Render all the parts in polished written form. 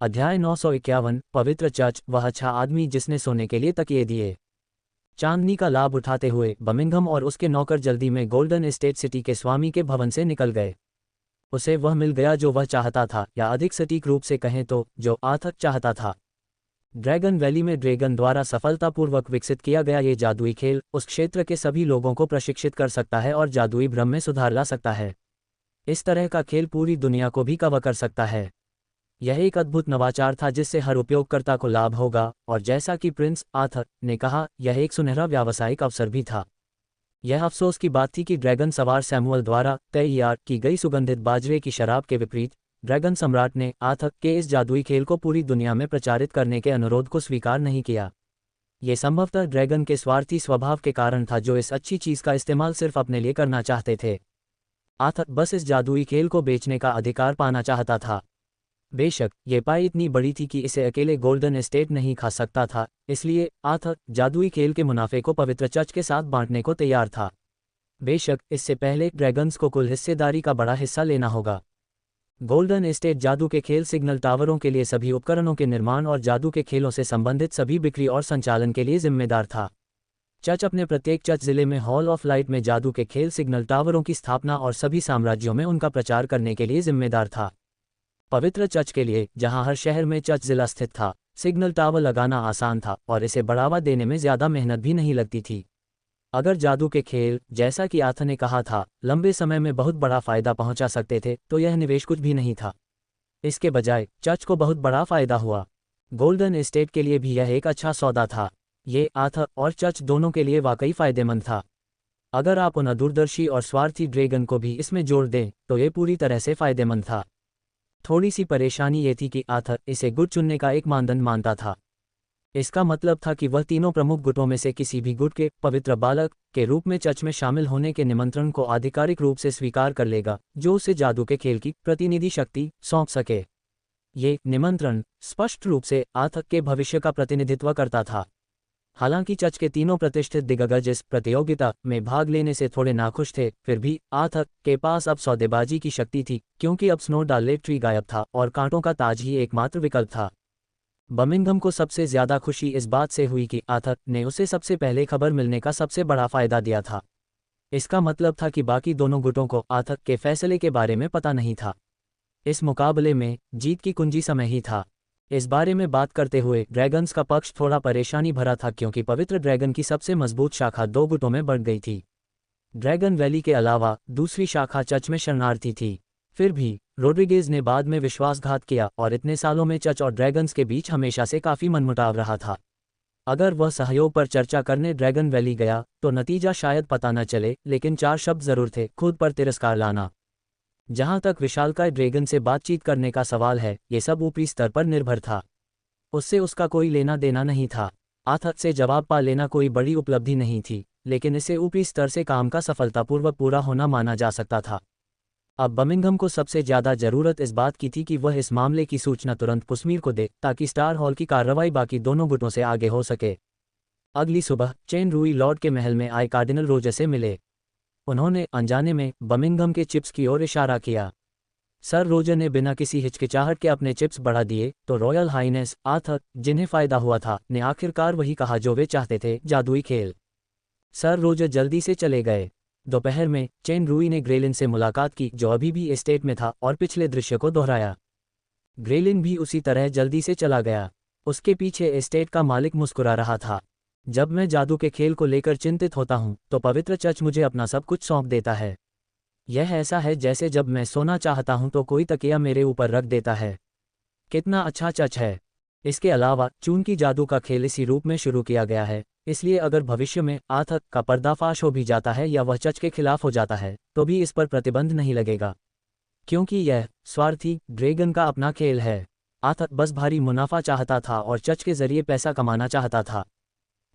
अध्याय 951 पवित्र चर्च। वह अच्छा आदमी जिसने सोने के लिए तकिए दिए। चांदनी का लाभ उठाते हुए बर्मिंघम और उसके नौकर जल्दी में गोल्डन एस्टेट सिटी के स्वामी के भवन से निकल गए। उसे वह मिल गया जो वह चाहता था, या अधिक सटीक रूप से कहें तो जो आर्थर चाहता था। ड्रैगन वैली में ड्रैगन द्वारा सफलतापूर्वक विकसित किया गया ये जादुई खेल उस क्षेत्र के सभी लोगों को प्रशिक्षित कर सकता है और जादुई भ्रम में सुधार ला सकता है। इस तरह का खेल पूरी दुनिया को भी कवर कर सकता है। यह एक अद्भुत नवाचार था जिससे हर उपयोगकर्ता को लाभ होगा, और जैसा कि प्रिंस आर्थर ने कहा, यह एक सुनहरा व्यावसायिक अवसर भी था। यह अफसोस की बात थी कि ड्रैगन सवार सैमुअल द्वारा तैयार की गई सुगंधित बाजरे की शराब के विपरीत ड्रैगन सम्राट ने आर्थर के इस जादुई खेल को पूरी दुनिया में प्रचारित करने के अनुरोध को स्वीकार नहीं किया। ये संभवतः ड्रैगन के स्वार्थी स्वभाव के कारण था, जो इस अच्छी चीज़ का इस्तेमाल सिर्फ अपने लिए करना चाहते थे। आर्थर बस इस जादुई खेल को बेचने का अधिकार पाना चाहता था। बेशक ये पाई इतनी बड़ी थी कि इसे अकेले गोल्डन एस्टेट नहीं खा सकता था, इसलिए आर्थर जादुई खेल के मुनाफे को पवित्र चर्च के साथ बांटने को तैयार था। बेशक इससे पहले ड्रैगन्स को कुल हिस्सेदारी का बड़ा हिस्सा लेना होगा। गोल्डन एस्टेट जादू के खेल सिग्नल टावरों के लिए सभी उपकरणों के निर्माण और जादू के खेलों से संबंधित सभी बिक्री और संचालन के लिए जिम्मेदार था। चर्च अपने प्रत्येक चर्च जिले में हॉल ऑफ लाइट में जादू के खेल सिग्नल टावरों की स्थापना और सभी साम्राज्यों में उनका प्रचार करने के लिए जिम्मेदार था। पवित्र चर्च के लिए, जहां हर शहर में चर्च जिला स्थित था, सिग्नल टावर लगाना आसान था और इसे बढ़ावा देने में ज्यादा मेहनत भी नहीं लगती थी। अगर जादू के खेल, जैसा कि आर्थर ने कहा था, लंबे समय में बहुत बड़ा फायदा पहुंचा सकते थे, तो यह निवेश कुछ भी नहीं था। इसके बजाय चर्च को बहुत बड़ा फायदा हुआ। गोल्डन एस्टेट के लिए भी यह एक अच्छा सौदा था। ये आर्थर और चर्च दोनों के लिए वाकई फायदेमंद था। अगर आप उन दूरदर्शी और स्वार्थी ड्रैगन को भी इसमें जोड़ दें तो ये पूरी तरह से फायदेमंद था। थोड़ी सी परेशानी ये थी कि आर्थर इसे गुट चुनने का एक मानदंड मानता था। इसका मतलब था कि वह तीनों प्रमुख गुटों में से किसी भी गुट के पवित्र बालक के रूप में चर्च में शामिल होने के निमंत्रण को आधिकारिक रूप से स्वीकार कर लेगा, जो उसे जादू के खेल की प्रतिनिधि शक्ति सौंप सके। ये निमंत्रण स्पष्ट रूप से आर्थर के भविष्य का प्रतिनिधित्व करता था। हालांकि चर्च के तीनों प्रतिष्ठित दिग्गज इस प्रतियोगिता में भाग लेने से थोड़े नाखुश थे, फिर भी आर्थर के पास अब सौदेबाजी की शक्ति थी, क्योंकि अब स्नोडाले ट्री गायब था और कांटों का ताज ही एकमात्र विकल्प था। बर्मिंघम को सबसे ज्यादा खुशी इस बात से हुई कि आर्थर ने उसे सबसे पहले खबर मिलने का सबसे बड़ा फायदा दिया था। इसका मतलब था कि बाकी दोनों गुटों को आर्थर के फैसले के बारे में पता नहीं था। इस मुकाबले में जीत की कुंजी समय ही था। इस बारे में बात करते हुए ड्रैगन्स का पक्ष थोड़ा परेशानी भरा था, क्योंकि पवित्र ड्रैगन की सबसे मजबूत शाखा दो गुटों में बढ़ गई थी। ड्रैगन वैली के अलावा दूसरी शाखा चर्च में शरणार्थी थी। फिर भी रोड्रिगेज ने बाद में विश्वासघात किया और इतने सालों में चर्च और ड्रैगन्स के बीच हमेशा से काफी मनमुटाव रहा था। अगर वह सहयोग पर चर्चा करने ड्रैगन वैली गया तो नतीजा शायद पता न चले, लेकिन 4 शब्द जरूर थे: खुद पर तिरस्कार लाना। जहां तक विशालकाय ड्रैगन से बातचीत करने का सवाल है, ये सब ऊपरी स्तर पर निर्भर था। उससे उसका कोई लेना देना नहीं था। आर्थर से जवाब पा लेना कोई बड़ी उपलब्धि नहीं थी, लेकिन इसे ऊपरी स्तर से काम का सफलतापूर्वक पूरा होना माना जा सकता था। अब बर्मिंघम को सबसे ज्यादा जरूरत इस बात की थी कि वह इस मामले की सूचना तुरंत पुस्मीर को दे, ताकि स्टार हॉल की कार्रवाई बाकी दोनों गुटों से आगे हो सके। अगली सुबह चेन रूई लॉर्ड के महल में आए कार्डिनल रोजर से मिले। उन्होंने अनजाने में बर्मिंघम के चिप्स की ओर इशारा किया। सर रोजर ने बिना किसी हिचकिचाहट के अपने चिप्स बढ़ा दिए, तो रॉयल हाइनेस आर्थर, जिन्हें फायदा हुआ था, ने आखिरकार वही कहा जो वे चाहते थे: जादुई खेल। सर रोजर जल्दी से चले गए। दोपहर में चेन रूई ने ग्रेलिन से मुलाकात की, जो अभी भी एस्टेट में था, और पिछले दृश्य को दोहराया। ग्रेलिन भी उसी तरह जल्दी से चला गया। उसके पीछे एस्टेट का मालिक मुस्कुरा रहा था। जब मैं जादू के खेल को लेकर चिंतित होता हूं तो पवित्र चर्च मुझे अपना सब कुछ सौंप देता है। यह ऐसा है जैसे जब मैं सोना चाहता हूं तो कोई तकिया मेरे ऊपर रख देता है। कितना अच्छा चर्च है। इसके अलावा चूंकि जादू का खेल इसी रूप में शुरू किया गया है, इसलिए अगर भविष्य में आर्थर का पर्दाफाश हो भी जाता है या वह चर्च के खिलाफ हो जाता है, तो भी इस पर प्रतिबंध नहीं लगेगा, क्योंकि यह स्वार्थी ड्रैगन का अपना खेल है। आर्थर बस भारी मुनाफा चाहता था और चर्च के जरिए पैसा कमाना चाहता था।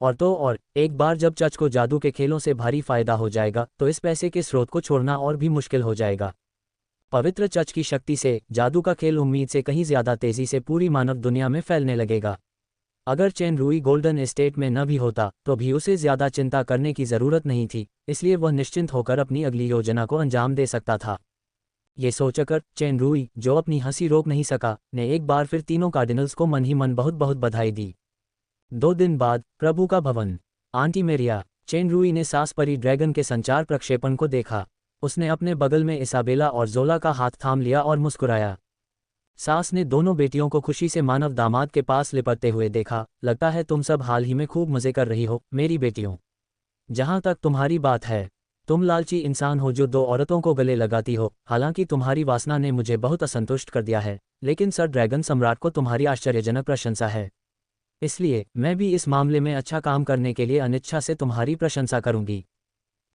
और एक बार जब चर्च को जादू के खेलों से भारी फायदा हो जाएगा, तो इस पैसे के स्रोत को छोड़ना और भी मुश्किल हो जाएगा। पवित्र चर्च की शक्ति से जादू का खेल उम्मीद से कहीं ज्यादा तेजी से पूरी मानव दुनिया में फैलने लगेगा। अगर चेन रूई गोल्डन एस्टेट में न भी होता तो भी उसे ज्यादा चिंता करने की जरूरत नहीं थी, इसलिए वह निश्चिंत होकर अपनी अगली योजना को अंजाम दे सकता था। ये सोचकर चेन रूई, जो अपनी हंसी रोक नहीं सका, ने एक बार फिर तीनों कार्डिनल्स को मन ही मन बहुत बहुत बधाई दी। 2 दिन बाद प्रभु का भवन। आंटी मेरिया। चेन रूई ने सास परी ड्रैगन के संचार प्रक्षेपण को देखा। उसने अपने बगल में इसाबेला और जोला का हाथ थाम लिया और मुस्कुराया। सास ने दोनों बेटियों को खुशी से मानव दामाद के पास लिपटते हुए देखा। लगता है तुम सब हाल ही में खूब मजे कर रही हो मेरी बेटियों। जहां तक तुम्हारी बात है, तुम लालची इंसान हो जो 2 औरतों को गले लगाती हो। हालांकि तुम्हारी वासना ने मुझे बहुत असंतुष्ट कर दिया है, लेकिन सर ड्रैगन सम्राट को तुम्हारी आश्चर्यजनक प्रशंसा है। इसलिए मैं भी इस मामले में अच्छा काम करने के लिए अनिच्छा से तुम्हारी प्रशंसा करूंगी।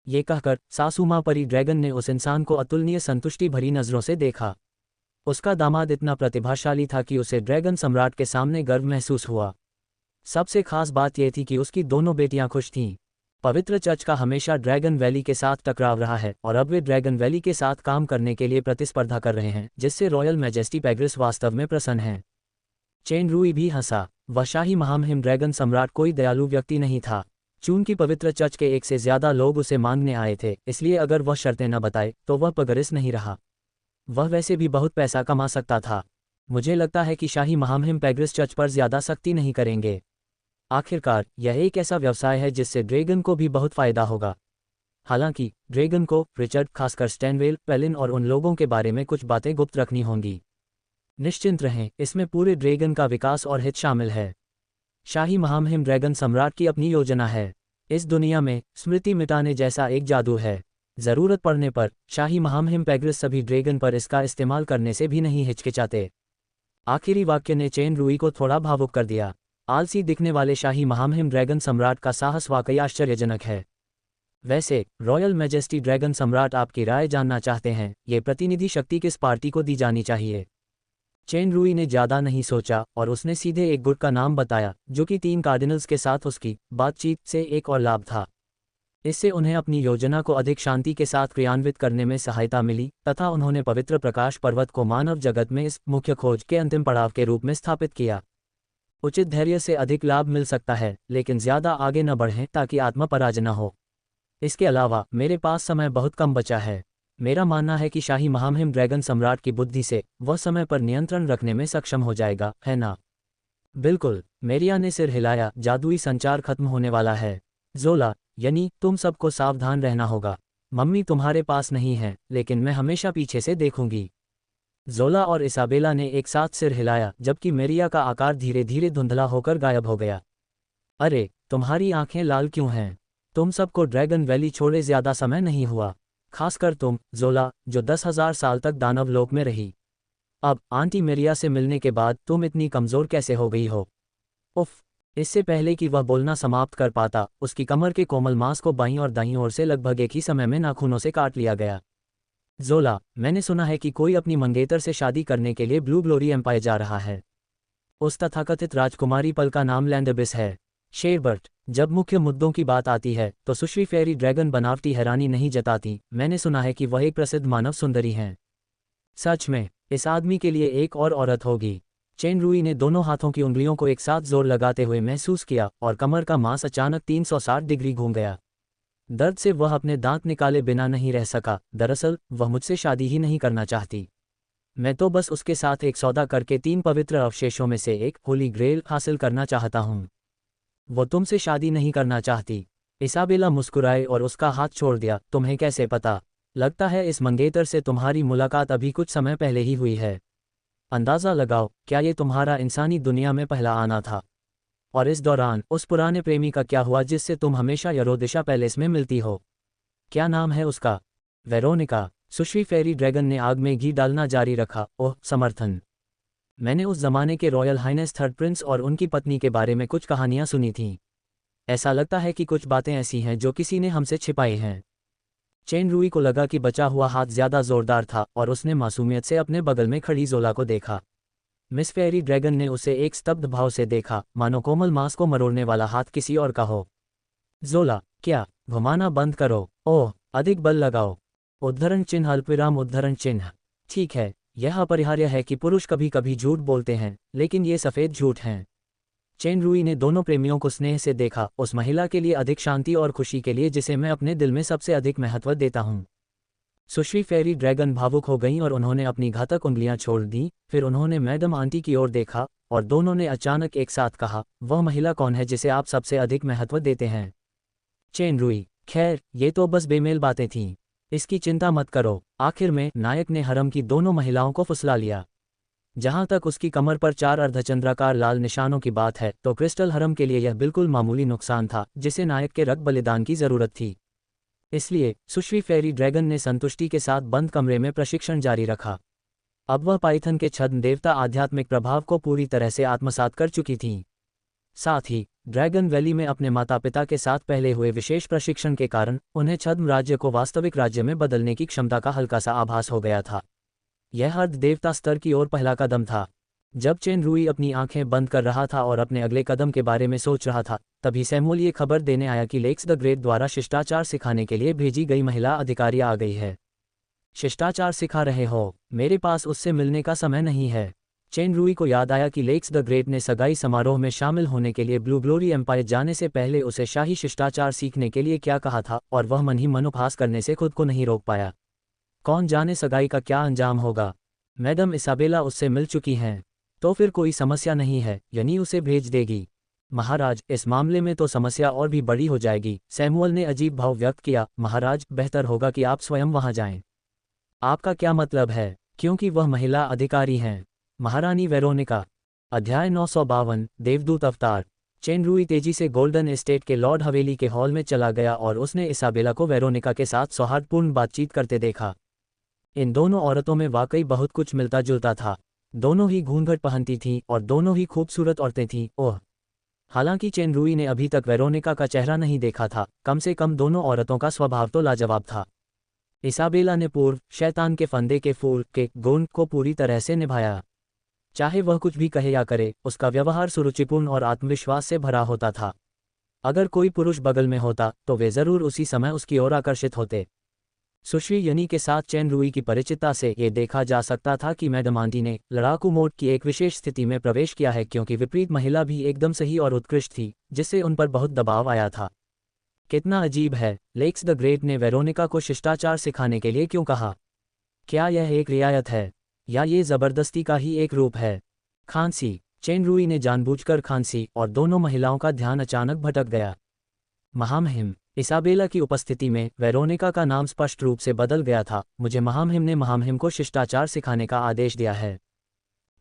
ये कहकर सासू माँ परी ड्रैगन ने उस इंसान को अतुलनीय संतुष्टि भरी नजरों से देखा। उसका दामाद इतना प्रतिभाशाली था कि उसे ड्रैगन सम्राट के सामने गर्व महसूस हुआ। सबसे खास बात यह थी कि उसकी दोनों बेटियां खुश थीं। पवित्र चर्च का हमेशा ड्रैगन वैली के साथ टकराव रहा है और अब वे ड्रैगन वैली के साथ काम करने के लिए प्रतिस्पर्धा कर रहे हैं, जिससे रॉयल मैजेस्टी पेग्रिस वास्तव में प्रसन्न हैं। चेन रूई भी हंसा। वह शाही महामहिम ड्रैगन सम्राट कोई दयालु व्यक्ति नहीं था। चूंकि पवित्र चर्च के 1 से ज्यादा लोग उसे मांगने आए थे, इसलिए अगर वह शर्तें न बताए तो वह पगरिस नहीं रहा। वह वैसे भी बहुत पैसा कमा सकता था। मुझे लगता है कि शाही महामहिम पेग्रिस चर्च पर ज्यादा सख्ती नहीं करेंगे। आखिरकार यह एक ऐसा व्यवसाय है जिससे ड्रैगन को भी बहुत फायदा होगा। हालांकि ड्रैगन को रिचर्ड, खासकर स्टैनवेल, पेलिन और उन लोगों के बारे में कुछ बातें गुप्त रखनी होंगी। निश्चिंत रहें, इसमें पूरे ड्रैगन का विकास और हित शामिल है। शाही महामहिम ड्रैगन सम्राट की अपनी योजना है। इस दुनिया में स्मृति मिटाने जैसा एक जादू है। जरूरत पड़ने पर शाही महामहिम पेग्रिस सभी ड्रैगन पर इसका इस्तेमाल करने से भी नहीं हिचकिचाते। आखिरी वाक्य ने चेन रूई को थोड़ा भावुक कर दिया। आलसी दिखने वाले शाही महामहिम ड्रैगन सम्राट का साहस वाकई आश्चर्यजनक है। वैसे रॉयल मैजेस्टी ड्रैगन सम्राट आपकी राय जानना चाहते हैं, ये प्रतिनिधि शक्ति किस पार्टी को दी जानी चाहिए? चेन रूई ने ज्यादा नहीं सोचा और उसने सीधे एक गुट का नाम बताया, जो कि 3 कार्डिनल्स के साथ उसकी बातचीत से एक और लाभ था। इससे उन्हें अपनी योजना को अधिक शांति के साथ क्रियान्वित करने में सहायता मिली तथा उन्होंने पवित्र प्रकाश पर्वत को मानव जगत में इस मुख्य खोज के अंतिम पड़ाव के रूप में स्थापित किया। उचित धैर्य से अधिक लाभ मिल सकता है, लेकिन ज्यादा आगे न बढ़ें ताकि आत्मा पराज न हो। इसके अलावा मेरे पास समय बहुत कम बचा है। मेरा मानना है कि शाही महामहिम ड्रैगन सम्राट की बुद्धि से वह समय पर नियंत्रण रखने में सक्षम हो जाएगा, है ना? बिल्कुल, मेरिया ने सिर हिलाया। जादुई संचार खत्म होने वाला है। जोला, यानी तुम सबको सावधान रहना होगा। मम्मी तुम्हारे पास नहीं है, लेकिन मैं हमेशा पीछे से देखूंगी। जोला और इसाबेला ने एक साथ सिर हिलाया, जबकि मेरिया का आकार धीरे धीरे धुंधला होकर गायब हो गया। अरे, तुम्हारी आंखें लाल क्यों हैं? तुम सबको ड्रैगन वैली छोड़े ज्यादा समय नहीं हुआ, खासकर तुम, जोला, जो 10,000 साल तक दानव लोक में रही। अब आंटी मेरिया से मिलने के बाद तुम इतनी कमजोर कैसे हो गई हो? उफ! इससे पहले कि वह बोलना समाप्त कर पाता, उसकी कमर के कोमल मांस को बाईं और दाईं ओर से लगभग एक ही समय में नाखूनों से काट लिया गया। जोला, मैंने सुना है कि कोई अपनी मंगेतर से शादी करने के लिए ब्लू ग्लोरी एम्पायर जा रहा है। उस तथाकथित राजकुमारी पल का नाम लैंडबिस है। शेरबर्ट, जब मुख्य मुद्दों की बात आती है तो सुश्री फेरी ड्रैगन बनावटी हैरानी नहीं जताती। मैंने सुना है कि वह एक प्रसिद्ध मानव सुंदरी हैं। सच में, इस आदमी के लिए एक और औरत होगी। चेन रूई ने दोनों हाथों की उंगलियों को एक साथ जोर लगाते हुए महसूस किया और कमर का मांस अचानक 360 डिग्री घूम गया। दर्द से वह अपने दांत निकाले बिना नहीं रह सका। दरअसल वह मुझसे शादी ही नहीं करना चाहती। मैं तो बस उसके साथ एक सौदा करके 3 पवित्र अवशेषों में से एक होली ग्रेल हासिल करना चाहता हूँ। वो तुमसे शादी नहीं करना चाहती। इसाबेला मुस्कुराए और उसका हाथ छोड़ दिया। तुम्हें कैसे पता? लगता है इस मंगेतर से तुम्हारी मुलाकात अभी कुछ समय पहले ही हुई है। अंदाज़ा लगाओ, क्या ये तुम्हारा इंसानी दुनिया में पहला आना था? और इस दौरान उस पुराने प्रेमी का क्या हुआ जिससे तुम हमेशा यरोदिशा पैलेस में मिलती हो? क्या नाम है उसका? वेरोनिका। सुश्री फेरी ड्रैगन ने आग में घी डालना जारी रखा। ओह, समर्थन। मैंने उस जमाने के रॉयल हाइनेस थर्ड प्रिंस और उनकी पत्नी के बारे में कुछ कहानियां सुनी थीं। ऐसा लगता है कि कुछ बातें ऐसी हैं जो किसी ने हमसे छिपाई हैं। चेन रूई को लगा कि बचा हुआ हाथ ज्यादा जोरदार था और उसने मासूमियत से अपने बगल में खड़ी जोला को देखा। मिस फेरी ड्रैगन ने उसे एक स्तब्ध भाव से देखा, मानो कोमल मांस को मरोड़ने वाला हाथ किसी और का हो। जोला, क्या? घुमाना बंद करो। ओह, अधिक बल लगाओ। उद्धरण चिन्ह अल्पविराम उद्धरण चिन्ह। ठीक है, यह अपरिहार्य है कि पुरुष कभी कभी झूठ बोलते हैं, लेकिन ये सफ़ेद झूठ हैं। चेन रूई ने दोनों प्रेमियों को स्नेह से देखा, उस महिला के लिए अधिक शांति और खुशी के लिए जिसे मैं अपने दिल में सबसे अधिक महत्व देता हूँ। सुश्री फेरी ड्रैगन भावुक हो गईं और उन्होंने अपनी घातक उंगलियां छोड़ दीं। फिर उन्होंने मैडम आंटी की ओर देखा और दोनों ने अचानक एक साथ कहा, वह महिला कौन है जिसे आप सबसे अधिक महत्व देते हैं? चेन रुई, खैर ये तो बस बेमेल बातें थीं। इसकी चिंता मत करो। आखिर में नायक ने हरम की दोनों महिलाओं को फुसला लिया। जहां तक उसकी कमर पर 4 अर्धचंद्राकार लाल निशानों की बात है तो क्रिस्टल हरम के लिए यह बिल्कुल मामूली नुकसान था जिसे नायक के रक्त बलिदान की जरूरत थी। इसलिए सुश्री फेरी ड्रैगन ने संतुष्टि के साथ बंद कमरे में प्रशिक्षण जारी रखा। अब वह पाइथन के छद्म देवता आध्यात्मिक प्रभाव को पूरी तरह से आत्मसात कर चुकी थीं। साथ ही ड्रैगन वैली में अपने माता पिता के साथ पहले हुए विशेष प्रशिक्षण के कारण उन्हें छद्म राज्य को वास्तविक राज्य में बदलने की क्षमता का हल्का सा आभास हो गया था। यह अर्ध देवता स्तर की ओर पहला कदम था। जब चेन रुई अपनी आंखें बंद कर रहा था और अपने अगले कदम के बारे में सोच रहा था, तभी सैमुअल ये खबर देने आया कि लेक्स द ग्रेट द्वारा शिष्टाचार सिखाने के लिए भेजी गई महिला अधिकारी आ गई है। शिष्टाचार सिखा रहे हो? मेरे पास उससे मिलने का समय नहीं है। चेन रुई को याद आया कि लेक्स द ग्रेट ने सगाई समारोह में शामिल होने के लिए ब्लू ग्लोरी एम्पायर जाने से पहले उसे शाही शिष्टाचार सीखने के लिए क्या कहा था और वह मन ही मन उपहास करने से खुद को नहीं रोक पाया। कौन जाने सगाई का क्या अंजाम होगा। मैडम इसाबेला उससे मिल चुकी हैं, तो फिर कोई समस्या नहीं है, यानी उसे भेज देगी। महाराज, इस मामले में तो समस्या और भी बड़ी हो जाएगी। सैमुअल ने अजीब भाव व्यक्त किया। महाराज, बेहतर होगा कि आप स्वयं वहां जाएं। आपका क्या मतलब है? क्योंकि वह महिला अधिकारी हैं। महारानी वेरोनिका। अध्याय 952 देवदूत अवतार। चेन रुई तेजी से गोल्डन एस्टेट के लॉर्ड हवेली के हॉल में चला गया और उसने इसाबेला को वेरोनिका के साथ सौहार्दपूर्ण बातचीत करते देखा। इन दोनों औरतों में वाकई बहुत कुछ मिलता जुलता था। दोनों ही घूंघट पहनती थीं और दोनों ही खूबसूरत औरतें थीं। ओह! हालांकि चेन रुई ने अभी तक वेरोनिका का चेहरा नहीं देखा था, कम से कम दोनों औरतों का स्वभाव तो लाजवाब था। इसाबेला ने पूर्व शैतान के फंदे के फूल के गुण को पूरी तरह से निभाया। चाहे वह कुछ भी कहे या करे, उसका व्यवहार सुरुचिपूर्ण और आत्मविश्वास से भरा होता था। अगर कोई पुरुष बगल में होता तो वे जरूर उसी समय उसकी ओर आकर्षित होते। सुश्री यनी के साथ चेन रुई की परिचितता से ये देखा जा सकता था कि मैडम आंटी ने लड़ाकू मोड की एक विशेष स्थिति में प्रवेश किया है, क्योंकि विपरीत महिला भी एकदम सही और उत्कृष्ट थी, जिससे उन पर बहुत दबाव आया था। कितना अजीब है, लेक्स द ग्रेट ने वेरोनिका को शिष्टाचार सिखाने के लिए क्यों कहा? क्या यह एक रियायत है या ये जबरदस्ती का ही एक रूप है? खांसी। चेन रुई ने जानबूझकर खांसी और दोनों महिलाओं का ध्यान अचानक भटक गया। महामहिम। इसाबेला की उपस्थिति में वेरोनिका का नाम स्पष्ट रूप से बदल गया था। मुझे महामहिम ने महामहिम को शिष्टाचार सिखाने का आदेश दिया है।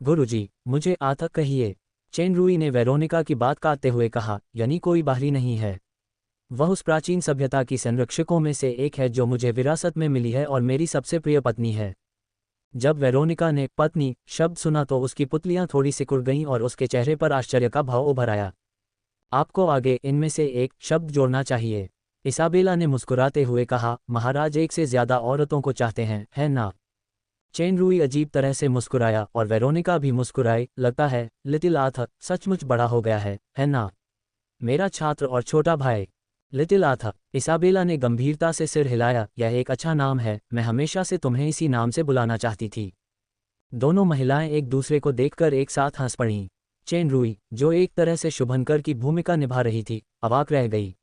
गुरुजी, मुझे आतक कहिए। चेन रुई ने वेरोनिका की बात काटते हुए कहा, यानी कोई बाहरी नहीं है। वह उस प्राचीन सभ्यता की संरक्षकों में से एक है जो मुझे विरासत में मिली है और मेरी सबसे प्रिय पत्नी है। जब वेरोनिका ने पत्नी शब्द सुना तो उसकी पुतलियां थोड़ी सिकुड़ गईं और उसके चेहरे पर आश्चर्य का भाव उभर आया। आपको आगे इनमें से एक शब्द जोड़ना चाहिए, इसाबेला ने मुस्कुराते हुए कहा। महाराज एक से ज्यादा औरतों को चाहते हैं, है ना? चेन रुई अजीब तरह से मुस्कुराया और वेरोनिका भी मुस्कुराई। लगता है लिटिल आर्थर सचमुच बड़ा हो गया है ना? मेरा छात्र और छोटा भाई। Little Arthur. इसाबेला ने गंभीरता से सिर हिलाया। यह एक अच्छा नाम है, मैं हमेशा से तुम्हें इसी नाम से बुलाना चाहती थी। दोनों महिलाएं एक दूसरे को देखकर एक साथ हंस पड़ीं। चेन रुई, जो एक तरह से शुभंकर की भूमिका निभा रही थी, अवाक रह गई।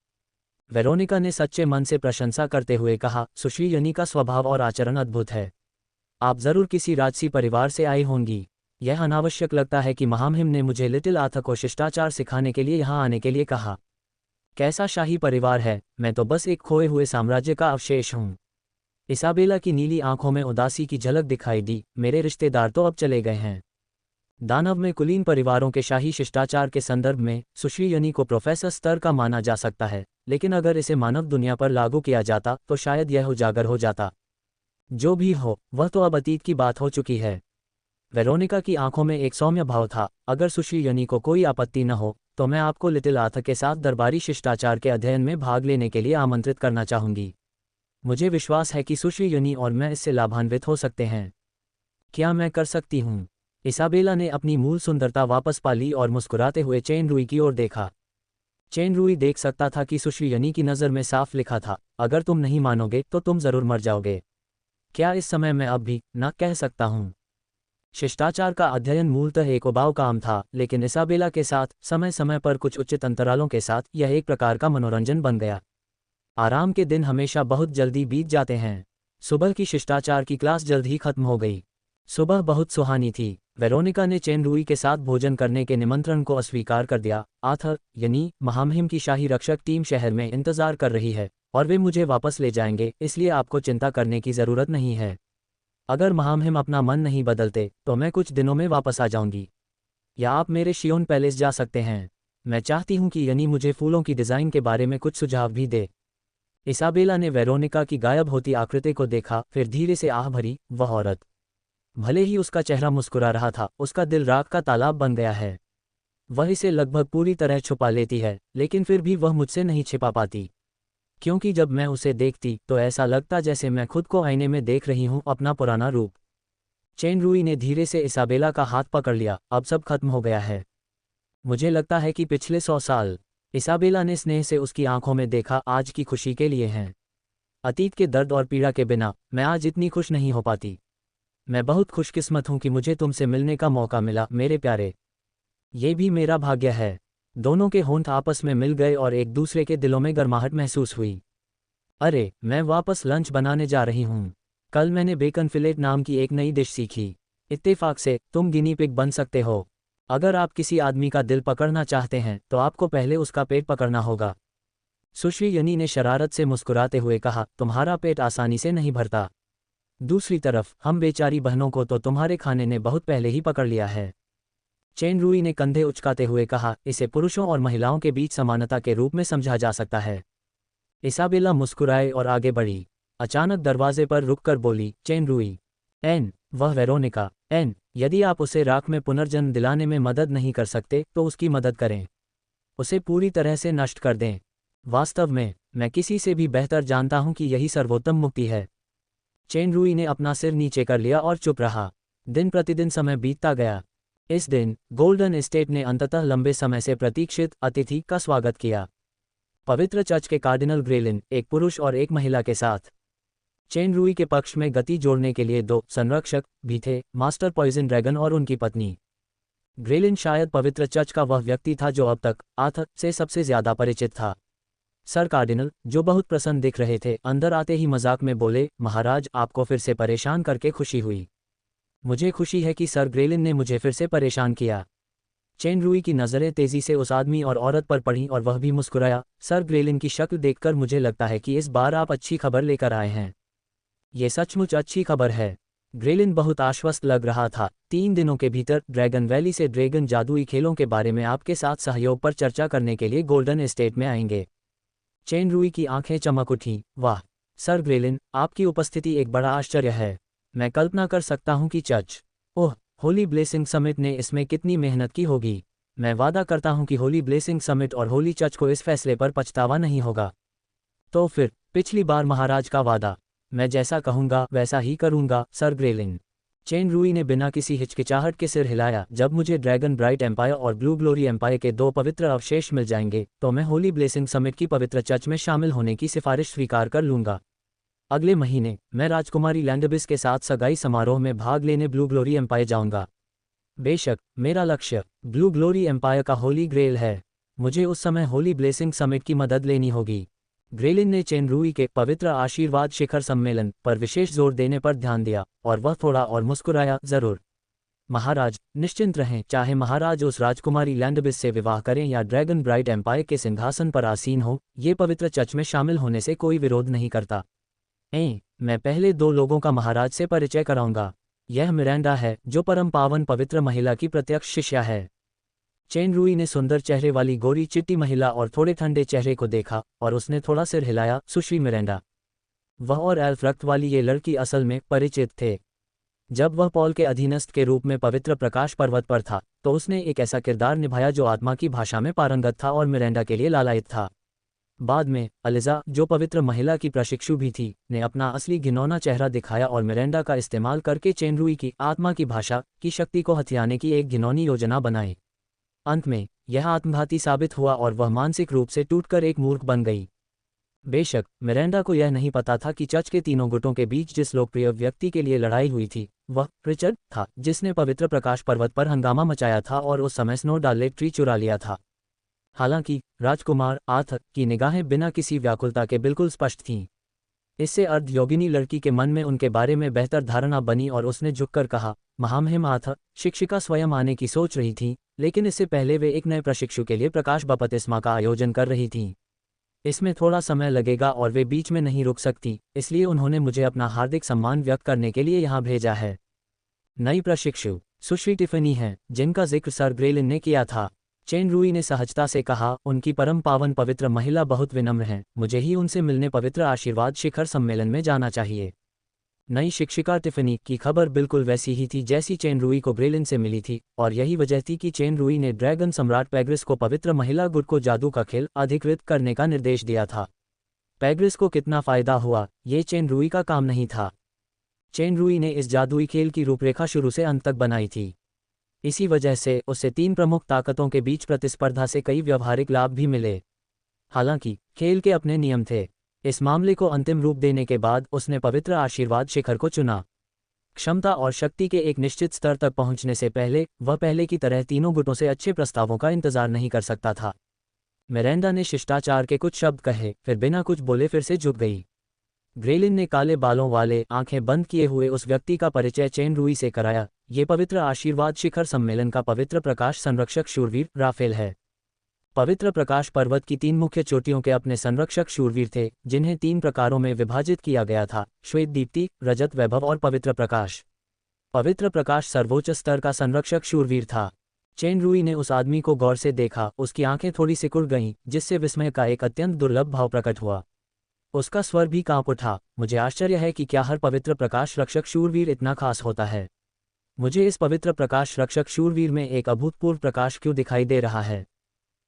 वेरोनिका ने सच्चे मन से प्रशंसा करते हुए कहा, सुश्री यनी का स्वभाव और आचरण अद्भुत है। आप जरूर किसी राजसी परिवार से आई होंगी। यह अनावश्यक लगता है कि महामहिम ने मुझे लिटिल आर्थर को शिष्टाचार सिखाने के लिए यहाँ आने के लिए कहा। कैसा शाही परिवार है, मैं तो बस एक खोए हुए साम्राज्य का अवशेष हूँ। इसाबेला की नीली आंखों में उदासी की झलक दिखाई दी। मेरे रिश्तेदार तो अब चले गए हैं। दानव में कुलीन परिवारों के शाही शिष्टाचार के संदर्भ में सुश्री यनी को प्रोफेसर स्तर का माना जा सकता है, लेकिन अगर इसे मानव दुनिया पर लागू किया जाता तो शायद यह उजागर हो जाता। जो भी हो, वह तो अब अतीत की बात हो चुकी है। वेरोनिका की आंखों में एक सौम्य भाव था। अगर सुश्री यनी को कोई आपत्ति न हो तो मैं आपको लिटिल आर्थर के साथ दरबारी शिष्टाचार के अध्ययन में भाग लेने के लिए आमंत्रित करना चाहूंगी। मुझे विश्वास है कि सुश्री यनी और मैं इससे लाभान्वित हो सकते हैं। क्या मैं कर सकती हूँ? इसाबेला ने अपनी मूल सुंदरता वापस पा ली और मुस्कुराते हुए चेन रुई की ओर देखा। चेन रुई देख सकता था कि सुश्री यनी की नज़र में साफ लिखा था, अगर तुम नहीं मानोगे तो तुम जरूर मर जाओगे। क्या इस समय मैं अब भी न कह सकता हूँ? शिष्टाचार का अध्ययन मूलतः एक उबाऊ काम था, लेकिन इसाबेला के साथ समय समय पर कुछ उचित अंतरालों के साथ यह एक प्रकार का मनोरंजन बन गया। आराम के दिन हमेशा बहुत जल्दी बीत जाते हैं। सुबह की शिष्टाचार की क्लास जल्द ही खत्म हो गई। सुबह बहुत सुहानी थी। वेरोनिका ने चेन रूई के साथ भोजन करने के निमंत्रण को अस्वीकार कर दिया। आर्थर यानी महामहिम की शाही रक्षक टीम शहर में इंतजार कर रही है और वे मुझे वापस ले जाएंगे, इसलिए आपको चिंता करने की ज़रूरत नहीं है। अगर महामहिम अपना मन नहीं बदलते तो मैं कुछ दिनों में वापस आ जाऊंगी, या आप मेरे शियोन पैलेस जा सकते हैं। मैं चाहती हूं कि यनी मुझे फूलों की डिज़ाइन के बारे में कुछ सुझाव भी दे। इसाबेला ने वेरोनिका की गायब होती आकृति को देखा, फिर धीरे से आह भरी। वह औरत, भले ही उसका चेहरा मुस्कुरा रहा था, उसका दिल राख का तालाब बन गया है। वह इसे लगभग पूरी तरह छुपा लेती है, लेकिन फिर भी वह मुझसे नहीं छिपा पाती, क्योंकि जब मैं उसे देखती तो ऐसा लगता जैसे मैं खुद को आईने में देख रही हूं, अपना पुराना रूप। चेन रूई ने धीरे से इसाबेला का हाथ पकड़ लिया। अब सब खत्म हो गया है। मुझे लगता है कि पिछले 100 साल, इसाबेला ने स्नेह से उसकी आंखों में देखा, आज की खुशी के लिए हैं। अतीत के दर्द और पीड़ा के बिना मैं आज इतनी खुश नहीं हो पाती। मैं बहुत खुशकिस्मत हूं कि मुझे तुमसे मिलने का मौका मिला मेरे प्यारे। ये भी मेरा भाग्य है। दोनों के होंठ आपस में मिल गए और एक दूसरे के दिलों में गर्माहट महसूस हुई। अरे, मैं वापस लंच बनाने जा रही हूँ। कल मैंने बेकन फिलेट नाम की एक नई डिश सीखी। इत्तेफाक से तुम गिनी पिग बन सकते हो। अगर आप किसी आदमी का दिल पकड़ना चाहते हैं तो आपको पहले उसका पेट पकड़ना होगा। सुश्री यनी ने शरारत से मुस्कुराते हुए कहा, तुम्हारा पेट आसानी से नहीं भरता। दूसरी तरफ हम बेचारी बहनों को तो तुम्हारे खाने ने बहुत पहले ही पकड़ लिया है। चेन रूई ने कंधे उचकाते हुए कहा, इसे पुरुषों और महिलाओं के बीच समानता के रूप में समझा जा सकता है। इसाबेला मुस्कुराए और आगे बढ़ी। अचानक दरवाजे पर रुककर बोली, चेन रूई। एन, वह वेरोनिका। एन, यदि आप उसे राख में पुनर्जन्म दिलाने में मदद नहीं कर सकते तो उसकी मदद करें। उसे पूरी तरह से नष्ट कर दें। वास्तव में मैं किसी से भी बेहतर जानता हूं कि यही सर्वोत्तम मुक्ति है। चेन रूई ने अपना सिर नीचे कर लिया और चुप रहा। दिन प्रतिदिन समय बीतता गया। इस दिन गोल्डन एस्टेट ने अंततः लंबे समय से प्रतीक्षित अतिथि का स्वागत किया। पवित्र चर्च के कार्डिनल ग्रेलिन, एक पुरुष और एक महिला के साथ। चेन रूई के पक्ष में गति जोड़ने के लिए 2 संरक्षक भी थे, मास्टर पॉइजन ड्रैगन और उनकी पत्नी। ग्रेलिन शायद पवित्र चर्च का वह व्यक्ति था जो अब तक आर्थर से सबसे ज्यादा परिचित था। सर कार्डिनल, जो बहुत प्रसन्न दिख रहे थे, अंदर आते ही मजाक में बोले, महाराज, आपको फिर से परेशान करके खुशी हुई। मुझे खुशी है कि सर ग्रेलिन ने मुझे फिर से परेशान किया। चेन रूई की नज़रें तेजी से उस आदमी और औरत पर पड़ीं और वह भी मुस्कुराया। सर ग्रेलिन की शक्ल देखकर मुझे लगता है कि इस बार आप अच्छी खबर लेकर आए हैं। ये सचमुच अच्छी खबर है। ग्रेलिन बहुत आश्वस्त लग रहा था। 3 दिनों के भीतर ड्रैगन वैली से ड्रैगन जादुई खेलों के बारे में आपके साथ सहयोग पर चर्चा करने के लिए गोल्डन एस्टेट में आएंगे। चेन रूई की आंखें चमक उठीं। वाह सर ग्रेलिन, आपकी उपस्थिति एक बड़ा आश्चर्य है। मैं कल्पना कर सकता हूं कि चर्च, ओह, होली ब्लेसिंग समिट ने इसमें कितनी मेहनत की होगी। मैं वादा करता हूं कि होली ब्लेसिंग समिट और होली चर्च को इस फैसले पर पछतावा नहीं होगा। तो फिर पिछली बार महाराज का वादा, मैं जैसा कहूंगा वैसा ही करूंगा सर ग्रेलिन। चेन रूई ने बिना किसी हिचकिचाहट के सिर हिलाया। जब मुझे ड्रैगन ब्राइट एम्पायर और ब्लू ग्लोरी एम्पायर के 2 पवित्र अवशेष मिल जाएंगे तो मैं होली ब्लेसिंग समिट की पवित्र चर्च में शामिल होने की सिफारिश स्वीकार कर लूंगा। अगले महीने मैं राजकुमारी लैंडबिस के साथ सगाई समारोह में भाग लेने ब्लू ग्लोरी एम्पायर जाऊंगा। बेशक मेरा लक्ष्य ब्लू ग्लोरी एम्पायर का होली ग्रेल है। मुझे उस समय होली ब्लेसिंग समिट की मदद लेनी होगी। ग्रेलिन ने चेन रूई के पवित्र आशीर्वाद शिखर सम्मेलन पर विशेष जोर देने पर ध्यान दिया और वह थोड़ा और मुस्कुराया। जरूर महाराज, निश्चिंत रहें, चाहे महाराज उस राजकुमारी लैंडबिस से विवाह करें या ड्रैगन ब्राइट एम्पायर के सिंहासन पर आसीन हो, ये पवित्र चर्च में शामिल होने से कोई विरोध नहीं करता। मैं पहले 2 लोगों का महाराज से परिचय कराऊंगा। यह मिरांडा है, जो परम पावन पवित्र महिला की प्रत्यक्ष शिष्या है। चेन रूई ने सुंदर चेहरे वाली गोरी चिट्टी महिला और थोड़े ठंडे चेहरे को देखा और उसने थोड़ा सिर हिलाया। सुश्री मिरांडा। वह और एल्फ रक्त वाली ये लड़की असल में परिचित थे। जब वह पॉल के अधीनस्थ के रूप में पवित्र प्रकाश पर्वत पर था तो उसने एक ऐसा किरदार निभाया जो आत्मा की भाषा में पारंगत था और मिरांडा के लिए लालायित था। बाद में अलिजा, जो पवित्र महिला की प्रशिक्षु भी थी, ने अपना असली घिनौना चेहरा दिखाया और मिरांडा का इस्तेमाल करके चेन रूई की आत्मा की भाषा की शक्ति को हथियाने की एक घिनौनी योजना बनाई। अंत में यह आत्मघाती साबित हुआ और वह मानसिक रूप से टूटकर एक मूर्ख बन गई। बेशक मिरांडा को यह नहीं पता था कि चर्च के तीनों गुटों के बीच जिस लोकप्रिय व्यक्ति के लिए लड़ाई हुई थी वह रिचर्ड था, जिसने पवित्र प्रकाश पर्वत पर हंगामा मचाया था और उस समय स्नो डालेट ट्री चुरा लिया था। हालांकि राजकुमार आर्थर की निगाहें बिना किसी व्याकुलता के बिल्कुल स्पष्ट थीं। इससे अर्धयोगिनी लड़की के मन में उनके बारे में बेहतर धारणा बनी और उसने झुककर कहा, महामहिमाथ, शिक्षिका स्वयं आने की सोच रही थी, लेकिन इससे पहले वे एक नए प्रशिक्षु के लिए प्रकाश बपतिस्मा का आयोजन कर रही थीं। इसमें थोड़ा समय लगेगा और वे बीच में नहीं रुक सकती, इसलिए उन्होंने मुझे अपना हार्दिक सम्मान व्यक्त करने के लिए यहाँ भेजा है। नई प्रशिक्षु सुश्री टिफ़नी हैं, जिनका जिक्र सर ग्रेलिन ने किया था। चेन रूई ने सहजता से कहा, उनकी परम पावन पवित्र महिला बहुत विनम्र हैं, मुझे ही उनसे मिलने पवित्र आशीर्वाद शिखर सम्मेलन में जाना चाहिए। नई शिक्षिका टिफ़नी की खबर बिल्कुल वैसी ही थी जैसी चेन रूई को ग्रेलिन से मिली थी, और यही वजह थी कि चेन रूई ने ड्रैगन सम्राट पैग्रिस को पवित्र महिला गुट को जादू का खेल अधिकृत करने का निर्देश दिया था। पैग्रिस को कितना फायदा हुआ, ये चेन रूई का काम नहीं था। चेन रूई ने इस जादुई खेल की रूपरेखा शुरू से अंत तक बनाई थी। इसी वजह से उसे 3 प्रमुख ताकतों के बीच प्रतिस्पर्धा से कई व्यवहारिक लाभ भी मिले। हालांकि खेल के अपने नियम थे। इस मामले को अंतिम रूप देने के बाद उसने पवित्र आशीर्वाद शिखर को चुना। क्षमता और शक्ति के एक निश्चित स्तर तक पहुंचने से पहले वह पहले की तरह तीनों गुटों से अच्छे प्रस्तावों का इंतजार नहीं कर सकता था। मिरांडा ने शिष्टाचार के कुछ शब्द कहे, फिर बिना कुछ बोले फिर से झुक गई। ग्रेलिन ने काले बालों वाले आंखें बंद किए हुए उस व्यक्ति का परिचय चेन रूई से कराया। ये पवित्र आशीर्वाद शिखर सम्मेलन का पवित्र प्रकाश संरक्षक शूरवीर राफेल है। पवित्र प्रकाश पर्वत की 3 मुख्य चोटियों के अपने संरक्षक शूरवीर थे, जिन्हें 3 प्रकारों में विभाजित किया गया था: श्वेत दीप्ति, रजत वैभव और पवित्र प्रकाश। पवित्र प्रकाश सर्वोच्च स्तर का संरक्षक शूरवीर था। चेन रूई ने उस आदमी को गौर से देखा, उसकी आंखें थोड़ी सिकुड़ गईं, जिससे विस्मय का एक अत्यंत दुर्लभ भाव प्रकट हुआ। उसका स्वर भी कांप उठा। मुझे आश्चर्य है कि क्या हर पवित्र प्रकाश रक्षक शूरवीर इतना खास होता है। मुझे इस पवित्र प्रकाश रक्षक शूरवीर में एक अभूतपूर्व प्रकाश क्यों दिखाई दे रहा है।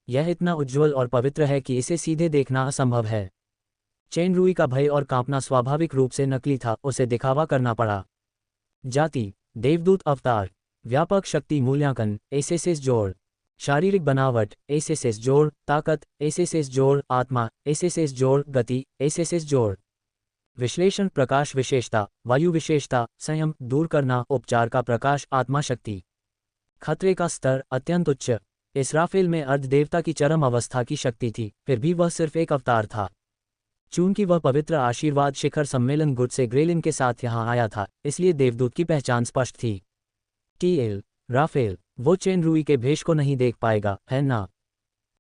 यह इतना उज्ज्वल और पवित्र है कि इसे सीधे देखना असंभव है। चेन रूई का भय और कांपना स्वाभाविक रूप से नकली था, उसे दिखावा करना पड़ा। जाति, देवदूत अवतार, व्यापक शक्ति मूल्यांकन, एसएसएस जोड़, शारीरिक बनावट, एसएसएस जोड़, ताकत, एसएसएस जोड़, आत्मा, एसएसएस जोड़, गति, एसएसएस जोड़, विश्लेषण, प्रकाश विशेषता, वायु विशेषता, संयम, दूर करना, उपचार का प्रकाश, आत्मा शक्ति, खतरे का स्तर अत्यंत उच्च। इस राफेल में अर्धदेवता की चरम अवस्था की शक्ति थी, फिर भी वह सिर्फ एक अवतार था। चूंकि वह पवित्र आशीर्वाद शिखर सम्मेलन गुट से ग्रेलिन के साथ यहाँ आया था, इसलिए देवदूत की पहचान स्पष्ट थी। टीएल राफेल, वो चेन रूई के भेष को नहीं देख पाएगा, है ना?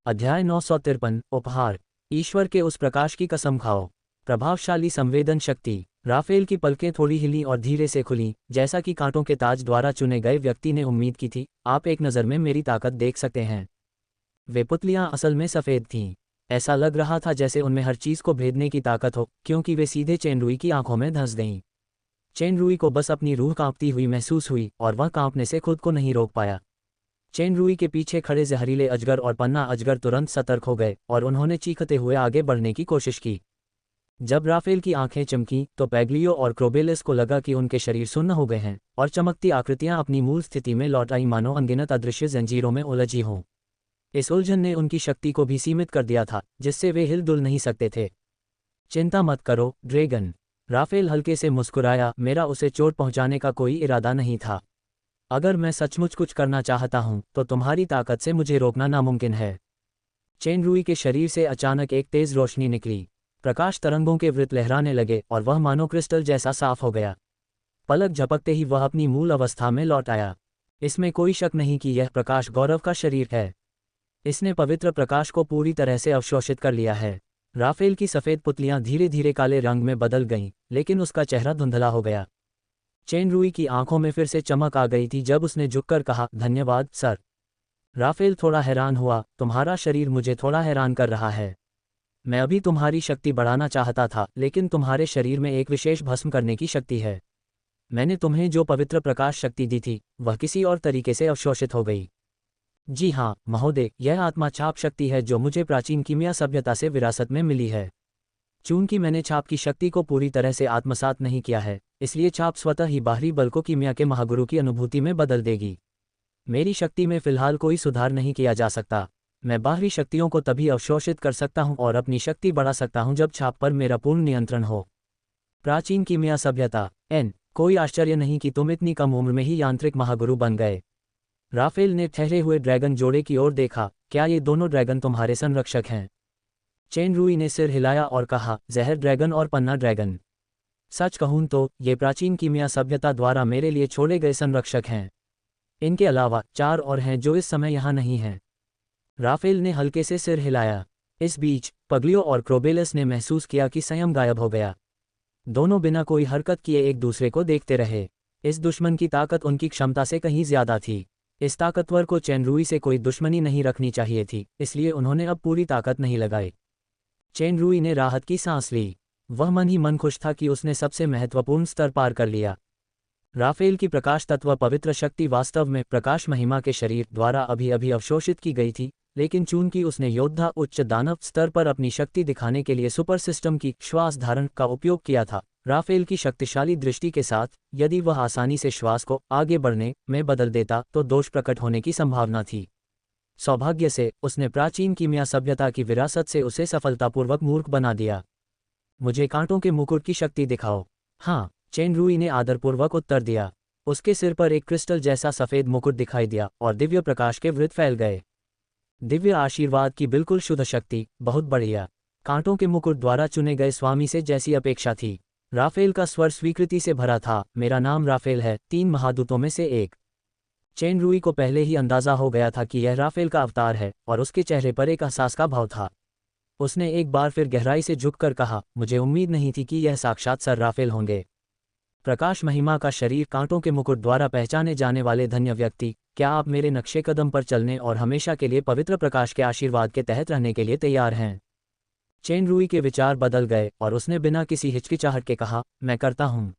अध्याय 953 उपहार। ईश्वर के उस प्रकाश की कसम खाओ। प्रभावशाली संवेदन शक्ति। राफेल की पलकें थोड़ी हिली और धीरे से खुलीं, जैसा कि कांटों के ताज द्वारा चुने गए व्यक्ति ने उम्मीद की थी। आप एक नज़र में मेरी ताकत देख सकते हैं। वे पुतलियां असल में सफ़ेद थीं। ऐसा लग रहा था जैसे उनमें हर चीज़ को भेदने की ताकत हो, क्योंकि वे सीधे चेन रूई की आंखों में धंस गईं। चेन रूई को बस अपनी रूह कांपती हुई महसूस हुई, और वह कांपने से खुद को नहीं रोक पाया। चेन रूई के पीछे खड़े जहरीले अजगर और पन्ना अजगर तुरंत सतर्क हो गए, और उन्होंने चीखते हुए आगे बढ़ने की कोशिश की। जब राफेल की आंखें चमकीं, तो पैग्लियो और क्रोबेलिस को लगा कि उनके शरीर सुन्न हो गए हैं, और चमकती आकृतियां अपनी मूल स्थिति में लौट आई, मानो अनगिनत अदृश्य जंजीरों में उलझी हों। इस उलझन ने उनकी शक्ति को भी सीमित कर दिया था, जिससे वे हिल डुल नहीं सकते थे। चिंता मत करो ड्रैगन, राफेल हल्के से मुस्कुराया। मेरा उसे चोट पहुंचाने का कोई इरादा नहीं था। अगर मैं सचमुच कुछ करना चाहता हूं, तो तुम्हारी ताकत से मुझे रोकना नामुमकिन है। चेन रूई के शरीर से अचानक एक तेज रोशनी निकली। प्रकाश तरंगों के वृत्त लहराने लगे, और वह मानो क्रिस्टल जैसा साफ हो गया। पलक झपकते ही वह अपनी मूल अवस्था में लौट आया। इसमें कोई शक नहीं कि यह प्रकाश गौरव का शरीर है। इसने पवित्र प्रकाश को पूरी तरह से अवशोषित कर लिया है। राफेल की सफ़ेद पुतलियां धीरे धीरे काले रंग में बदल गईं, लेकिन उसका चेहरा धुंधला हो गया। चेन रूई की आंखों में फिर से चमक आ गई थी जब उसने झुककर कहा, धन्यवाद सर। राफेल थोड़ा हैरान हुआ। तुम्हारा शरीर मुझे थोड़ा हैरान कर रहा है। मैं अभी तुम्हारी शक्ति बढ़ाना चाहता था, लेकिन तुम्हारे शरीर में एक विशेष भस्म करने की शक्ति है। मैंने तुम्हें जो पवित्र प्रकाश शक्ति दी थी, वह किसी और तरीके से अवशोषित हो गई। जी हाँ महोदय, यह आत्मा छाप शक्ति है जो मुझे प्राचीन कीमिया सभ्यता से विरासत में मिली है। चूंकि मैंने छाप की शक्ति को पूरी तरह से आत्मसात नहीं किया है, इसलिए छाप स्वतः ही बाहरी बल को कीमिया के महागुरु की अनुभूति में बदल देगी। मेरी शक्ति में फिलहाल कोई सुधार नहीं किया जा सकता। मैं बाहरी शक्तियों को तभी अवशोषित कर सकता हूं और अपनी शक्ति बढ़ा सकता हूं जब छाप पर मेरा पूर्ण नियंत्रण हो। प्राचीन कीमिया सभ्यता। कोई आश्चर्य नहीं कि तुम इतनी कम उम्र में ही यांत्रिक महागुरु बन गए। राफेल ने ठहरे हुए ड्रैगन जोड़े की ओर देखा। क्या ये दोनों ड्रैगन तुम्हारे संरक्षक हैं? चेन रूई ने सिर हिलाया और कहा, जहर ड्रैगन और पन्ना ड्रैगन। सच कहूं तो ये प्राचीन कीमिया सभ्यता द्वारा मेरे लिए छोड़े गए संरक्षक हैं। इनके अलावा 4 और हैं जो इस समय यहाँ नहीं हैं। राफेल ने हल्के से सिर हिलाया। इस बीच पग्लियो और क्रोबेलस ने महसूस किया कि संयम गायब हो गया। दोनों बिना कोई हरकत किए एक दूसरे को देखते रहे। इस दुश्मन की ताकत उनकी क्षमता से कहीं ज्यादा थी। इस ताकतवर को चेन रूई से कोई दुश्मनी नहीं रखनी चाहिए थी, इसलिए उन्होंने अब पूरी ताकत नहीं लगाई। चेन रूई ने राहत की सांस ली। वह मन ही मन खुश था कि उसने सबसे महत्वपूर्ण स्तर पार कर लिया। राफेल की प्रकाश तत्व पवित्र शक्ति वास्तव में प्रकाश महिमा के शरीर द्वारा अभी अभी अवशोषित की गई थी, लेकिन चूंकि उसने योद्धा उच्च दानव स्तर पर अपनी शक्ति दिखाने के लिए सुपर सिस्टम की श्वास धारण का उपयोग किया था, राफेल की शक्तिशाली दृष्टि के साथ यदि वह आसानी से श्वास को आगे बढ़ने में बदल देता तो दोष प्रकट होने की संभावना थी। सौभाग्य से उसने प्राचीन कीमिया सभ्यता की विरासत से उसे सफलतापूर्वक मूर्ख बना दिया। मुझे कांटों के मुकुट की शक्ति दिखाओ। हाँ, चेन रूई ने आदरपूर्वक उत्तर दिया। उसके सिर पर एक क्रिस्टल जैसा सफेद मुकुट दिखाई दिया और दिव्य प्रकाश के वृत्त फैल गए। दिव्य आशीर्वाद की बिल्कुल शुद्ध शक्ति, बहुत बढ़िया। कांटों के मुकुट द्वारा चुने गए स्वामी से जैसी अपेक्षा थी। राफेल का स्वर स्वीकृति से भरा था। मेरा नाम राफेल है, 3 महादूतों में से एक। चेन रूई को पहले ही अंदाजा हो गया था कि यह राफेल का अवतार है और उसके चेहरे पर एक एहसास का भाव था। उसने एक बार फिर गहराई से झुककर कहा, मुझे उम्मीद नहीं थी कि यह साक्षात सर राफेल होंगे। प्रकाश महिमा का शरीर, कांटों के मुकुट द्वारा पहचाने जाने वाले धन्य व्यक्ति, क्या आप मेरे नक्शे कदम पर चलने और हमेशा के लिए पवित्र प्रकाश के आशीर्वाद के तहत रहने के लिए तैयार हैं? चेन रूई के विचार बदल गए और उसने बिना किसी हिचकिचाहट के कहा, मैं करता हूँ।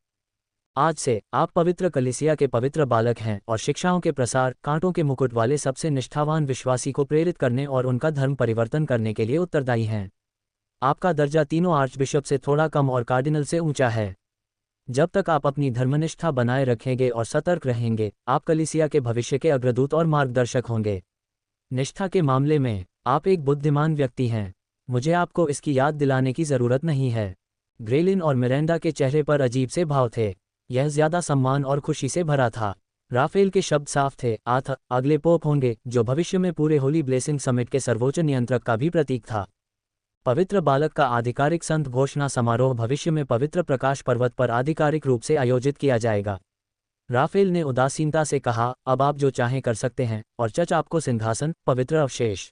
आज से आप पवित्र कलीसिया के पवित्र बालक हैं और शिक्षाओं के प्रसार, कांटों के मुकुट वाले सबसे निष्ठावान विश्वासी को प्रेरित करने और उनका धर्म परिवर्तन करने के लिए उत्तरदायी हैं। आपका दर्जा तीनों आर्चबिशप से थोड़ा कम और कार्डिनल से ऊंचा है। जब तक आप अपनी धर्मनिष्ठा बनाए रखेंगे और सतर्क रहेंगे, आप कलीसिया के भविष्य के अग्रदूत और मार्गदर्शक होंगे। निष्ठा के मामले में आप एक बुद्धिमान व्यक्ति हैं। मुझे आपको इसकी याद दिलाने की जरूरत नहीं है। ग्रेलिन और मिरेंडा के चेहरे पर अजीब से भाव थे। यह ज्यादा सम्मान और खुशी से भरा था। राफेल के शब्द साफ थे, अगले पोप होंगे, जो भविष्य में पूरे होली ब्लेसिंग समिट के सर्वोच्च नियंत्रक का भी प्रतीक था। पवित्र बालक का आधिकारिक संत घोषणा समारोह भविष्य में पवित्र प्रकाश पर्वत पर आधिकारिक रूप से आयोजित किया जाएगा। राफेल ने उदासीनता से कहा, अब आप जो चाहें कर सकते हैं, और चर्च आपको सिंहासन, पवित्र अवशेष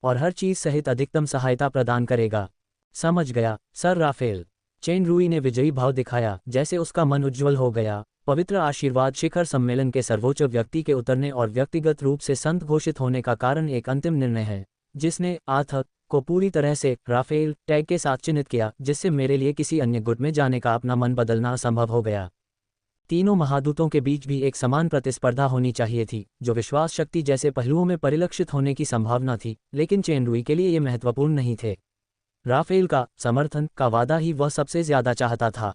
और हर चीज सहित अधिकतम सहायता प्रदान करेगा। समझ गया, सर राफेल। चेन रूई ने विजयी भाव दिखाया, जैसे उसका मन उज्ज्वल हो गया। पवित्र आशीर्वाद शिखर सम्मेलन के सर्वोच्च व्यक्ति के उतरने और व्यक्तिगत रूप से संत घोषित होने का कारण एक अंतिम निर्णय है, जिसने को पूरी तरह से राफेल टैग के साथ चिन्हित किया, जिससे मेरे लिए किसी अन्य गुट में जाने का अपना मन बदलना असंभव हो गया। तीनों महादूतों के बीच भी एक समान प्रतिस्पर्धा होनी चाहिए थी, जो विश्वास शक्ति जैसे पहलुओं में परिलक्षित होने की संभावना थी, लेकिन चेन रूई के लिए ये महत्वपूर्ण नहीं थे। राफेल का समर्थन का वादा ही वह सबसे ज्यादा चाहता था।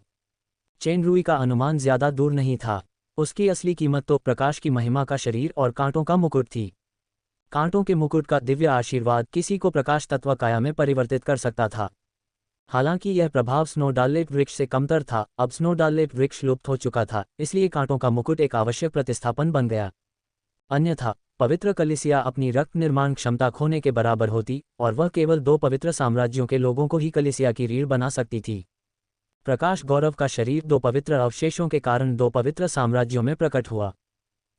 चेन रूई का अनुमान ज्यादा दूर नहीं था। उसकी असली कीमत तो प्रकाश की महिमा का शरीर और कांटों का मुकुट थी। कांटों के मुकुट का दिव्य आशीर्वाद किसी को प्रकाश तत्व काया में परिवर्तित कर सकता था। हालांकि यह प्रभाव स्नोडालेट वृक्ष से कमतर था। अब स्नोडालेट वृक्ष लुप्त हो चुका था, इसलिए कांटों का मुकुट एक आवश्यक प्रतिस्थापन बन गया। अन्यथा पवित्र कलीसिया अपनी रक्त निर्माण क्षमता खोने के बराबर होती और वह केवल 2 पवित्र साम्राज्यों के लोगों को ही कलीसिया की रीढ़ बना सकती थी। प्रकाश गौरव का शरीर 2 पवित्र अवशेषों के कारण 2 पवित्र साम्राज्यों में प्रकट हुआ।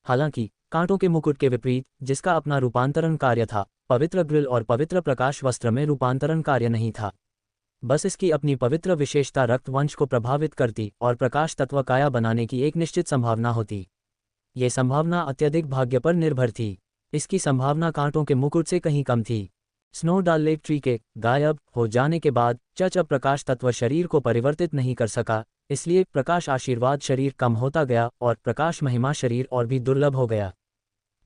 हालांकि कांटों के मुकुट के विपरीत, जिसका अपना रूपांतरण कार्य था, पवित्र ग्रिल और पवित्र प्रकाश वस्त्र में रूपांतरण कार्य नहीं था। बस इसकी अपनी पवित्र विशेषता रक्त वंश को प्रभावित करती और प्रकाश तत्व काया बनाने की एक निश्चित संभावना होती। ये संभावना अत्यधिक भाग्य पर निर्भर थी। इसकी संभावना कांटों के मुकुट से कहीं कम थी। स्नोडालेट ट्री के गायब हो जाने के बाद चर्च अब प्रकाश तत्व शरीर को परिवर्तित नहीं कर सका, इसलिए प्रकाश आशीर्वाद शरीर कम होता गया और प्रकाश महिमा शरीर और भी दुर्लभ हो गया।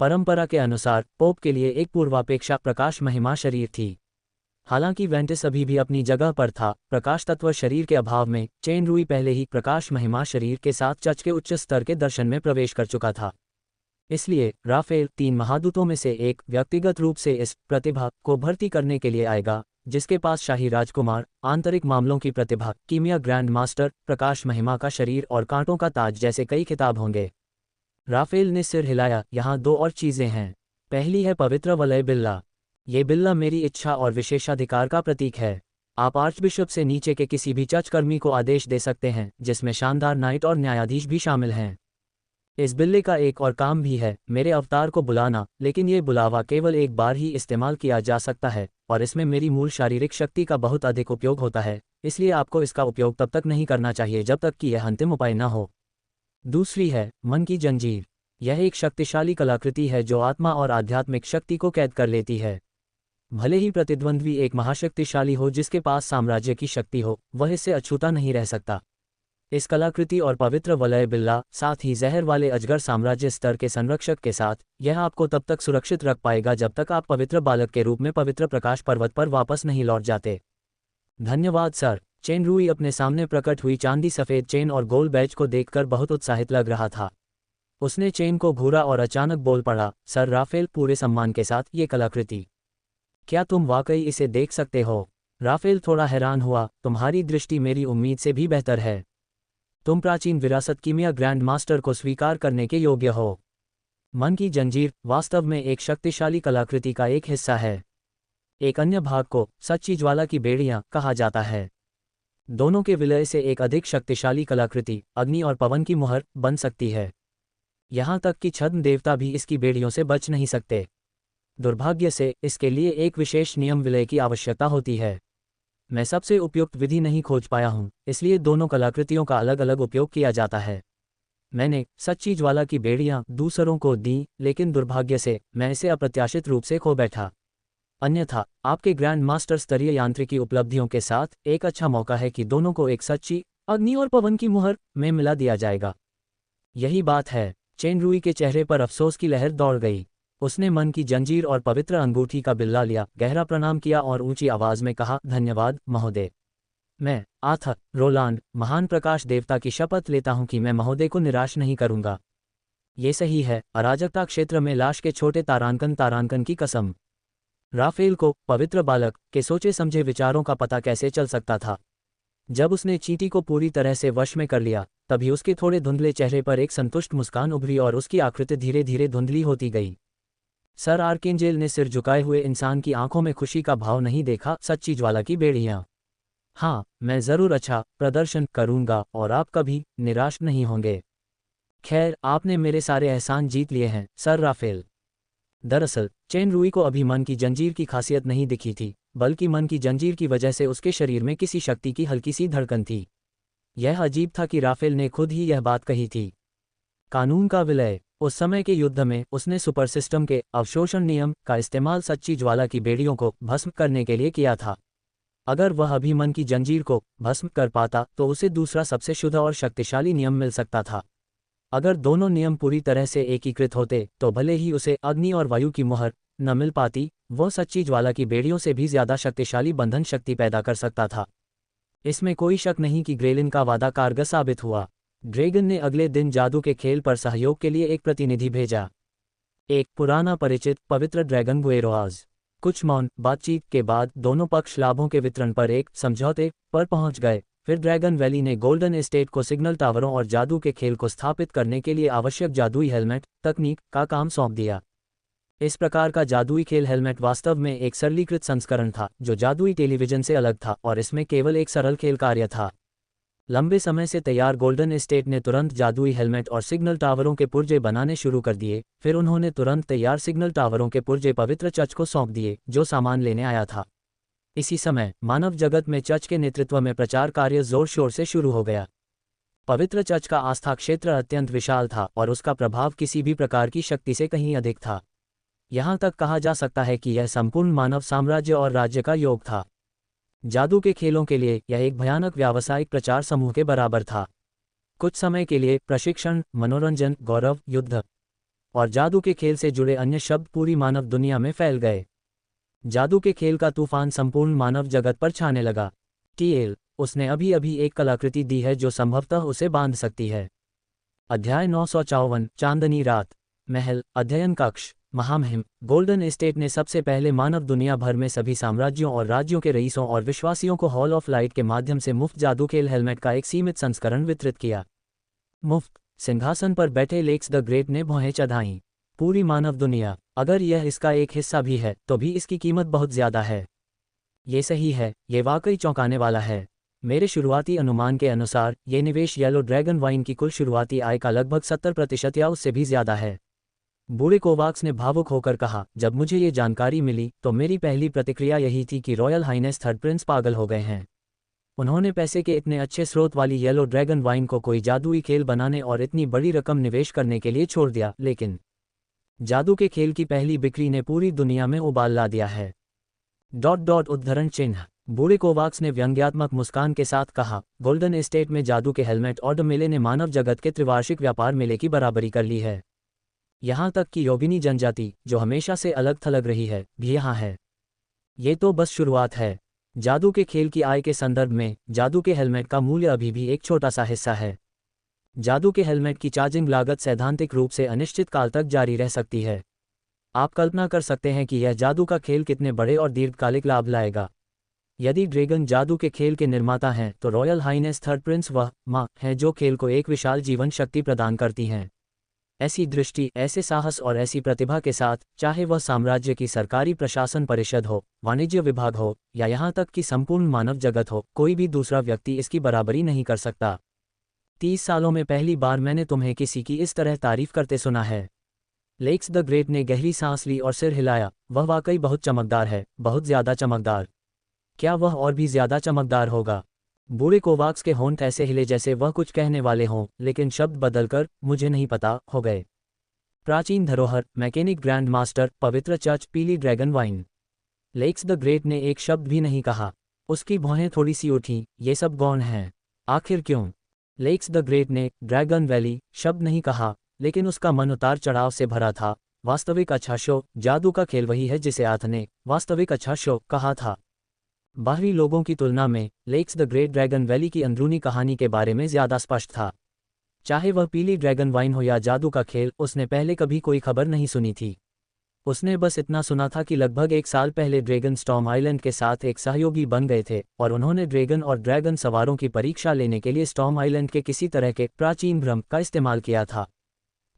परंपरा के अनुसार पोप के लिए एक पूर्वापेक्षा प्रकाश महिमा शरीर थी। हालांकि वेंटिस अभी भी अपनी जगह पर था, प्रकाश तत्व शरीर के अभाव में चेन रूई पहले ही प्रकाश महिमा शरीर के साथ चर्च के उच्च स्तर के दर्शन में प्रवेश कर चुका था। इसलिए राफेल 3 महादूतों में से एक व्यक्तिगत रूप से इस प्रतिभा को भर्ती करने के लिए आएगा, जिसके पास शाही राजकुमार, आंतरिक मामलों की प्रतिभा, कीमिया ग्रैंड मास्टर, प्रकाश महिमा का शरीर और कांटों का ताज जैसे कई खिताब होंगे। राफेल ने सिर हिलाया, यहाँ 2 और चीजें हैं। पहली है पवित्र वलय बिल्ला। ये बिल्ला मेरी इच्छा और विशेषाधिकार का प्रतीक है। आप आर्चबिशप से नीचे के किसी भी चर्च कर्मी को आदेश दे सकते हैं, जिसमें शानदार नाइट और न्यायाधीश भी शामिल हैं। इस बिल्ले का एक और काम भी है, मेरे अवतार को बुलाना, लेकिन ये बुलावा केवल एक बार ही इस्तेमाल किया जा सकता है, और इसमें मेरी मूल शारीरिक शक्ति का बहुत अधिक उपयोग होता है, इसलिए आपको इसका उपयोग तब तक नहीं करना चाहिए जब तक कि यह अंतिम उपाय न हो। दूसरी है मन की जंजीर। यह एक शक्तिशाली कलाकृति है जो आत्मा और आध्यात्मिक शक्ति को कैद कर लेती है। भले ही प्रतिद्वंद्वी एक महाशक्तिशाली हो जिसके पास साम्राज्य की शक्ति हो, वह इससे अछूता नहीं रह सकता। इस कलाकृति और पवित्र वलय बिल्ला, साथ ही जहर वाले अजगर साम्राज्य स्तर के संरक्षक के साथ, यह आपको तब तक सुरक्षित रख पाएगा जब तक आप पवित्र बालक के रूप में पवित्र प्रकाश पर्वत पर वापस नहीं लौट जाते। धन्यवाद सर। चेन रूई अपने सामने प्रकट हुई चांदी सफ़ेद चेन और गोल बैज को देखकर बहुत उत्साहित लग रहा था। उसने चेन को घूरा और अचानक बोल पड़ा, सर राफेल, पूरे सम्मान के साथ, ये कलाकृति, क्या तुम वाकई इसे देख सकते हो? राफेल थोड़ा हैरान हुआ, तुम्हारी दृष्टि मेरी उम्मीद से भी बेहतर है। तुम प्राचीन विरासत कीमिया ग्रैंड मास्टर को स्वीकार करने के योग्य हो। मन की जंजीर वास्तव में एक शक्तिशाली कलाकृति का एक हिस्सा है। एक अन्य भाग को सच्ची ज्वाला की बेड़ियां कहा जाता है। दोनों के विलय से एक अधिक शक्तिशाली कलाकृति अग्नि और पवन की मुहर बन सकती है। यहाँ तक कि छद्म देवता भी इसकी बेड़ियों से बच नहीं सकते। दुर्भाग्य से इसके लिए एक विशेष नियम विलय की आवश्यकता होती है। मैं सबसे उपयुक्त विधि नहीं खोज पाया हूँ, इसलिए दोनों कलाकृतियों का अलग अलग उपयोग किया जाता है। मैंने सच्ची ज्वाला की बेड़ियां दूसरों को दी, लेकिन दुर्भाग्य से मैं इसे अप्रत्याशित रूप से खो बैठा। अन्यथा आपके ग्रैंड मास्टर स्तरीय यांत्रिकी उपलब्धियों के साथ एक अच्छा मौका है कि दोनों को एक सच्ची अग्नि और पवन की मुहर में मिला दिया जाएगा। यही बात है। चेन रूई के चेहरे पर अफसोस की लहर दौड़ गई। उसने मन की जंजीर और पवित्र अंगूठी का बिल्ला लिया, गहरा प्रणाम किया और ऊंची आवाज में कहा, धन्यवाद महोदय। मैं आर्थर रोलांड, महान प्रकाश देवता की शपथ लेता हूं कि मैं महोदय को निराश नहीं करूंगा। ये सही है, अराजकता क्षेत्र में लाश के छोटे तारांकन की कसम। राफेल को पवित्र बालक के सोचे समझे विचारों का पता कैसे चल सकता था? जब उसने चींटी को पूरी तरह से वश में कर लिया, तभी उसके थोड़े धुंधले चेहरे पर एक संतुष्ट मुस्कान उभरी और उसकी आकृति धीरे धीरे धुंधली होती गई। सर आर्केंजेल ने सिर झुकाए हुए इंसान की आंखों में खुशी का भाव नहीं देखा। सच्ची ज्वाला की बेड़ियां, हाँ, मैं जरूर अच्छा प्रदर्शन करूंगा और आप कभी निराश नहीं होंगे। खैर, आपने मेरे सारे एहसान जीत लिए हैं सर राफेल। दरअसल चेन रूई को अभी मन की जंजीर की खासियत नहीं दिखी थी, बल्कि मन की जंजीर की वजह से उसके शरीर में किसी शक्ति की हल्की सी धड़कन थी। यह अजीब था कि राफेल ने खुद ही यह बात कही थी। कानून का विलय। उस समय के युद्ध में उसने सुपर सिस्टम के अवशोषण नियम का इस्तेमाल सच्ची ज्वाला की बेड़ियों को भस्म करने के लिए किया था। अगर वह अभी मन की जंजीर को भस्म कर पाता तो उसे दूसरा सबसे शुद्ध और शक्तिशाली नियम मिल सकता था। अगर दोनों नियम पूरी तरह से एकीकृत होते तो भले ही उसे अग्नि और वायु की मुहर न मिल पाती, वह सच्ची ज्वाला की बेड़ियों से भी ज्यादा शक्तिशाली बंधन शक्ति पैदा कर सकता था। इसमें कोई शक नहीं कि ग्रेलिन का वादा कारगर साबित हुआ। ड्रैगन ने अगले दिन जादू के खेल पर सहयोग के लिए एक प्रतिनिधि भेजा। एक पुराना परिचित पवित्र ड्रैगन बुएरोआज। कुछ मौन बातचीत के बाद दोनों पक्ष लाभों के वितरण पर एक समझौते पर पहुंच गए। फिर ड्रैगन वैली ने गोल्डन एस्टेट को सिग्नल टावरों और जादू के खेल को स्थापित करने के लिए आवश्यक जादुई हेलमेट तकनीक का काम सौंप दिया। इस प्रकार का जादुई खेल हेलमेट वास्तव में एक सरलीकृत संस्करण था जो जादुई टेलीविजन से अलग था और इसमें केवल एक सरल खेल कार्य था। लंबे समय से तैयार गोल्डन एस्टेट ने तुरंत जादुई हेलमेट और सिग्नल टावरों के पुर्जे बनाने शुरू कर दिए। फिर उन्होंने तुरंत तैयार सिग्नल टावरों के पुर्जे पवित्र चर्च को सौंप दिए जो सामान लेने आया था। इसी समय मानव जगत में चर्च के नेतृत्व में प्रचार कार्य जोर शोर से शुरू हो गया। पवित्र चर्च का आस्था क्षेत्र अत्यंत विशाल था और उसका प्रभाव किसी भी प्रकार की शक्ति से कहीं अधिक था। यहाँ तक कहा जा सकता है कि यह संपूर्ण मानव साम्राज्य और राज्य का योग था। जादू के खेलों के लिए यह एक भयानक व्यावसायिक प्रचार समूह के बराबर था। कुछ समय के लिए प्रशिक्षण, मनोरंजन, गौरव, युद्ध और जादू के खेल से जुड़े अन्य शब्द पूरी मानव दुनिया में फैल गए। जादू के खेल का तूफान संपूर्ण मानव जगत पर छाने लगा। टीएल, उसने अभी अभी एक कलाकृति दी है जो संभवतः उसे बांध सकती है। अध्याय 954 चांदनी रात। महल, अध्ययन कक्ष। महामहिम, गोल्डन एस्टेट ने सबसे पहले मानव दुनिया भर में सभी साम्राज्यों और राज्यों के रईसों और विश्वासियों को हॉल ऑफ लाइट के माध्यम से मुफ्त जादू खेल हेलमेट का एक सीमित संस्करण वितरित किया। मुफ्त। सिंहासन पर बैठे लेक्स द ग्रेट ने भौहें चढ़ाईं। पूरी मानव दुनिया, अगर यह इसका एक हिस्सा भी है तो भी इसकी कीमत बहुत ज़्यादा है। ये सही है, ये वाकई चौंकाने वाला है। मेरे शुरुआती अनुमान के अनुसार ये निवेश येलो ड्रैगन वाइन की कुल शुरुआती आय का लगभग 70% या उससे भी ज़्यादा है। बूढ़े कोवाक्स ने भावुक होकर कहा, जब मुझे ये जानकारी मिली तो मेरी पहली प्रतिक्रिया यही थी कि रॉयल हाइनेस थर्ड प्रिंस पागल हो गए हैं। उन्होंने पैसे के इतने अच्छे स्रोत वाली येलो ड्रैगन वाइन को कोई जादुई खेल बनाने और इतनी बड़ी रकम निवेश करने के लिए छोड़ दिया, लेकिन जादू के खेल की पहली बिक्री ने पूरी दुनिया में उबाल ला दिया है। उद्धरण चिन्ह। बूढ़े कोवाक्स ने व्यंग्यात्मक मुस्कान के साथ कहा, गोल्डन एस्टेट में जादू के हेलमेट ऑर्डर मेले ने मानव जगत के त्रिवार्षिक व्यापार मेले की बराबरी कर ली है। यहाँ तक कि योगिनी जनजाति, जो हमेशा से अलग थलग रही है, भी यहाँ है। ये तो बस शुरुआत है। जादू के खेल की आय के संदर्भ में जादू के हेलमेट का मूल्य अभी भी एक छोटा सा हिस्सा है। जादू के हेलमेट की चार्जिंग लागत सैद्धांतिक रूप से अनिश्चित काल तक जारी रह सकती है। आप कल्पना कर सकते हैं कि यह जादू का खेल कितने बड़े और दीर्घकालिक लाभ लाएगा। यदि ड्रैगन जादू के खेल के निर्माता हैं तो रॉयल हाइनेस थर्ड प्रिंस वह माँ है जो खेल को एक विशाल जीवन शक्ति प्रदान करती हैं। ऐसी दृष्टि, ऐसे साहस और ऐसी प्रतिभा के साथ, चाहे वह साम्राज्य की सरकारी प्रशासन परिषद हो, वाणिज्य विभाग हो या यहाँ तक कि संपूर्ण मानव जगत हो, कोई भी दूसरा व्यक्ति इसकी बराबरी नहीं कर सकता। 30 सालों में पहली बार मैंने तुम्हें किसी की इस तरह तारीफ करते सुना है। लेक्स द ग्रेट ने गहरी सांस ली और सिर हिलाया। वह वाकई बहुत चमकदार है, बहुत ज़्यादा चमकदार। क्या वह और भी ज़्यादा चमकदार होगा? बूढ़े कोवाक्स के होंठ ऐसे हिले जैसे वह कुछ कहने वाले हों, लेकिन शब्द बदलकर मुझे नहीं पता हो गए। प्राचीन धरोहर, मैकेनिक ग्रैंड मास्टर, पवित्र चर्च, पीली dragon wine. Lex the great ने एक शब्द भी नहीं कहा। उसकी भौहें थोड़ी सी उठीं। ये सब गौण हैं। आखिर क्यों? लेक्स द ग्रेट ने ड्रैगन वैली शब्द नहीं कहा, लेकिन उसका मन उतार चढ़ाव से भरा था। वास्तविक अच्छा शो, जादू का खेल वही है जिसे आथ ने वास्तविक अच्छा शो कहा था। बाहरी लोगों की तुलना में Lex the great dragon valley की अंदरूनी कहानी के बारे में ज़्यादा स्पष्ट था। चाहे वह पीली ड्रैगन वाइन हो या जादू का खेल, उसने पहले कभी कोई खबर नहीं सुनी थी। उसने बस इतना सुना था कि लगभग 1 साल पहले ड्रैगन स्टॉर्म आइलैंड के साथ एक सहयोगी बन गए थे और उन्होंने ड्रैगन और ड्रैगन सवारों की परीक्षा लेने के लिए स्टॉर्म आइलैंड के किसी तरह के प्राचीन भ्रम का इस्तेमाल किया था।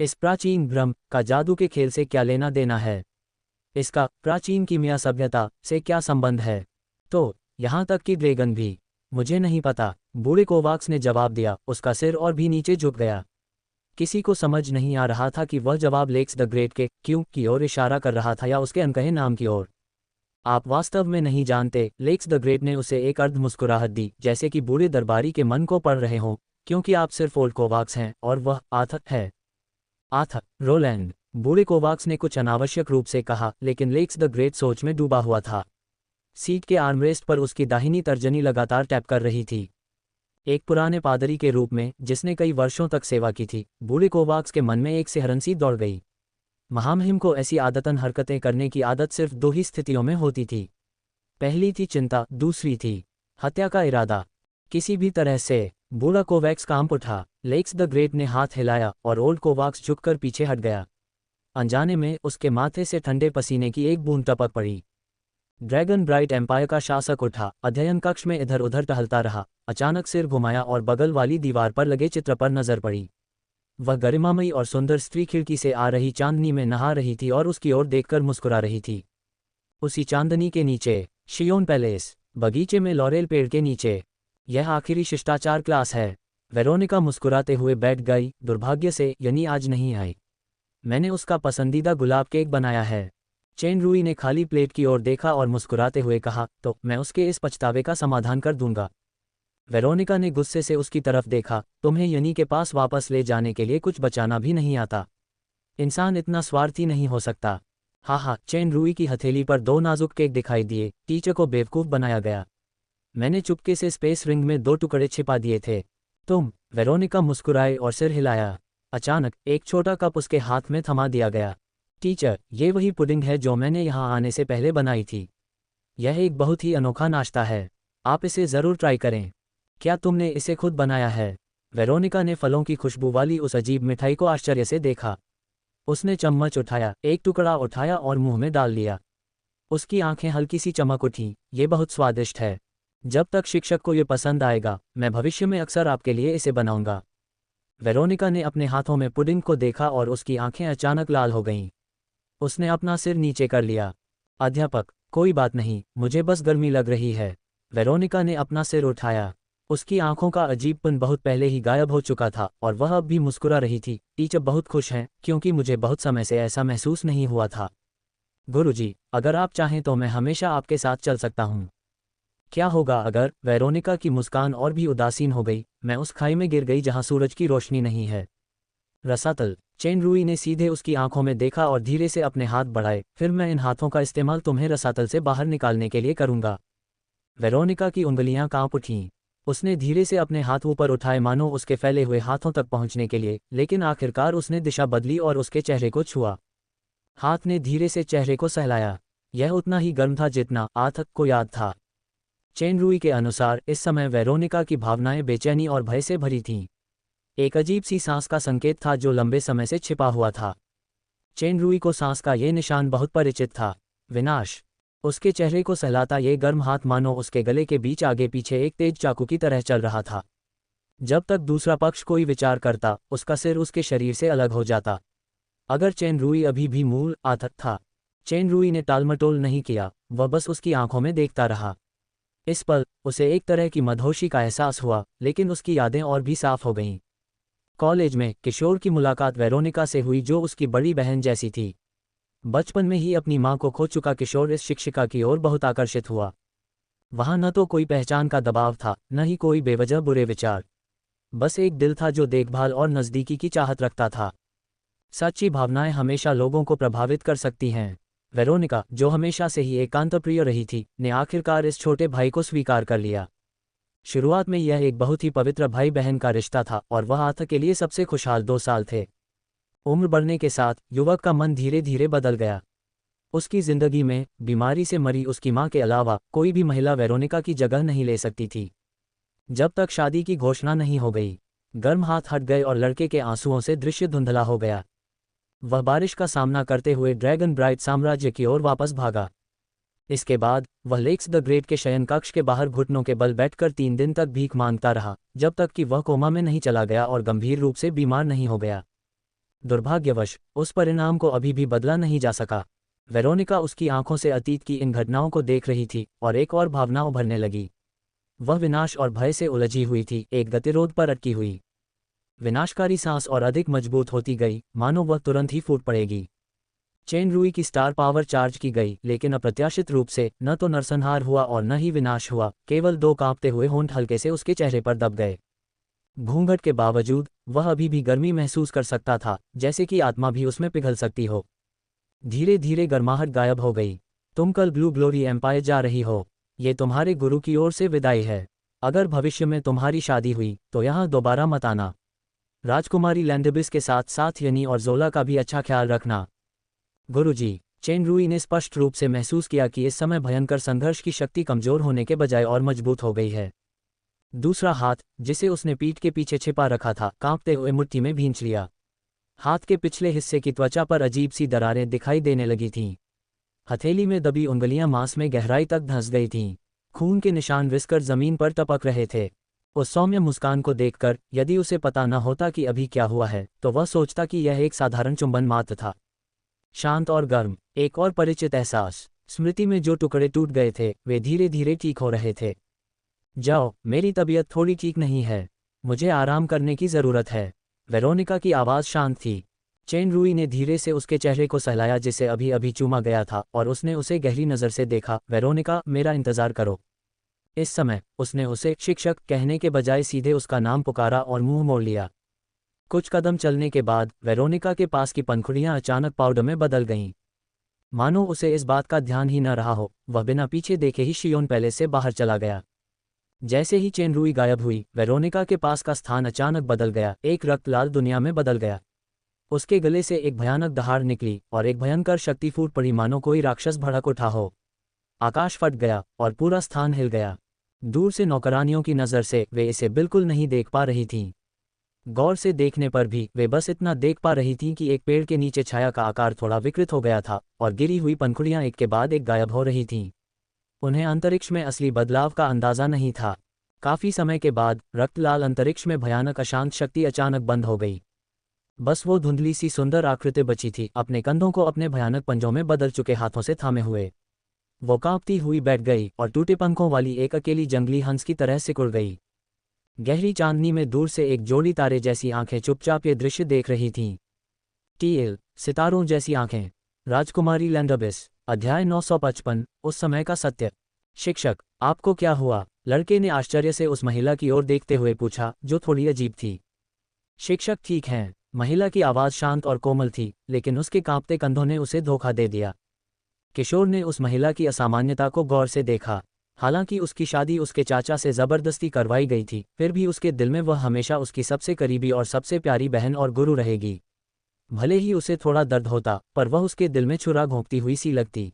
इस प्राचीन भ्रम का जादू के खेल से क्या लेना देना है? इसका प्राचीन कीमिया सभ्यता से क्या संबंध है? तो यहाँ तक कि ड्रैगन भी। मुझे नहीं पता, बूढ़े कोवाक्स ने जवाब दिया। उसका सिर और भी नीचे झुक गया। किसी को समझ नहीं आ रहा था कि वह जवाब लेक्स द ग्रेट के क्यों की ओर इशारा कर रहा था या उसके अनकहे नाम की ओर। आप वास्तव में नहीं जानते, लेक्स द ग्रेट ने उसे एक अर्ध मुस्कुराहट दी, जैसे कि बूढ़े दरबारी के मन को पढ़ रहे हों, क्योंकि आप सिर्फ ओल्ड कोवाक्स हैं और वह आथ है। आथ, रोलैंड। बूढ़े कोवाक्स ने कुछ अनावश्यक रूप से कहा, लेकिन लेक्स द ग्रेट सोच में डूबा हुआ था। सीट के आर्मरेस्ट पर उसकी दाहिनी तर्जनी लगातार टैप कर रही थी। एक पुराने पादरी के रूप में जिसने कई वर्षों तक सेवा की थी, बूढ़े कोवाक्स के मन में एक सिहरन सी दौड़ गई। महामहिम को ऐसी आदतन हरकतें करने की आदत सिर्फ 2 ही स्थितियों में होती थी। पहली थी चिंता, दूसरी थी हत्या का इरादा। किसी भी तरह से बूढ़ा कोवैक्स कांप उठा। लेक्स द ग्रेट ने हाथ हिलाया और ओल्ड कोवाक्स झुककर पीछे हट गया। अनजाने में उसके माथे से ठंडे पसीने की एक बूंद टपक पड़ी। ड्रैगन ब्राइट एम्पायर का शासक उठा, अध्ययन कक्ष में इधर उधर टहलता रहा, अचानक सिर घुमाया और बगल वाली दीवार पर लगे चित्र पर नजर पड़ी। वह गरिमामयी और सुंदर स्त्री खिड़की से आ रही चांदनी में नहा रही थी और उसकी ओर देखकर मुस्कुरा रही थी। उसी चांदनी के नीचे शियोन पैलेस, बगीचे में लॉरेल पेड़ के नीचे। यह आखिरी शिष्टाचार क्लास है। वेरोनिका मुस्कुराते हुए बैठ गई। दुर्भाग्य से यनी आज नहीं आई। मैंने उसका पसंदीदा गुलाब केक बनाया है। चेन रूई ने खाली प्लेट की ओर देखा और मुस्कुराते हुए कहा, तो मैं उसके इस पछतावे का समाधान कर दूंगा। वेरोनिका ने गुस्से से उसकी तरफ देखा। तुम्हें यनी के पास वापस ले जाने के लिए कुछ बचाना भी नहीं आता। इंसान इतना स्वार्थी नहीं हो सकता। हाँ, चेन रूई की हथेली पर 2 नाजुक केक दिखाई दिए। टीचर को बेवकूफ़ बनाया गया। मैंने चुपके से स्पेस रिंग में 2 टुकड़े छिपा दिए थे। तुम? वेरोनिका मुस्कुराए और सिर हिलाया। अचानक एक छोटा कप उसके हाथ में थमा दिया गया। टीचर, ये वही पुडिंग है जो मैंने यहाँ आने से पहले बनाई थी। यह एक बहुत ही अनोखा नाश्ता है। आप इसे ज़रूर ट्राई करें। क्या तुमने इसे खुद बनाया है? वेरोनिका ने फलों की खुशबू वाली उस अजीब मिठाई को आश्चर्य से देखा। उसने चम्मच उठाया, एक टुकड़ा उठाया और मुंह में डाल लिया। उसकी आंखें हल्की सी चमक उठीं। ये बहुत स्वादिष्ट है। जब तक शिक्षक को ये पसंद आएगा, मैं भविष्य में अक्सर आपके लिए इसे बनाऊंगा। वेरोनिका ने अपने हाथों में पुडिंग को देखा और उसकी आंखें अचानक लाल हो गईं। उसने अपना सिर नीचे कर लिया। अध्यापक, कोई बात नहीं, मुझे बस गर्मी लग रही है। वेरोनिका ने अपना सिर उठाया। उसकी आंखों का अजीबपन बहुत पहले ही गायब हो चुका था और वह अब भी मुस्कुरा रही थी। टीचर बहुत खुश हैं क्योंकि मुझे बहुत समय से ऐसा महसूस नहीं हुआ था। गुरुजी, अगर आप चाहें तो मैं हमेशा आपके साथ चल सकता हूँ। क्या होगा अगर? वेरोनिका की मुस्कान और भी उदासीन हो गई। मैं उस खाई में गिर गई जहाँ सूरज की रोशनी नहीं है। रसातल। चेन रूई ने सीधे उसकी आंखों में देखा और धीरे से अपने हाथ बढ़ाए। फिर मैं इन हाथों का इस्तेमाल तुम्हें रसातल से बाहर निकालने के लिए करूंगा। वेरोनिका की उंगलियां कांप उठीं। उसने धीरे से अपने हाथ ऊपर उठाए मानो उसके फैले हुए हाथों तक पहुंचने के लिए, लेकिन आखिरकार उसने दिशा बदली और उसके चेहरे को छुआ। हाथ ने धीरे से चेहरे को सहलाया। यह उतना ही गर्म था जितना आथक को याद था। चेन रूई के अनुसार इस समय वेरोनिका की भावनाएं बेचैनी और भय से भरी थीं। एक अजीब सी सांस का संकेत था जो लंबे समय से छिपा हुआ था। चेन रूई को सांस का ये निशान बहुत परिचित था। विनाश। उसके चेहरे को सहलाता ये गर्म हाथ मानो उसके गले के बीच आगे पीछे एक तेज चाकू की तरह चल रहा था। जब तक दूसरा पक्ष कोई विचार करता, उसका सिर उसके शरीर से अलग हो जाता। अगर चेन रूई अभी भी मूल आथत था। चेन रूई ने टालमटोल नहीं किया, वह बस उसकी आंखों में देखता रहा। इस पल उसे एक तरह की मदहोशी का एहसास हुआ, लेकिन उसकी यादें और भी साफ हो गईं। कॉलेज में किशोर की मुलाकात वेरोनिका से हुई जो उसकी बड़ी बहन जैसी थी। बचपन में ही अपनी मां को खो चुका किशोर इस शिक्षिका की ओर बहुत आकर्षित हुआ। वहां न तो कोई पहचान का दबाव था, न ही कोई बेवजह बुरे विचार। बस एक दिल था जो देखभाल और नज़दीकी की चाहत रखता था। सच्ची भावनाएं हमेशा लोगों को प्रभावित कर सकती हैं। वेरोनिका, जो हमेशा से ही एकांतप्रिय रही थी, ने आखिरकार इस छोटे भाई को स्वीकार कर लिया। शुरुआत में यह एक बहुत ही पवित्र भाई बहन का रिश्ता था और वह आथ के लिए सबसे खुशहाल 2 साल थे। उम्र बढ़ने के साथ युवक का मन धीरे धीरे बदल गया। उसकी जिंदगी में बीमारी से मरी उसकी मां के अलावा कोई भी महिला वेरोनिका की जगह नहीं ले सकती थी। जब तक शादी की घोषणा नहीं हो गई। गर्म हाथ हट गए और लड़के के आंसुओं से दृश्य धुंधला हो गया। वह बारिश का सामना करते हुए ड्रैगन ब्राइट साम्राज्य की ओर वापस भागा। इसके बाद वह लेक्स द ग्रेट के शयन कक्ष के बाहर घुटनों के बल बैठकर 3 दिन तक भीख मांगता रहा, जब तक कि वह कोमा में नहीं चला गया और गंभीर रूप से बीमार नहीं हो गया। दुर्भाग्यवश उस परिणाम को अभी भी बदला नहीं जा सका। वेरोनिका उसकी आंखों से अतीत की इन घटनाओं को देख रही थी और एक और भावना उभरने लगी। वह विनाश और भय से उलझी हुई थी, एक गतिरोध पर अटकी हुई। विनाशकारी सांस और अधिक मजबूत होती गई, मानो वह तुरंत ही फूट पड़ेगी। चेन रूई की स्टार पावर चार्ज की गई, लेकिन अप्रत्याशित रूप से न तो नरसंहार हुआ और न ही विनाश हुआ। केवल 2 कांपते हुए होंठ हल्के से उसके चेहरे पर दब गए। घूंघट के बावजूद वह अभी भी गर्मी महसूस कर सकता था, जैसे कि आत्मा भी उसमें पिघल सकती हो। धीरे धीरे गर्माहट गायब हो गई। तुम कल ब्लू ग्लोरी एम्पायर जा रही हो। ये तुम्हारे गुरु की ओर से विदाई है। अगर भविष्य में तुम्हारी शादी हुई तो यहाँ दोबारा मत आना। राजकुमारी लैंडबिस के साथ साथ यनी और जोला का भी अच्छा ख्याल रखना। गुरुजी। चेन रूई ने स्पष्ट रूप से महसूस किया कि इस समय भयंकर संघर्ष की शक्ति कमजोर होने के बजाय और मजबूत हो गई है। दूसरा हाथ, जिसे उसने पीठ के पीछे छिपा रखा था, कांपते हुए मुट्ठी में भींच लिया। हाथ के पिछले हिस्से की त्वचा पर अजीब सी दरारें दिखाई देने लगी थीं। हथेली में दबी उंगलियां मांस में गहराई तक धंस गई थीं। खून के निशान रिसकर जमीन पर टपक रहे थे। उस सौम्य मुस्कान को देखकर यदि उसे पता न होता कि अभी क्या हुआ है, तो वह सोचता कि यह एक साधारण चुंबन मात्र था। शांत और गर्म, एक और परिचित एहसास। स्मृति में जो टुकड़े टूट गए थे वे धीरे धीरे ठीक हो रहे थे। जाओ, मेरी तबीयत थोड़ी ठीक नहीं है। मुझे आराम करने की ज़रूरत है। वेरोनिका की आवाज़ शांत थी। चेन रूई ने धीरे से उसके चेहरे को सहलाया जिसे अभी अभी चूमा गया था, और उसने उसे गहरी नज़र से देखा। वेरोनिका, मेरा इंतज़ार करो। इस समय उसने उसे शिक्षक कहने के बजाय सीधे उसका नाम पुकारा और मुंह मोड़ लिया। कुछ कदम चलने के बाद वेरोनिका के पास की पंखुड़ियां अचानक पाउडर में बदल गईं। मानो उसे इस बात का ध्यान ही न रहा हो, वह बिना पीछे देखे ही शियोन पैलेस से बाहर चला गया। जैसे ही चेन रूई गायब हुई, वेरोनिका के पास का स्थान अचानक बदल गया, एक रक्त लाल दुनिया में बदल गया। उसके गले से एक भयानक दहाड़ निकली और एक भयंकर शक्ति फूट पड़ी, मानो कोई राक्षस भड़क उठा हो। आकाश फट गया और पूरा स्थान हिल गया। दूर से नौकरानियों की नज़र से वे इसे बिल्कुल नहीं देख पा रही थीं। गौर से देखने पर भी वे बस इतना देख पा रही थीं कि एक पेड़ के नीचे छाया का आकार थोड़ा विकृत हो गया था और गिरी हुई पंखुड़ियां एक के बाद एक गायब हो रही थीं। उन्हें अंतरिक्ष में असली बदलाव का अंदाजा नहीं था। काफी समय के बाद रक्तलाल अंतरिक्ष में भयानक अशांत शक्ति अचानक बंद हो गई। बस वो धुंधली सी सुंदर आकृति बची थी, अपने कंधों को अपने भयानक पंजों में बदल चुके हाथों से थामे हुए। वो कांपती हुई बैठ गई और टूटे पंखों वाली एक अकेली जंगली हंस की तरह सिकुड़ गई। गहरी चांदनी में दूर से एक जोड़ी तारे जैसी आंखें चुपचाप ये दृश्य देख रही थीं। टीएल, सितारों जैसी आंखें। राजकुमारी लैंडरबिस। अध्याय 955, उस समय का सत्य। शिक्षक, आपको क्या हुआ? लड़के ने आश्चर्य से उस महिला की ओर देखते हुए पूछा, जो थोड़ी अजीब थी। शिक्षक, ठीक हैं। महिला की आवाज़ शांत और कोमल थी, लेकिन उसके कांपते कंधों ने उसे धोखा दे दिया। किशोर ने उस महिला की असामान्यता को गौर से देखा। हालांकि उसकी शादी उसके चाचा से जबरदस्ती करवाई गई थी, फिर भी उसके दिल में वह हमेशा उसकी सबसे करीबी और सबसे प्यारी बहन और गुरु रहेगी। भले ही उसे थोड़ा दर्द होता, पर वह उसके दिल में छुरा घोंपती हुई सी लगती।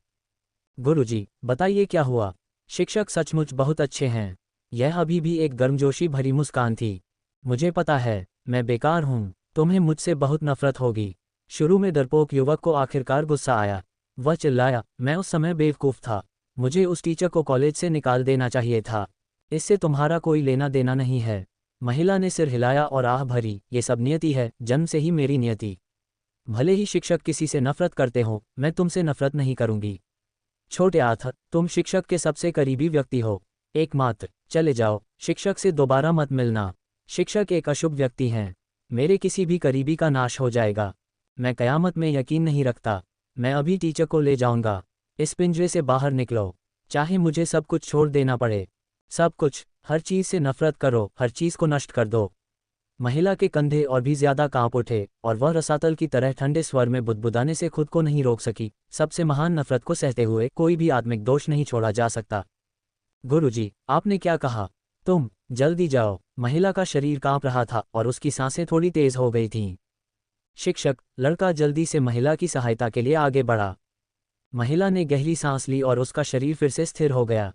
गुरुजी, बताइए क्या हुआ? शिक्षक, सचमुच बहुत अच्छे हैं। यह अभी भी एक गर्मजोशी भरी मुस्कान थी। मुझे पता है, मैं बेकार हूँ। तुम्हें मुझसे बहुत नफरत होगी। शुरू में डरपोक युवक को आखिरकार गुस्सा आया। वह चिल्लाया, मैं उस समय बेवकूफ़ था। मुझे उस टीचर को कॉलेज से निकाल देना चाहिए था। इससे तुम्हारा कोई लेना देना नहीं है। महिला ने सिर हिलाया और आह भरी, ये सब नियति है, जन्म से ही मेरी नियति। भले ही शिक्षक किसी से नफरत करते हो, मैं तुमसे नफरत नहीं करूंगी। छोटे हाथ, तुम शिक्षक के सबसे करीबी व्यक्ति हो, एकमात्र। चले जाओ, शिक्षक से दोबारा मत मिलना। शिक्षक एक अशुभ व्यक्ति हैं। मेरे किसी भी करीबी का नाश हो जाएगा। मैं कयामत में यकीन नहीं रखता। मैं अभी टीचर को ले जाऊंगा। इस पिंजरे से बाहर निकलो, चाहे मुझे सब कुछ छोड़ देना पड़े। सब कुछ, हर चीज़ से नफरत करो, हर चीज़ को नष्ट कर दो। महिला के कंधे और भी ज्यादा कांप उठे और वह रसातल की तरह ठंडे स्वर में बुदबुदाने से खुद को नहीं रोक सकी। सबसे महान नफरत को सहते हुए कोई भी आत्मिक दोष नहीं छोड़ा जा सकता। गुरुजी, आपने क्या कहा? तुम जल्दी जाओ। महिला का शरीर कांप रहा था और उसकी सांसें थोड़ी तेज हो गई थीं। शिक्षक, लड़का जल्दी से महिला की सहायता के लिए आगे बढ़ा। महिला ने गहरी सांस ली और उसका शरीर फिर से स्थिर हो गया।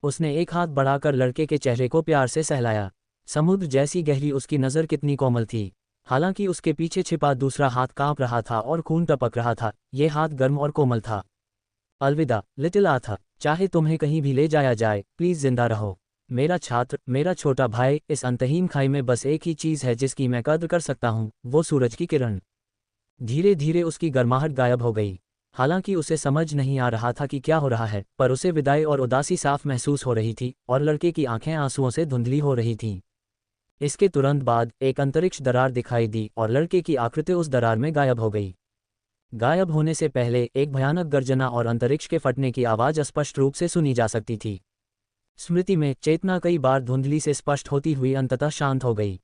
उसने एक हाथ बढ़ाकर लड़के के चेहरे को प्यार से सहलाया। समुद्र जैसी गहरी उसकी नज़र कितनी कोमल थी। हालांकि उसके पीछे छिपा दूसरा हाथ कांप रहा था और खून टपक रहा था। ये हाथ गर्म और कोमल था। अलविदा लिटिल आथा, चाहे तुम्हें कहीं भी ले जाया जाए, प्लीज़ जिंदा रहो। मेरा छात्र, मेरा छोटा भाई, इस अंतहीन खाई में बस एक ही चीज़ है जिसकी मैं कद्र कर सकता हूँ, वो सूरज की किरण। धीरे धीरे उसकी गर्माहट गायब हो गई। हालांकि उसे समझ नहीं आ रहा था कि क्या हो रहा है, पर उसे विदाई और उदासी साफ महसूस हो रही थी और लड़के की आंखें आंसुओं से धुंधली हो रही थीं। इसके तुरंत बाद एक अंतरिक्ष दरार दिखाई दी और लड़के की आकृति उस दरार में गायब हो गई। गायब होने से पहले एक भयानक गर्जना और अंतरिक्ष के फटने की आवाज़ स्पष्ट रूप से सुनी जा सकती थी। स्मृति में चेतना कई बार धुंधली से स्पष्ट होती हुई अंततः शांत हो गई।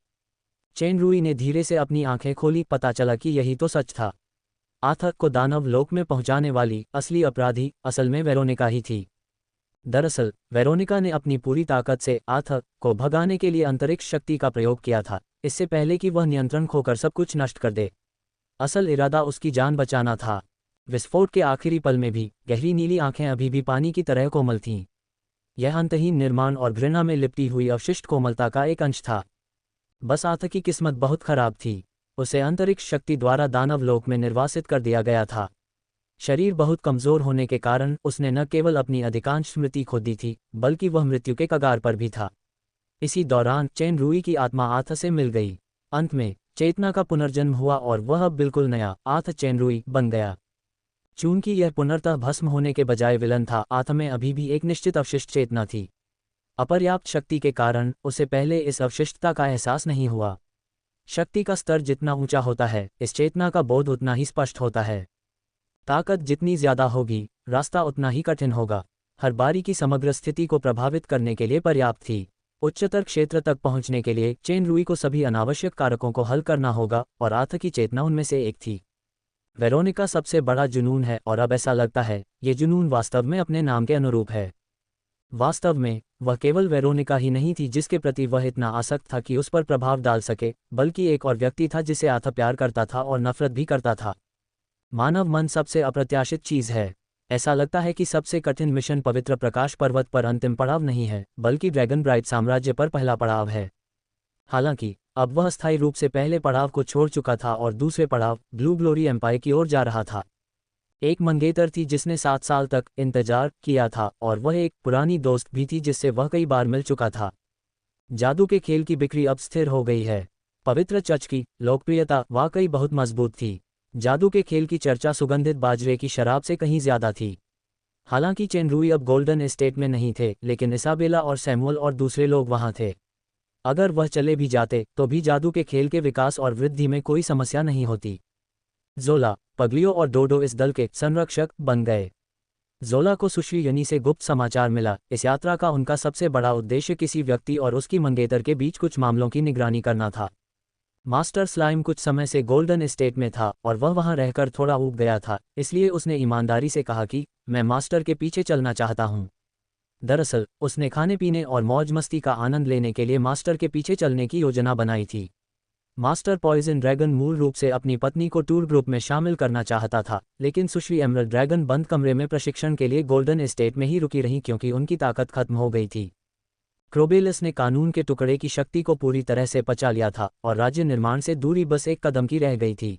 चेन रुई ने धीरे से अपनी आंखें खोली। पता चला कि यही तो सच था। आथक को दानव लोक में पहुंचाने वाली असली अपराधी असल में वेरोनिका ही थी। दरअसल वेरोनिका ने अपनी पूरी ताकत से आथक को भगाने के लिए अंतरिक्ष शक्ति का प्रयोग किया था, इससे पहले कि वह नियंत्रण खोकर सब कुछ नष्ट कर दे। असल इरादा उसकी जान बचाना था। विस्फोट के आखिरी पल में भी गहरी नीली आंखें अभी भी पानी की तरह कोमल थीं। यह अंतहीन निर्माण और घृणा में लिपटी हुई अवशिष्ट कोमलता का एक अंश था। बस आथक की किस्मत बहुत खराब थी। उसे अंतरिक्ष शक्ति द्वारा दानव लोक में निर्वासित कर दिया गया था। शरीर बहुत कमज़ोर होने के कारण उसने न केवल अपनी अधिकांश स्मृति खो दी थी, बल्कि वह मृत्यु के कगार पर भी था। इसी दौरान चेन रुई की आत्मा आथ से मिल गई। अंत में चेतना का पुनर्जन्म हुआ और वह अब बिल्कुल नया आथ चेन रुई बन गया। चूंकि यह पुनर्तः भस्म होने के बजाय विलन था, आथ में अभी भी एक निश्चित अवशिष्ट चेतना थी। अपर्याप्त शक्ति के कारण उसे पहले इस अवशिष्टता का एहसास नहीं हुआ। शक्ति का स्तर जितना ऊंचा होता है, इस चेतना का बोध उतना ही स्पष्ट होता है। ताकत जितनी ज्यादा होगी, रास्ता उतना ही कठिन होगा। हर बारी की समग्र स्थिति को प्रभावित करने के लिए पर्याप्त थी। उच्चतर क्षेत्र तक पहुंचने के लिए चेन रुई को सभी अनावश्यक कारकों को हल करना होगा और आथ की चेतना उनमें से एक थी। वेरोनिका सबसे बड़ा जुनून है और अब ऐसा लगता है ये जुनून वास्तव में अपने नाम के अनुरूप है। वास्तव में वह केवल वेरोनिका ही नहीं थी जिसके प्रति वह इतना आसक्त था कि उस पर प्रभाव डाल सके, बल्कि एक और व्यक्ति था जिसे आथ प्यार करता था और नफरत भी करता था। मानव मन सबसे अप्रत्याशित चीज़ है। ऐसा लगता है कि सबसे कठिन मिशन पवित्र प्रकाश पर्वत पर अंतिम पड़ाव नहीं है, बल्कि ड्रैगन ब्राइट साम्राज्य पर पहला पड़ाव है। हालांकि अब वह स्थायी रूप से पहले पड़ाव को छोड़ चुका था और दूसरे पड़ाव ब्लू ग्लोरी एम्पायर की ओर जा रहा था। एक मंगेतर थी जिसने 7 साल तक इंतजार किया था और वह एक पुरानी दोस्त भी थी जिससे वह कई बार मिल चुका था। जादू के खेल की बिक्री अब स्थिर हो गई है। पवित्र चच की लोकप्रियता वाकई बहुत मजबूत थी। जादू के खेल की चर्चा सुगंधित बाजरे की शराब से कहीं ज्यादा थी। हालांकि चेन रूई अब गोल्डन एस्टेट में नहीं थे, लेकिन इसाबेला और सैमुअल और दूसरे लोग वहां थे। अगर वह चले भी जाते तो भी जादू के खेल के विकास और वृद्धि में कोई समस्या नहीं होती। जोला, पगलियो और डोडो इस दल के संरक्षक बन गए। जोला को सुश्री यनी से गुप्त समाचार मिला। इस यात्रा का उनका सबसे बड़ा उद्देश्य किसी व्यक्ति और उसकी मंगेतर के बीच कुछ मामलों की निगरानी करना था। मास्टर स्लाइम कुछ समय से गोल्डन एस्टेट में था और वह वहां रहकर थोड़ा ऊब गया था, इसलिए उसने ईमानदारी से कहा कि मैं मास्टर के पीछे चलना चाहता हूं। दरअसल उसने खाने पीने और मौज मस्ती का आनंद लेने के लिए मास्टर के पीछे चलने की योजना बनाई थी। मास्टर पॉइजन ड्रैगन मूल रूप से अपनी पत्नी को टूर ग्रुप में शामिल करना चाहता था, लेकिन सुश्री एमरल्ड ड्रैगन बंद कमरे में प्रशिक्षण के लिए गोल्डन एस्टेट में ही रुकी रहीं क्योंकि उनकी ताकत खत्म हो गई थी। क्रोबेलस ने कानून के टुकड़े की शक्ति को पूरी तरह से पचा लिया था और राज्य निर्माण से दूरी बस एक कदम की रह गई थी।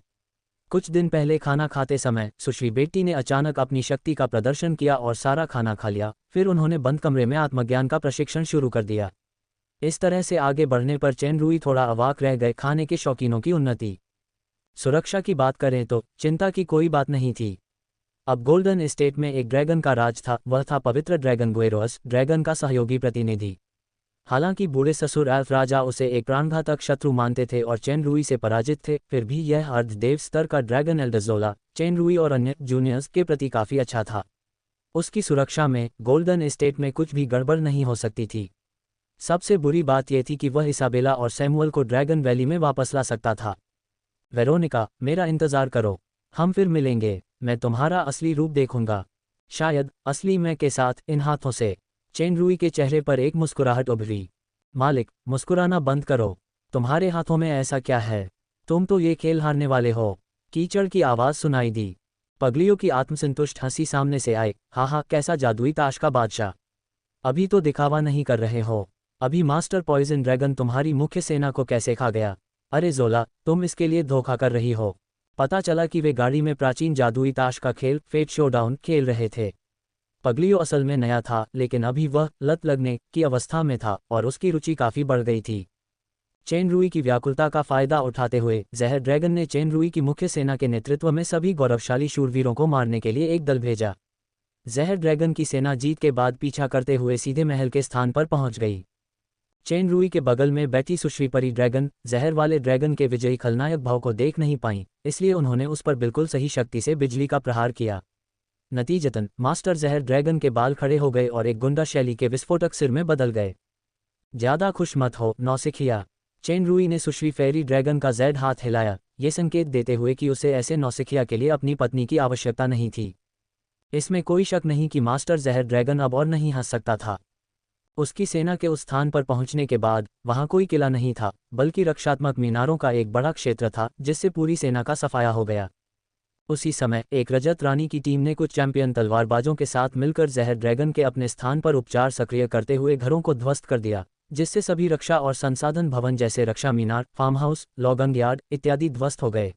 कुछ दिन पहले खाना खाते समय सुश्री बेट्टी ने अचानक अपनी शक्ति का प्रदर्शन किया और सारा खाना खा लिया। फिर उन्होंने बंद कमरे में आत्मज्ञान का प्रशिक्षण शुरू कर दिया। इस तरह से आगे बढ़ने पर चेन रूई थोड़ा अवाक रह गए। खाने के शौकीनों की उन्नति। सुरक्षा की बात करें तो चिंता की कोई बात नहीं थी। अब गोल्डन एस्टेट में एक ड्रैगन का राज था। वह था पवित्र ड्रैगन गुएरोस, ड्रैगन का सहयोगी प्रतिनिधि। हालांकि बूढ़े ससुर एल्फ राजा उसे एक प्राणघातक शत्रु मानते थे और चेन रूई से पराजित थे, फिर भी यह अर्धदेव स्तर का ड्रैगन एल्डरजोला चेन रूई और अन्य जूनियर्स के प्रति काफी अच्छा था। उसकी सुरक्षा में गोल्डन एस्टेट में कुछ भी गड़बड़ नहीं हो सकती थी। सबसे बुरी बात यह थी कि वह इसाबेला और सैमुअल को ड्रैगन वैली में वापस ला सकता था। वेरोनिका, मेरा इंतजार करो, हम फिर मिलेंगे। मैं तुम्हारा असली रूप देखूंगा, शायद असली मैं के साथ इन हाथों से। चेन रूई के चेहरे पर एक मुस्कुराहट उभरी। मालिक, मुस्कुराना बंद करो। तुम्हारे हाथों में ऐसा क्या है? तुम तो ये खेल हारने वाले हो। कीचड़ की आवाज सुनाई दी। पगलियों की आत्मसंतुष्ट हंसी सामने से आए। हा, कैसा जादुई ताश का बादशाह। अभी तो दिखावा नहीं कर रहे हो। अभी मास्टर पॉइजन ड्रैगन तुम्हारी मुख्य सेना को कैसे खा गया? अरे जोला, तुम इसके लिए धोखा कर रही हो। पता चला कि वे गाड़ी में प्राचीन जादुई ताश का खेल फेट शोडाउन खेल रहे थे। पगलियो असल में नया था, लेकिन अभी वह लत लगने की अवस्था में था और उसकी रुचि काफी बढ़ गई थी। चेन रूई की व्याकुलता का फायदा उठाते हुए जहर ड्रैगन ने चेन रूई की मुख्य सेना के नेतृत्व में सभी गौरवशाली शूरवीरों को मारने के लिए एक दल भेजा। जहर ड्रैगन की सेना जीत के बाद पीछा करते हुए सीधे महल के स्थान पर पहुंच गई। चेन रूई के बगल में बैठी सुश्री परी ड्रैगन जहर वाले ड्रैगन के विजयी खलनायक भाव को देख नहीं पाई, इसलिए उन्होंने उस पर बिल्कुल सही शक्ति से बिजली का प्रहार किया। नतीजतन मास्टर जहर ड्रैगन के बाल खड़े हो गए और एक गुंडा शैली के विस्फोटक सिर में बदल गए। ज्यादा खुश मत हो नौसिखिया। चेन रूई ने सुश्री फेरी ड्रैगन का जैड हाथ हिलाया, ये संकेत देते हुए कि उसे ऐसे नौसिखिया के लिए अपनी पत्नी की आवश्यकता नहीं थी। इसमें कोई शक नहीं कि मास्टर जहर ड्रैगन अब और नहीं हंस सकता था। उसकी सेना के उस स्थान पर पहुंचने के बाद वहां कोई किला नहीं था, बल्कि रक्षात्मक मीनारों का एक बड़ा क्षेत्र था जिससे पूरी सेना का सफाया हो गया। उसी समय एक रजत रानी की टीम ने कुछ चैंपियन तलवारबाजों के साथ मिलकर जहर ड्रैगन के अपने स्थान पर उपचार सक्रिय करते हुए घरों को ध्वस्त कर दिया, जिससे सभी रक्षा और संसाधन भवन जैसे रक्षा मीनार, फार्म हाउस, लॉगन यार्ड इत्यादि ध्वस्त हो गए।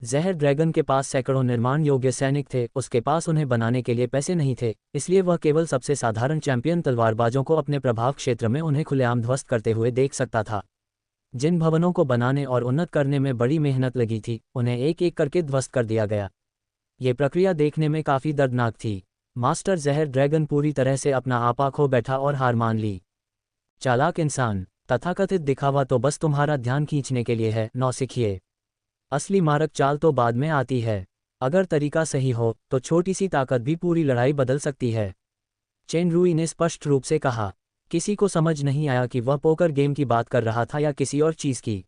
जहर ड्रैगन के पास सैकड़ों निर्माण योग्य सैनिक थे, उसके पास उन्हें बनाने के लिए पैसे नहीं थे, इसलिए वह केवल सबसे साधारण चैंपियन तलवारबाजों को अपने प्रभाव क्षेत्र में उन्हें खुलेआम ध्वस्त करते हुए देख सकता था। जिन भवनों को बनाने और उन्नत करने में बड़ी मेहनत लगी थी, उन्हें एक एक करके ध्वस्त कर दिया गया। ये प्रक्रिया देखने में काफी दर्दनाक थी। मास्टर जहर ड्रैगन पूरी तरह से अपना आपा खो बैठा और हार मान ली। चालाक इंसान, तथाकथित दिखावा तो बस तुम्हारा ध्यान खींचने के लिए है, नौसिखिए। असली मारक चाल तो बाद में आती है। अगर तरीका सही हो तो छोटी सी ताकत भी पूरी लड़ाई बदल सकती है। चेन रूई ने स्पष्ट रूप से कहा। किसी को समझ नहीं आया कि वह पोकर गेम की बात कर रहा था या किसी और चीज की।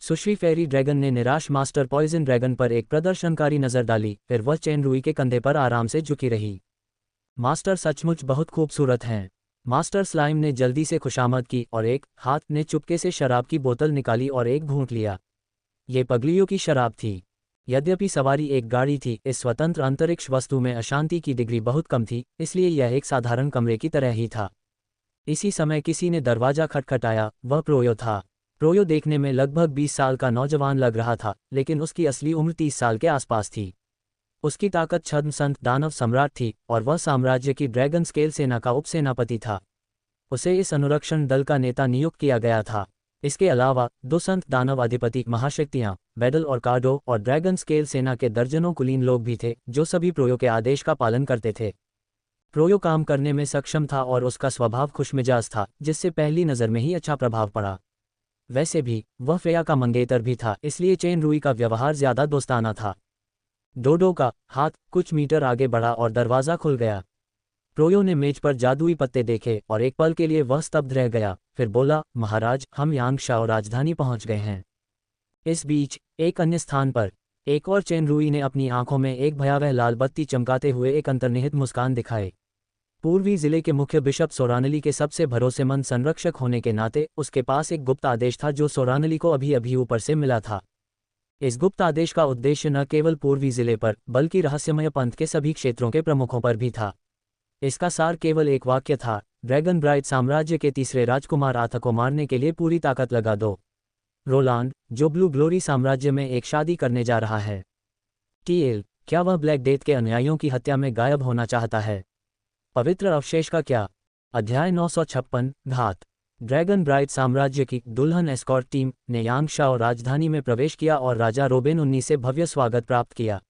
सुश्री फेरी ड्रैगन ने निराश मास्टर पॉइजन ड्रैगन पर एक प्रदर्शनकारी नजर डाली, फिर वह चेन रूई के कंधे पर आराम से झुकी रही। मास्टर सचमुच बहुत खूबसूरत हैं। मास्टर स्लाइम ने जल्दी से खुशामद की और एक हाथ ने चुपके से शराब की बोतल निकाली और एक घूंट लिया। ये पगलियों की शराब थी। यद्यपि सवारी एक गाड़ी थी, इस स्वतंत्र अंतरिक्ष वस्तु में अशांति की डिग्री बहुत कम थी, इसलिए यह एक साधारण कमरे की तरह ही था। इसी समय किसी ने दरवाजा खटखटाया। वह प्रोयो था। प्रोयो देखने में लगभग 20 साल का नौजवान लग रहा था, लेकिन उसकी असली उम्र 30 साल के आसपास थी। उसकी ताकत छद्म संत दानव सम्राट थी और वह साम्राज्य की ड्रैगन स्केल सेना का उपसेनापति था। उसे इस अनुरक्षण दल का नेता नियुक्त किया गया था। इसके अलावा 2 संत दानव अधिपति महाशक्तियां, बैडल और कार्डो और ड्रैगन स्केल सेना के दर्जनों कुलीन लोग भी थे जो सभी प्रोयो के आदेश का पालन करते थे। प्रोयो काम करने में सक्षम था और उसका स्वभाव खुशमिजाज था, जिससे पहली नज़र में ही अच्छा प्रभाव पड़ा। वैसे भी वह फ्रेया का मंगेतर भी था, इसलिए चेन रुई का व्यवहार ज्यादा दोस्ताना था। डोडो का हाथ कुछ मीटर आगे बढ़ा और दरवाज़ा खुल गया। प्रोयो ने मेज पर जादुई पत्ते देखे और एक पल के लिए वह स्तब्ध रह गया, फिर बोला, महाराज, हम यांगशाओ राजधानी पहुंच गए हैं। इस बीच एक अन्य स्थान पर एक और चेन रुई ने अपनी आंखों में एक भयावह लाल बत्ती चमकाते हुए एक अंतर्निहित मुस्कान दिखाई। पूर्वी जिले के मुख्य बिशप सोरानली के सबसे भरोसेमंद संरक्षक होने के नाते उसके पास एक गुप्त आदेश था जो सोरानली को अभी अभी ऊपर से मिला था। इस गुप्त आदेश का उद्देश्य न केवल पूर्वी जिले पर बल्कि रहस्यमय पंथ के सभी क्षेत्रों के प्रमुखों पर भी था। इसका सार केवल एक वाक्य था, ड्रैगन ब्राइट साम्राज्य के तीसरे राजकुमार आथा को मारने के लिए पूरी ताकत लगा दो। रोलांड, जो ब्लू ग्लोरी साम्राज्य में एक शादी करने जा रहा है। टीएल, क्या वह ब्लैक डेथ के अनुयायियों की हत्या में गायब होना चाहता है? पवित्र अवशेष का क्या? अध्याय 956 घात। ड्रैगन ब्राइट साम्राज्य की दुल्हन एस्कॉर्ट टीम ने यांगशाओ राजधानी में प्रवेश किया और राजा रोबेन 19 से भव्य स्वागत प्राप्त किया।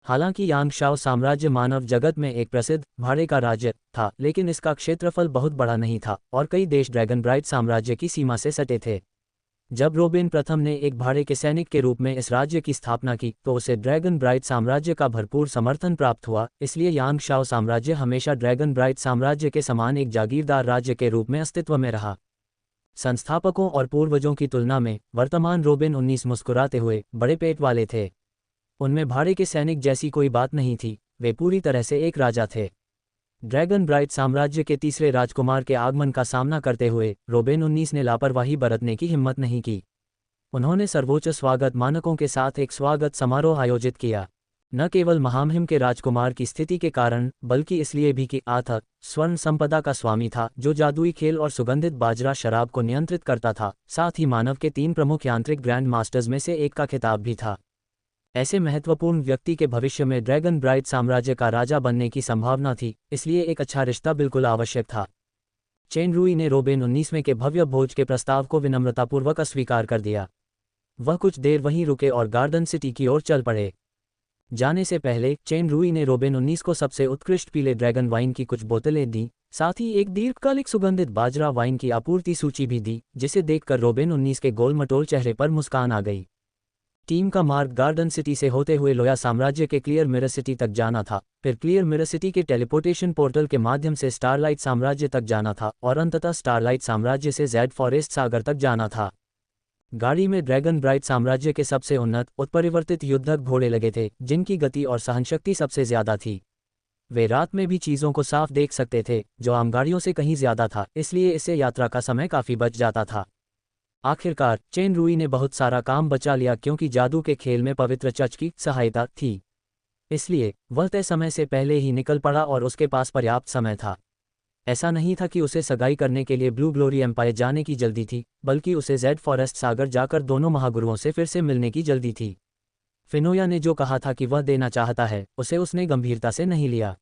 हालांकि यांगशाओ साम्राज्य मानव जगत में एक प्रसिद्ध भाड़े का राज्य था, लेकिन इसका क्षेत्रफल बहुत बड़ा नहीं था और कई देश ड्रैगन ब्राइट साम्राज्य की सीमा से सटे थे। जब रोबेन प्रथम ने एक भाड़े के सैनिक के रूप में इस राज्य की स्थापना की तो उसे ड्रैगन ब्राइट साम्राज्य का भरपूर समर्थन प्राप्त हुआ, इसलिए यांगशाओ साम्राज्य हमेशा ड्रैगन ब्राइट साम्राज्य के समान एक जागीरदार राज्य के रूप में अस्तित्व में रहा। संस्थापकों और पूर्वजों की तुलना में वर्तमान रोबेन 19 मुस्कुराते हुए बड़े पेट वाले थे। उनमें भाड़े के सैनिक जैसी कोई बात नहीं थी, वे पूरी तरह से एक राजा थे। ड्रैगन ब्राइट साम्राज्य के तीसरे राजकुमार के आगमन का सामना करते हुए रोबेन 19 ने लापरवाही बरतने की हिम्मत नहीं की। उन्होंने सर्वोच्च स्वागत मानकों के साथ एक स्वागत समारोह आयोजित किया, न केवल महामहिम के राजकुमार की स्थिति के कारण बल्कि इसलिए भी कि आथा स्वर्ण संपदा का स्वामी था जो जादुई खेल और सुगंधित बाजरा शराब को नियंत्रित करता था, साथ ही मानव के 3 प्रमुख यांत्रिक ग्रैंड मास्टर्स में से एक का खिताब भी था। ऐसे महत्वपूर्ण व्यक्ति के भविष्य में ड्रैगन ब्राइट साम्राज्य का राजा बनने की संभावना थी, इसलिए एक अच्छा रिश्ता बिल्कुल आवश्यक था। चेन रुई ने रोबेन 19वें के भव्य भोज के प्रस्ताव को विनम्रतापूर्वक अस्वीकार कर दिया। वह कुछ देर वहीं रुके और गार्डन सिटी की ओर चल पड़े। जाने से पहले चेन रुई ने रोबेन 19 को सबसे उत्कृष्ट पीले ड्रैगन वाइन की कुछ बोतलें दी, साथ ही एक दीर्घकालिक सुगंधित बाजरा वाइन की आपूर्ति सूची भी दी, जिसे देखकर रोबेन 19 के गोलमटोल चेहरे पर मुस्कान आ गई। टीम का मार्ग गार्डन सिटी से होते हुए लोया साम्राज्य के क्लियर मिरर सिटी तक जाना था, फिर क्लियर मिरर सिटी के टेलीपोर्टेशन पोर्टल के माध्यम से स्टारलाइट साम्राज्य तक जाना था और अंततः स्टारलाइट साम्राज्य से जेड फॉरेस्ट सागर तक जाना था। गाड़ी में ड्रैगन ब्राइट साम्राज्य के सबसे उन्नत उत्परिवर्तित युद्धक घोड़े लगे थे, जिनकी गति और सहनशक्ति सबसे ज्यादा थी। वे रात में भी चीजों को साफ देख सकते थे, जो आम गाड़ियों से कहीं ज्यादा था, इसलिए इससे यात्रा का समय काफी बच जाता था। आखिरकार चेन रुई ने बहुत सारा काम बचा लिया क्योंकि जादू के खेल में पवित्र चर्च की सहायता थी, इसलिए वह तय समय से पहले ही निकल पड़ा और उसके पास पर्याप्त समय था। ऐसा नहीं था कि उसे सगाई करने के लिए ब्लू ग्लोरी एम्पायर जाने की जल्दी थी, बल्कि उसे जेड फॉरेस्ट सागर जाकर दोनों महागुरुओं से फिर से मिलने की जल्दी थी। फिनोया ने जो कहा था कि वह देना चाहता है, उसे उसने गंभीरता से नहीं लिया।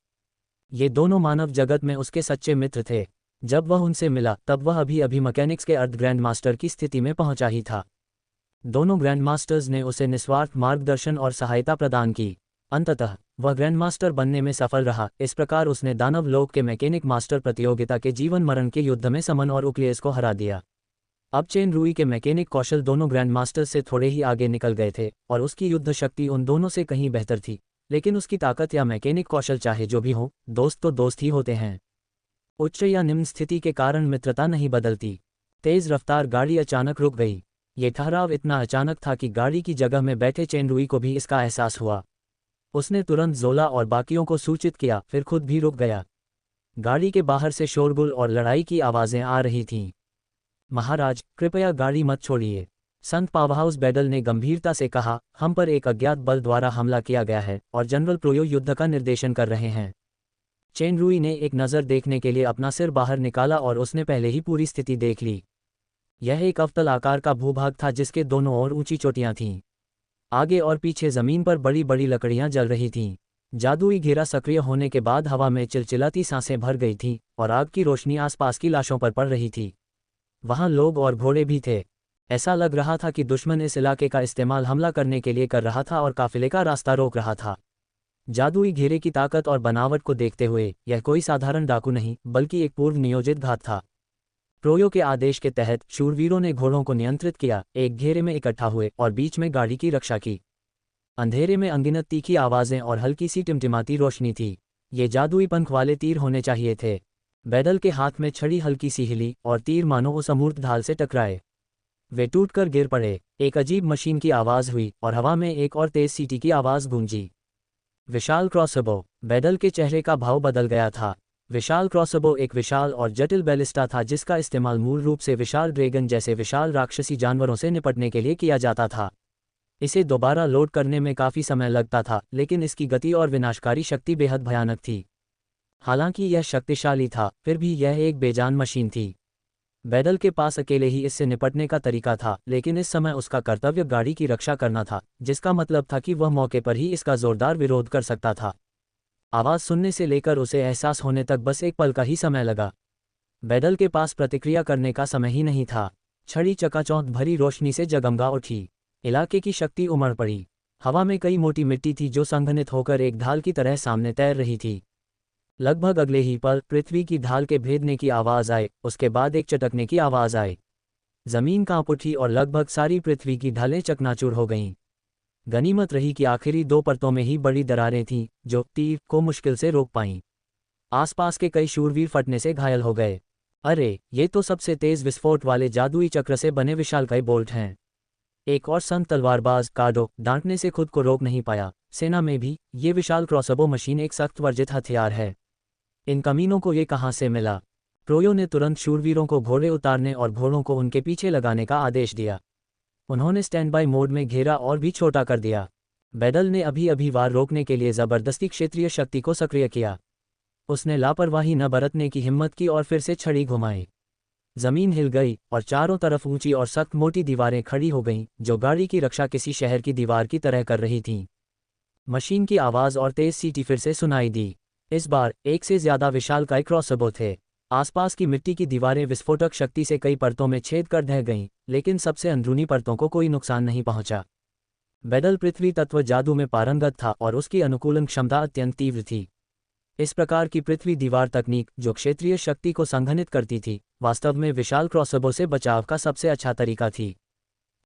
ये दोनों मानव जगत में उसके सच्चे मित्र थे। जब वह उनसे मिला तब वह अभी मैकेनिक्स के अर्ध ग्रैंड मास्टर की स्थिति में पहुंचा ही था। दोनों ग्रैंड मास्टर्स ने उसे निस्वार्थ मार्गदर्शन और सहायता प्रदान की। अंततः वह ग्रैंड मास्टर बनने में सफल रहा। इस प्रकार उसने दानव लोक के मैकेनिक मास्टर प्रतियोगिता के जीवन मरण के युद्ध में समन और उक्लियस को हरा दिया। अब चेन रुई के मैकेनिक कौशल दोनों ग्रैंड मास्टर से थोड़े ही आगे निकल गए थे और उसकी युद्ध शक्ति उन दोनों से कहीं बेहतर थी, लेकिन उसकी ताकत या मैकेनिक कौशल चाहे जो भी हो, दोस्त तो दोस्त ही होते हैं। उच्च या निम्न स्थिति के कारण मित्रता नहीं बदलती। तेज रफ्तार गाड़ी अचानक रुक गई। ये ठहराव इतना अचानक था कि गाड़ी की जगह में बैठे चेन रुई को भी इसका एहसास हुआ। उसने तुरंत जोला और बाकियों को सूचित किया, फिर खुद भी रुक गया। गाड़ी के बाहर से शोरगुल और लड़ाई की आवाजें आ रही थीं। महाराज, कृपया गाड़ी मत छोड़िए, संत पावहाउस बैडल ने गंभीरता से कहा। हम पर एक अज्ञात बल द्वारा हमला किया गया है और जनरल प्रोयो युद्ध का निर्देशन कर रहे हैं। चेन रुई ने एक नज़र देखने के लिए अपना सिर बाहर निकाला और उसने पहले ही पूरी स्थिति देख ली। यह एक अवतल आकार का भूभाग था जिसके दोनों ओर ऊंची चोटियां थीं। आगे और पीछे जमीन पर बड़ी बड़ी लकड़ियां जल रही थीं। जादुई घेरा सक्रिय होने के बाद हवा में चिलचिलाती सांसें भर गई थीं और आग की रोशनी आसपास की लाशों पर पड़ रही थी। वहां लोग और घोड़े भी थे। ऐसा लग रहा था कि दुश्मन इस इलाके का इस्तेमाल हमला करने के लिए कर रहा था और काफिले का रास्ता रोक रहा था। जादुई घेरे की ताकत और बनावट को देखते हुए यह कोई साधारण डाकू नहीं बल्कि एक पूर्व नियोजित घात था। प्रोयो के आदेश के तहत शूरवीरों ने घोड़ों को नियंत्रित किया, एक घेरे में इकट्ठा हुए और बीच में गाड़ी की रक्षा की। अंधेरे में अनगिनत तीखी आवाजें और हल्की सी टिमटिमाती रोशनी थी। ये जादुई पंख वाले तीर होने चाहिए थे। बैदल के हाथ में छड़ी हल्की सी हिली और तीर मानो उस अमूर्त ढाल से टकराए। वे टूटकर गिर पड़े। एक अजीब मशीन की आवाज हुई और हवा में एक और तेज सीटी की आवाज गूंजी। विशाल क्रॉसबो। बैदल के चेहरे का भाव बदल गया था। विशाल क्रॉसबो एक विशाल और जटिल बैलिस्टा था जिसका इस्तेमाल मूल रूप से विशाल ड्रैगन जैसे विशाल राक्षसी जानवरों से निपटने के लिए किया जाता था। इसे दोबारा लोड करने में काफ़ी समय लगता था, लेकिन इसकी गति और विनाशकारी शक्ति बेहद भयानक थी। हालांकि यह शक्तिशाली था, फिर भी यह एक बेजान मशीन थी। बैदल के पास अकेले ही इससे निपटने का तरीका था, लेकिन इस समय उसका कर्तव्य गाड़ी की रक्षा करना था, जिसका मतलब था कि वह मौके पर ही इसका जोरदार विरोध कर सकता था। आवाज़ सुनने से लेकर उसे एहसास होने तक बस एक पल का ही समय लगा। बैदल के पास प्रतिक्रिया करने का समय ही नहीं था। छड़ी चकाचौंध भरी रोशनी से जगमगा उठी। इलाके की शक्ति उमड़ पड़ी। हवा में कई मोटी मिट्टी थी जो संघनित होकर एक ढाल की तरह सामने तैर रही थी। लगभग अगले ही पल पृथ्वी की ढाल के भेदने की आवाज़ आई, उसके बाद एक चटकने की आवाज़ आई। जमीन कांप उठी और लगभग सारी पृथ्वी की ढालें चकनाचूर हो गईं। गनीमत रही कि आखिरी 2 परतों में ही बड़ी दरारें थीं जो तीर को मुश्किल से रोक पाईं। आसपास के कई शूरवीर फटने से घायल हो गए। अरे, ये तो सबसे तेज विस्फोट वाले जादुई चक्र से बने विशालकाय बोल्ट हैं। एक और संत तलवारबाज काडो डांटने से खुद को रोक नहीं पाया। सेना में भी ये विशाल क्रॉसबो मशीन एक सख्त वर्जित हथियार है। इन कमीनों को ये कहाँ से मिला? प्रोयो ने तुरंत शूरवीरों को घोड़े उतारने और घोड़ों को उनके पीछे लगाने का आदेश दिया। उन्होंने स्टैंड बाय मोड में घेरा और भी छोटा कर दिया। बैदल ने अभी वार रोकने के लिए जबरदस्ती क्षेत्रीय शक्ति को सक्रिय किया। उसने लापरवाही न बरतने की हिम्मत की और फिर से छड़ी घुमाई। जमीन हिल गई और चारों तरफ ऊंची और सख्त मोटी दीवारें खड़ी हो गईं, जो गाड़ी की रक्षा किसी शहर की दीवार की तरह कर रही थीं। मशीन की आवाज़ और तेज सीटी फिर से सुनाई दी। इस बार एक से ज्यादा विशालकाय क्रॉसबो थे। आसपास की मिट्टी की दीवारें विस्फोटक शक्ति से कई परतों में छेद कर ढह गईं, लेकिन सबसे अंदरूनी परतों को कोई नुकसान नहीं पहुंचा। बैदल पृथ्वी तत्व जादू में पारंगत था और उसकी अनुकूलन क्षमता अत्यंत तीव्र थी। इस प्रकार की पृथ्वी दीवार तकनीक, जो क्षेत्रीय शक्ति को संघनित करती थी, वास्तव में विशाल क्रॉसबो से बचाव का सबसे अच्छा तरीका थी।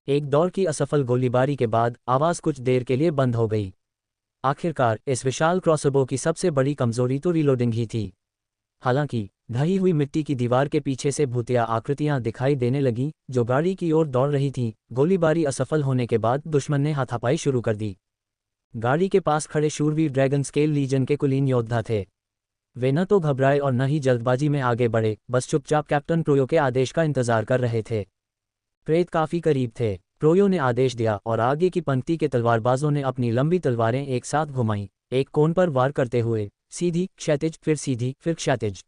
एक दौर की असफल गोलीबारी के बाद आवाज़ कुछ देर के लिए बंद हो गई। आखिरकार इस विशाल क्रॉसबो की सबसे बड़ी कमजोरी तो रीलोडिंग ही थी। हालांकि ढही हुई मिट्टी की दीवार के पीछे से भूतिया आकृतियां दिखाई देने लगीं, जो गाड़ी की ओर दौड़ रही थीं। गोलीबारी असफल होने के बाद दुश्मन ने हाथापाई शुरू कर दी। गाड़ी के पास खड़े शूरवीर ड्रैगन स्केल लीजन के कुलीन योद्धा थे। वे न तो घबराए और न ही जल्दबाजी में आगे बढ़े, बस चुपचाप कैप्टन प्रोयो के आदेश का इंतजार कर रहे थे। प्रेत काफी करीब थे। प्रोयो ने आदेश दिया और आगे की पंक्ति के तलवारबाजों ने अपनी लंबी तलवारें एक साथ घुमाईं, एक कोण पर वार करते हुए, सीधी, क्षैतिज, फिर सीधी, फिर क्षैतिज।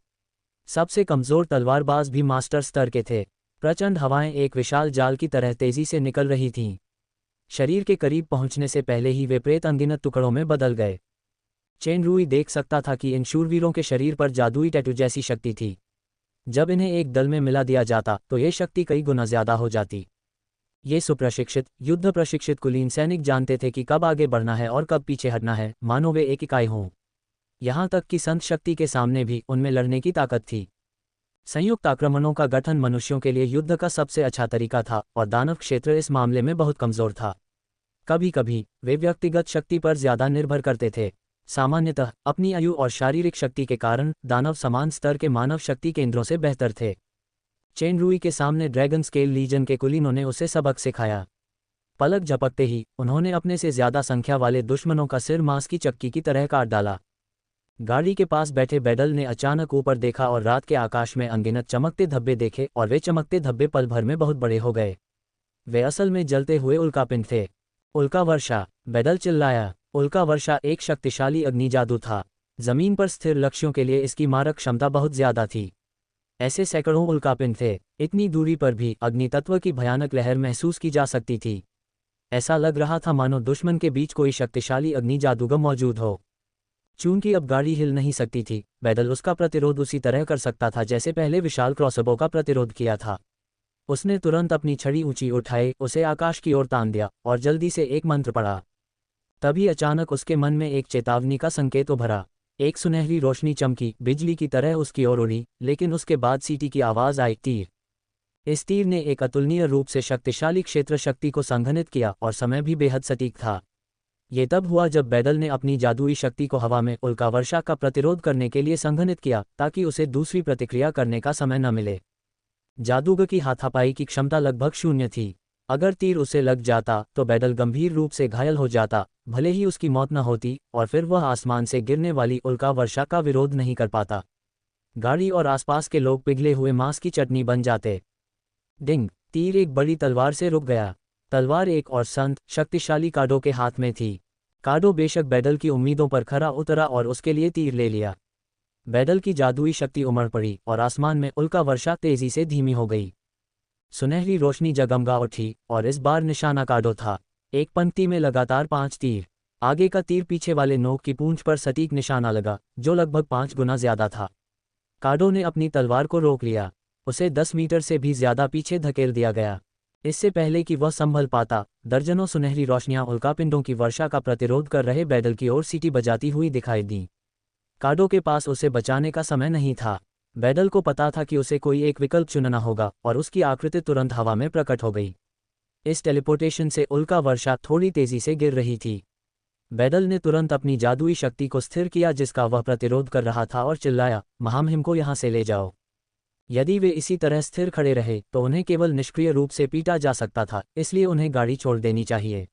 सबसे कमजोर तलवारबाज भी मास्टर स्तर के थे। प्रचंड हवाएं एक विशाल जाल की तरह तेजी से निकल रही थीं। शरीर के करीब पहुंचने से पहले ही वे प्रेत अनगिनत टुकड़ों में बदल गए। चेन रूई देख सकता था कि इन शूरवीरों के शरीर पर जादुई टैटू जैसी शक्ति थी। जब इन्हें एक दल में मिला दिया जाता तो ये शक्ति कई गुना ज्यादा हो जाती। ये सुप्रशिक्षित, युद्ध प्रशिक्षित कुलीन सैनिक जानते थे कि कब आगे बढ़ना है और कब पीछे हटना है, मानो वे एक इकाई हों। यहाँ तक कि संत शक्ति के सामने भी उनमें लड़ने की ताकत थी। संयुक्त आक्रमणों का गठन मनुष्यों के लिए युद्ध का सबसे अच्छा तरीका था और दानव क्षेत्र इस मामले में बहुत कमजोर था। कभी कभी वे व्यक्तिगत शक्ति पर ज्यादा निर्भर करते थे। सामान्यतः अपनी आयु और शारीरिक शक्ति के कारण दानव समान स्तर के मानव शक्ति केंद्रों से बेहतर थे। चेन रूई के सामने ड्रैगन स्केल लीजन के कुलीनों ने उसे सबक सिखाया। पलक झपकते ही उन्होंने अपने से ज्यादा संख्या वाले दुश्मनों का सिर मांस की चक्की की तरह काट डाला। गाड़ी के पास बैठे बैडल ने अचानक ऊपर देखा और रात के आकाश में अनगिनत चमकते धब्बे देखे, और वे चमकते धब्बे पल भर में बहुत बड़े हो गए। वे असल में जलते हुए उल्कापिंड थे। उल्का वर्षा, बैडल चिल्लाया। उल्का वर्षा एक शक्तिशाली अग्नि जादू था। जमीन पर स्थिर लक्ष्यों के लिए इसकी मारक क्षमता बहुत ज्यादा थी। ऐसे सैकड़ों उल्कापिंड थे। इतनी दूरी पर भी अग्नि तत्व की भयानक लहर महसूस की जा सकती थी। ऐसा लग रहा था मानो दुश्मन के बीच कोई शक्तिशाली अग्नि जादूगर मौजूद हो। चूंकि अब गाड़ी हिल नहीं सकती थी, बैडल उसका प्रतिरोध उसी तरह कर सकता था जैसे पहले विशाल क्रॉसबो का प्रतिरोध किया था। उसने तुरंत अपनी छड़ी ऊंची उठाई, उसे आकाश की ओर तान दिया और जल्दी से एक मंत्र पढ़ा। तभी अचानक उसके मन में एक चेतावनी का संकेत उभरा। एक सुनहरी रोशनी चमकी, बिजली की तरह उसकी ओर उड़ी, लेकिन उसके बाद सीटी की आवाज आई। तीर। इस तीर ने एक अतुलनीय रूप से शक्तिशाली क्षेत्र शक्ति को संघनित किया और समय भी बेहद सटीक था। ये तब हुआ जब बैडल ने अपनी जादुई शक्ति को हवा में उल्का वर्षा का प्रतिरोध करने के लिए संघनित किया, ताकि उसे दूसरी प्रतिक्रिया करने का समय न मिले। जादूगर की हाथापाई की क्षमता लगभग शून्य थी। अगर तीर उसे लग जाता तो बैडल गंभीर रूप से घायल हो जाता, भले ही उसकी मौत न होती, और फिर वह आसमान से गिरने वाली उल्का वर्षा का विरोध नहीं कर पाता। गाड़ी और आसपास के लोग पिघले हुए मांस की चटनी बन जाते। डिंग! तीर एक बड़ी तलवार से रुक गया। तलवार एक और संत, शक्तिशाली काडो के हाथ में थी। काडो बेशक बैडल की उम्मीदों पर खरा उतरा और उसके लिए तीर ले लिया। बैडल की जादुई शक्ति उमड़ पड़ी और आसमान में उल्का वर्षा तेजी से धीमी हो गई। सुनहरी रोशनी जगमगा उठी और इस बार निशाना काडो था। एक पंक्ति में लगातार 5 तीर। आगे का तीर पीछे वाले नोक की पूंछ पर सटीक निशाना लगा, जो लगभग 5 गुना ज्यादा था। काडो ने अपनी तलवार को रोक लिया। उसे 10 मीटर से भी ज्यादा पीछे धकेल दिया गया। इससे पहले कि वह संभल पाता, दर्जनों सुनहरी रोशनियां उल्कापिंडों की वर्षा का प्रतिरोध कर रहे बैडल की ओर सीटी बजाती हुई दिखाई दी। काडो के पास उसे बचाने का समय नहीं था। बैडल को पता था कि उसे कोई एक विकल्प चुनना होगा, और उसकी आकृति तुरंत हवा में प्रकट हो गई। इस टेलीपोर्टेशन से उल्का वर्षा थोड़ी तेजी से गिर रही थी। बैडल ने तुरंत अपनी जादुई शक्ति को स्थिर किया जिसका वह प्रतिरोध कर रहा था और चिल्लाया, महामहिम को यहाँ से ले जाओ। यदि वे इसी तरह स्थिर खड़े रहे तो उन्हें केवल निष्क्रिय रूप से पीटा जा सकता था, इसलिए उन्हें गाड़ी छोड़ देनी चाहिए।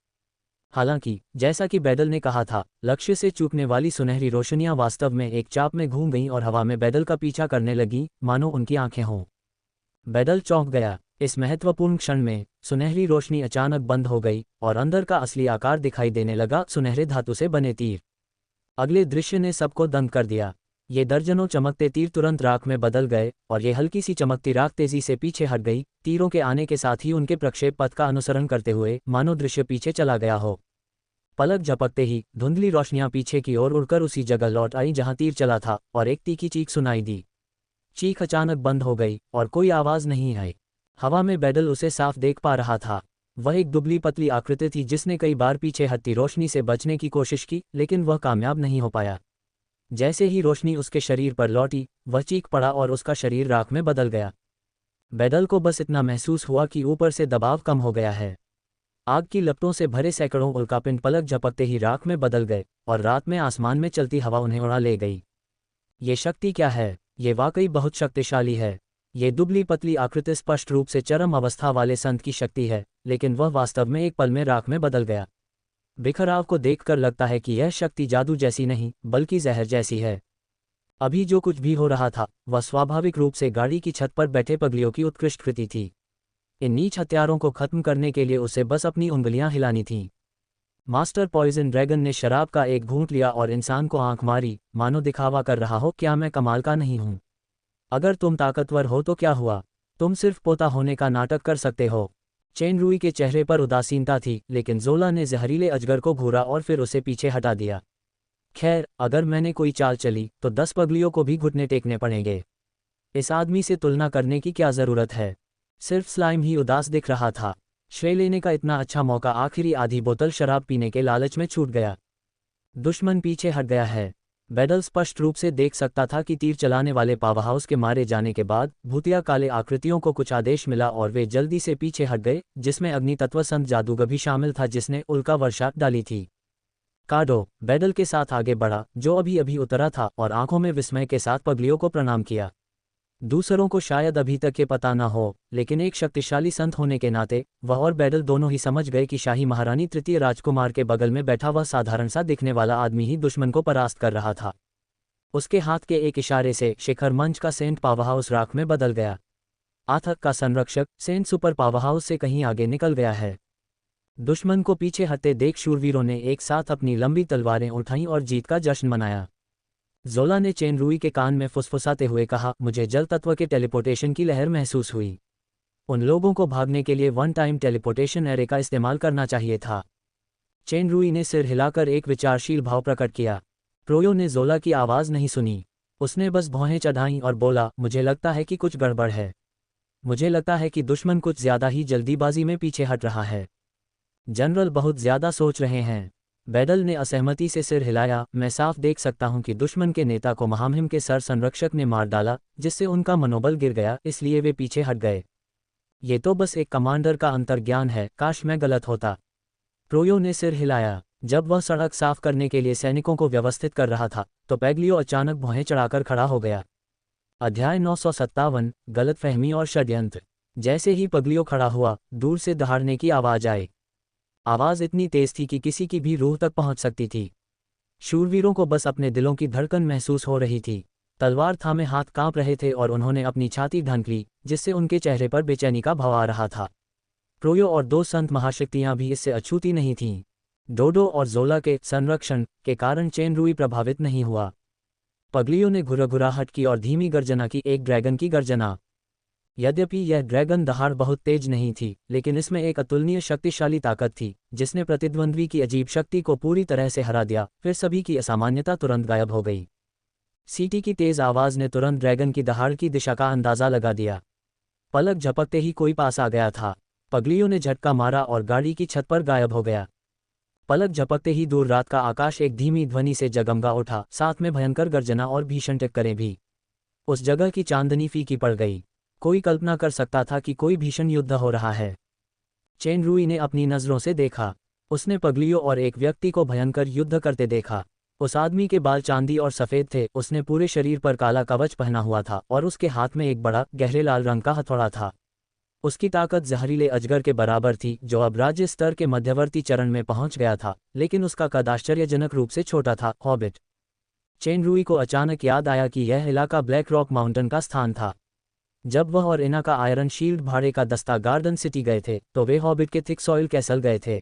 हालांकि, जैसा कि बैडल ने कहा था, लक्ष्य से चूकने वाली सुनहरी रोशनियां वास्तव में एक चाप में घूम गईं और हवा में बैडल का पीछा करने लगीं, मानो उनकी आंखें हों। बैडल चौंक गया। इस महत्वपूर्ण क्षण में सुनहरी रोशनी अचानक बंद हो गई और अंदर का असली आकार दिखाई देने लगा, सुनहरे धातु से बने तीर। अगले दृश्य ने सबको दंग कर दिया। ये दर्जनों चमकते तीर तुरंत राख में बदल गए और ये हल्की सी चमकती राख तेजी से पीछे हट गई, तीरों के आने के साथ ही उनके प्रक्षेप पथ का अनुसरण करते हुए, मानो दृश्य पीछे चला गया हो। पलक झपकते ही धुंधली रोशनियां पीछे की ओर उड़कर उसी जगह लौट आई जहां तीर चला था, और एक तीखी चीख सुनाई दी। चीख अचानक बंद हो गई और कोई आवाज नहीं आई। हवा में बैडल उसे साफ देख पा रहा था। वह एक दुबली पतली आकृति थी जिसने कई बार पीछे हटती रोशनी से बचने की कोशिश की, लेकिन वह कामयाब नहीं हो पाया। जैसे ही रोशनी उसके शरीर पर लौटी, वह चीख पड़ा और उसका शरीर राख में बदल गया। बैडल को बस इतना महसूस हुआ कि ऊपर से दबाव कम हो गया है। आग की लपटों से भरे सैकड़ों उल्कापिंड पलक झपकते ही राख में बदल गए और रात में आसमान में चलती हवा उन्हें उड़ा ले गई। ये शक्ति क्या है? ये वाकई बहुत शक्तिशाली है। ये दुबली पतली आकृति स्पष्ट रूप से चरम अवस्था वाले संत की शक्ति है, लेकिन वह वास्तव में एक पल में राख में बदल गया। बिखराव को देखकर लगता है कि यह शक्ति जादू जैसी नहीं, बल्कि जहर जैसी है। अभी जो कुछ भी हो रहा था, वह स्वाभाविक रूप से गाड़ी की छत पर बैठे पगलियों की उत्कृष्ट कृति थी। इन नीच हत्यारों को खत्म करने के लिए उसे बस अपनी उंगलियां हिलानी थीं। मास्टर पॉइजन ड्रैगन ने शराब का एक घूंट लिया और इंसान को आंख मारी, मानो दिखावा कर रहा हो, क्या मैं कमाल का नहीं हूं? अगर तुम ताकतवर हो तो क्या हुआ? तुम सिर्फ पोता होने का नाटक कर सकते हो। चेनरुई के चेहरे पर उदासीनता थी, लेकिन जोला ने जहरीले अजगर को घूरा और फिर उसे पीछे हटा दिया। खैर, अगर मैंने कोई चाल चली तो 10 पगलियों को भी घुटने टेकने पड़ेंगे। इस आदमी से तुलना करने की क्या जरूरत है? सिर्फ स्लाइम ही उदास दिख रहा था। श्रेय लेने का इतना अच्छा मौका आखिरी आधी बोतल शराब पीने के लालच में छूट गया। दुश्मन पीछे हट गया है। बैडल स्पष्ट रूप से देख सकता था कि तीर चलाने वाले पावरहाउस के मारे जाने के बाद भूतिया काले आकृतियों को कुछ आदेश मिला और वे जल्दी से पीछे हट गए, जिसमें अग्नि तत्व संत जादूगर भी शामिल था जिसने उल्का वर्षा डाली थी। काडो बैडल के साथ आगे बढ़ा, जो अभी अभी उतरा था, और आंखों में विस्मय के साथ पगलियों को प्रणाम किया। दूसरों को शायद अभी तक ये पता न हो, लेकिन एक शक्तिशाली संत होने के नाते वह और बैडल दोनों ही समझ गए कि शाही महारानी तृतीय राजकुमार के बगल में बैठा वह साधारण सा दिखने वाला आदमी ही दुश्मन को परास्त कर रहा था। उसके हाथ के एक इशारे से शिखर मंच का सेंट पावरहाउस राख में बदल गया। आथक का संरक्षक सेंट सुपर पावरहाउस से कहीं आगे निकल गया है। दुश्मन को पीछे हटते देख शूरवीरों ने एक साथ अपनी लंबी तलवारें उठाईं और जीत का जश्न मनाया। जोला ने चेनरुई के कान में फुसफुसाते हुए कहा, मुझे जल तत्व के टेलीपोर्टेशन की लहर महसूस हुई। उन लोगों को भागने के लिए वन टाइम टेलीपोर्टेशन एरे का इस्तेमाल करना चाहिए था। चेनरुई ने सिर हिलाकर एक विचारशील भाव प्रकट किया। प्रोयो ने ज़ोला की आवाज़ नहीं सुनी। उसने बस भौहें चढ़ाईं और बोला, मुझे लगता है कि कुछ गड़बड़ है। मुझे लगता है कि दुश्मन कुछ ज़्यादा ही जल्दीबाजी में पीछे हट रहा है। जनरल बहुत ज़्यादा सोच रहे हैं। बैडल ने असहमति से सिर हिलाया। मैं साफ देख सकता हूं कि दुश्मन के नेता को महामहिम के सर संरक्षक ने मार डाला, जिससे उनका मनोबल गिर गया, इसलिए वे पीछे हट गए। ये तो बस एक कमांडर का अंतर्ज्ञान है, काश मैं गलत होता। प्रोयो ने सिर हिलाया। जब वह सड़क साफ करने के लिए सैनिकों को व्यवस्थित कर रहा था, तो पैग्लियो अचानक भौहें चढ़ाकर खड़ा हो गया। अध्याय 957, गलतफहमी और षड्यंत्र। जैसे ही पगलियो खड़ा हुआ, दूर से दहाड़ने की आवाज़ आई। आवाज़ इतनी तेज थी कि किसी की भी रूह तक पहुंच सकती थी। शूरवीरों को बस अपने दिलों की धड़कन महसूस हो रही थी। तलवार थामे हाथ कांप रहे थे और उन्होंने अपनी छाती ढांक ली, जिससे उनके चेहरे पर बेचैनी का भाव आ रहा था। प्रोयो और दो संत महाशक्तियां भी इससे अछूती नहीं थीं। डोडो और ज़ोला के संरक्षण के कारण चेनरुई प्रभावित नहीं हुआ। पगलियो ने घुरघुराहट की और धीमी गर्जना की, एक ड्रैगन की गर्जना। यद्यपि यह ड्रैगन दहाड़ बहुत तेज नहीं थी, लेकिन इसमें एक अतुलनीय शक्तिशाली ताकत थी, जिसने प्रतिद्वंद्वी की अजीब शक्ति को पूरी तरह से हरा दिया। फिर सभी की असामान्यता तुरंत गायब हो गई। सीटी की तेज आवाज़ ने तुरंत ड्रैगन की दहाड़ की दिशा का अंदाज़ा लगा दिया। पलक झपकते ही कोई पास आ गया था। पगलियो ने झटका मारा और गाड़ी की छत पर गायब हो गया। पलक झपकते ही दूर रात का आकाश एक धीमी ध्वनि से जगमगा उठा, साथ में भयंकर गर्जना और भीषण टक्करें भी। उस जगह की चांदनी फीकी पड़ गई। कोई कल्पना कर सकता था कि कोई भीषण युद्ध हो रहा है। चेनरुई ने अपनी नज़रों से देखा। उसने पगलियो और एक व्यक्ति को भयंकर युद्ध करते देखा। उस आदमी के बाल चांदी और सफ़ेद थे, उसने पूरे शरीर पर काला कवच पहना हुआ था और उसके हाथ में एक बड़ा, गहरे लाल रंग का हथौड़ा था। उसकी ताकत जहरीले अजगर के बराबर थी, जो अब राज्य स्तर के मध्यवर्ती चरण में पहुंच गया था, लेकिन उसका कद आश्चर्यजनक रूप से छोटा था। हॉबिट। चेनरुई को अचानक याद आया कि यह इलाका ब्लैक रॉक माउंटेन का स्थान था। जब वह और इना का आयरन शील्ड भाड़े का दस्ता गार्डन सिटी गए थे, तो वे हॉबिट के थिक सॉइल कैसल गए थे।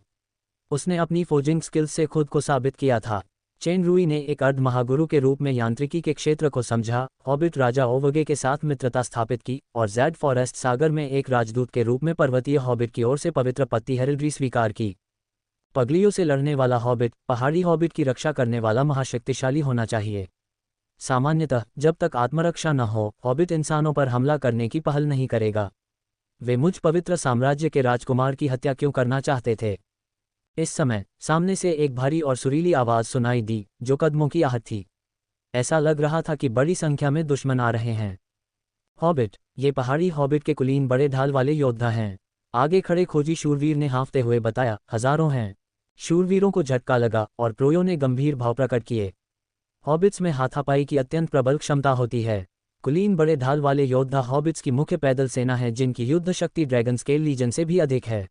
उसने अपनी फोर्जिंग स्किल्स से खुद को साबित किया था। चेनरुई ने एक अर्ध महागुरु के रूप में यांत्रिकी के क्षेत्र को समझा, हॉबिट राजा ओवगे के साथ मित्रता स्थापित की, और ज़ैड फॉरेस्ट सागर में एक राजदूत के रूप में पर्वतीय हॉबिट की ओर से पवित्र पत्ती हेरिल्ड्री स्वीकार की। पगलियों से लड़ने वाला हॉबिट, पहाड़ी हॉबिट की रक्षा करने वाला महाशक्तिशाली होना चाहिए। सामान्यतः जब तक आत्मरक्षा न हो, हॉबिट इंसानों पर हमला करने की पहल नहीं करेगा। वे मुझ पवित्र साम्राज्य के राजकुमार की हत्या क्यों करना चाहते थे? इस समय सामने से एक भारी और सुरीली आवाज़ सुनाई दी, जो कदमों की आहट थी। ऐसा लग रहा था कि बड़ी संख्या में दुश्मन आ रहे हैं। हॉबिट, ये पहाड़ी हॉबिट के कुलीन बड़े ढाल वाले योद्धा हैं। आगे खड़े खोजी शूरवीर ने हाँफते हुए बताया, हजारों हैं। शूरवीरों को झटका लगा और प्रोयो ने गंभीर भाव प्रकट किए। हॉबिट्स में हाथापाई की अत्यंत प्रबल क्षमता होती है। कुलीन बड़े ढाल वाले योद्धा हॉबिट्स की मुख्य पैदल सेना है, जिनकी युद्ध शक्ति ड्रैगन स्केल लीजन से भी अधिक है।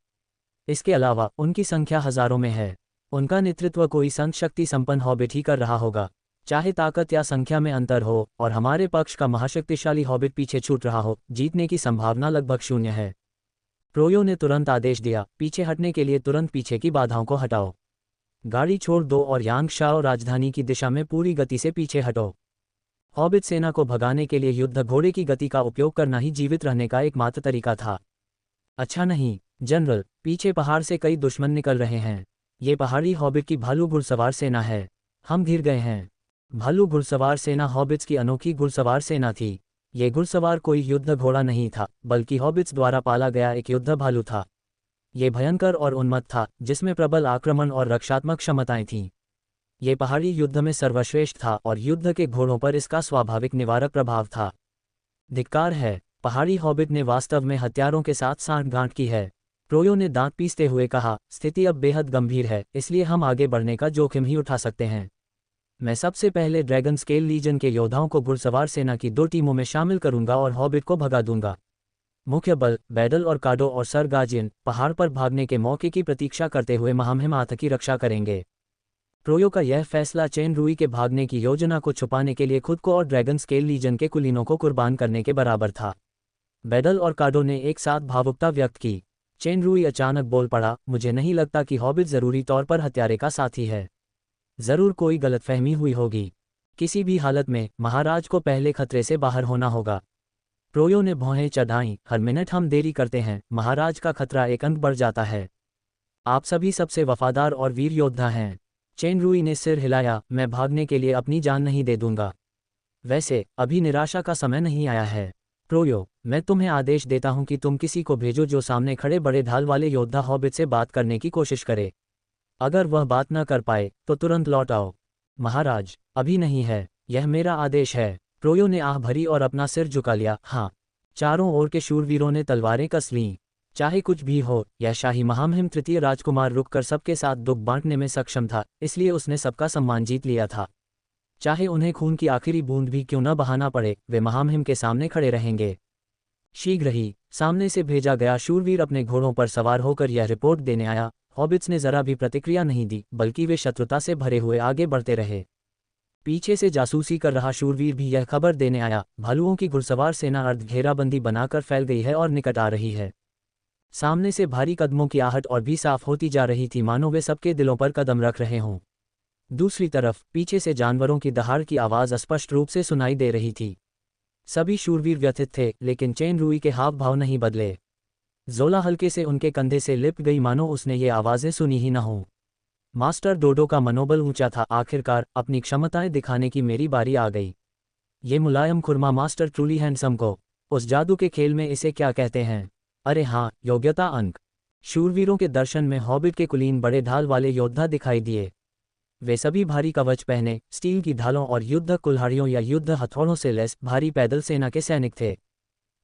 इसके अलावा उनकी संख्या हजारों में है। उनका नेतृत्व कोई संत शक्ति संपन्न हॉबिट ही कर रहा होगा। चाहे ताकत या संख्या में अंतर हो और हमारे पक्ष का महाशक्तिशाली हॉबिट पीछे छूट रहा हो, जीतने की संभावना लगभग शून्य है। प्रोयो ने तुरंत आदेश दिया, पीछे हटने के लिए तुरंत पीछे की बाधाओं को हटाओ। गाड़ी छोड़ दो और यांगशाओ राजधानी की दिशा में पूरी गति से पीछे हटो। हॉबिट सेना को भगाने के लिए युद्ध घोड़े की गति का उपयोग करना ही जीवित रहने का एकमात्र तरीका था। अच्छा नहीं जनरल, पीछे पहाड़ से कई दुश्मन निकल रहे हैं। ये पहाड़ी हॉबिट की भालू घुड़सवार सेना है। हम घिर गए हैं। भालू घुड़सवार सेना हॉबिट्स की अनोखी घुड़सवार सेना थी। ये घुड़सवार कोई युद्ध घोड़ा नहीं था, बल्कि हॉबिट्स द्वारा पाला गया एक युद्ध भालू था। ये भयंकर और उन्मत्त था, जिसमें प्रबल आक्रमण और रक्षात्मक क्षमताएं थीं। ये पहाड़ी युद्ध में सर्वश्रेष्ठ था और युद्ध के घोड़ों पर इसका स्वाभाविक निवारक प्रभाव था। धिक्कार है, पहाड़ी हॉबिट ने वास्तव में हथियारों के साथ सांठगांठ की है। प्रोयो ने दांत पीसते हुए कहा, स्थिति अब बेहद गंभीर है, इसलिए हम आगे बढ़ने का जोखिम ही उठा सकते हैं। मैं सबसे पहले ड्रैगन स्केल लीजन के योद्धाओं को घुड़सवार सेना की 2 टीमों में शामिल करूंगा और हॉबिट को भगा दूंगा। मुख्य बल बैडल और काडो और सर गार्जियन पहाड़ पर भागने के मौके की प्रतीक्षा करते हुए महामहिम आथ की रक्षा करेंगे। प्रोयो का यह फैसला चेनरुई के भागने की योजना को छुपाने के लिए खुद को और ड्रैगन स्केल लीजन के कुलीनों को कुर्बान करने के बराबर था। बैडल और काडो ने एक साथ भावुकता व्यक्त की। चेनरुई अचानक बोल पड़ा, मुझे नहीं लगता कि हॉबिट जरूरी तौर पर हत्यारे का साथी है। जरूर कोई गलतफहमी हुई होगी। किसी भी हालत में महाराज को पहले खतरे से बाहर होना होगा। प्रोयो ने भौहें चढ़ाईं, हर मिनट हम देरी करते हैं, महाराज का खतरा एक अंक बढ़ जाता है। आप सभी सबसे वफादार और वीर योद्धा हैं। चेन रुई ने सिर हिलाया, मैं भागने के लिए अपनी जान नहीं दे दूंगा। वैसे अभी निराशा का समय नहीं आया है। फ्रोयो, मैं तुम्हें आदेश देता हूं कि तुम किसी को भेजो जो सामने खड़े बड़े ढाल वाले योद्धा हॉबिट से बात करने की कोशिश करे। अगर वह बात न कर पाए तो तुरंत लौट आओ। महाराज, अभी नहीं है, यह मेरा आदेश है। फ्रोयो ने आह भरी और अपना सिर झुका लिया। हाँ। चारों ओर के शूरवीरों ने तलवारें कस लीं। चाहे कुछ भी हो, यह शाही महामहिम तृतीय राजकुमार रुककर सबके साथ दुख बांटने में सक्षम था, इसलिए उसने सबका सम्मान जीत लिया था। चाहे उन्हें खून की आखिरी बूंद भी क्यों न बहाना पड़े, वे महामहिम के सामने खड़े रहेंगे। शीघ्र ही सामने से भेजा गया शूरवीर अपने घोड़ों पर सवार होकर यह रिपोर्ट देने आया। हॉबिट्स ने जरा भी प्रतिक्रिया नहीं दी, बल्कि वे शत्रुता से भरे हुए आगे बढ़ते रहे। पीछे से जासूसी कर रहा शूरवीर भी यह खबर देने आया, भालुओं की घुड़सवार सेना अर्ध घेराबंदी बनाकर फैल गई है और निकट आ रही है। सामने से भारी कदमों की आहट और भी साफ होती जा रही थी, मानो वे सबके दिलों पर कदम रख रहे हों। दूसरी तरफ पीछे से जानवरों की दहाड़ की आवाज़ स्पष्ट रूप से सुनाई दे रही थी। सभी शूरवीर व्यथित थे, लेकिन चेन रुई के हाव भाव नहीं बदले। जोला हल्के से उनके कंधे से लिपट गई, मानो उसने ये आवाज़ें सुनी ही न हों। मास्टर डोडो का मनोबल ऊंचा था। आखिरकार अपनी क्षमताएं दिखाने की मेरी बारी आ गई। ये मुलायम खुरमा मास्टर ट्रूली हैंडसम को उस जादू के खेल में इसे क्या कहते हैं? अरे हाँ, योग्यता अंक। शूरवीरों के दर्शन में हॉबिट के कुलीन बड़े ढाल वाले योद्धा दिखाई दिए। वे सभी भारी कवच पहने, स्टील की ढालों और युद्ध कुल्हाड़ियों या युद्ध हथौड़ों से लैस भारी पैदल सेना के सैनिक थे।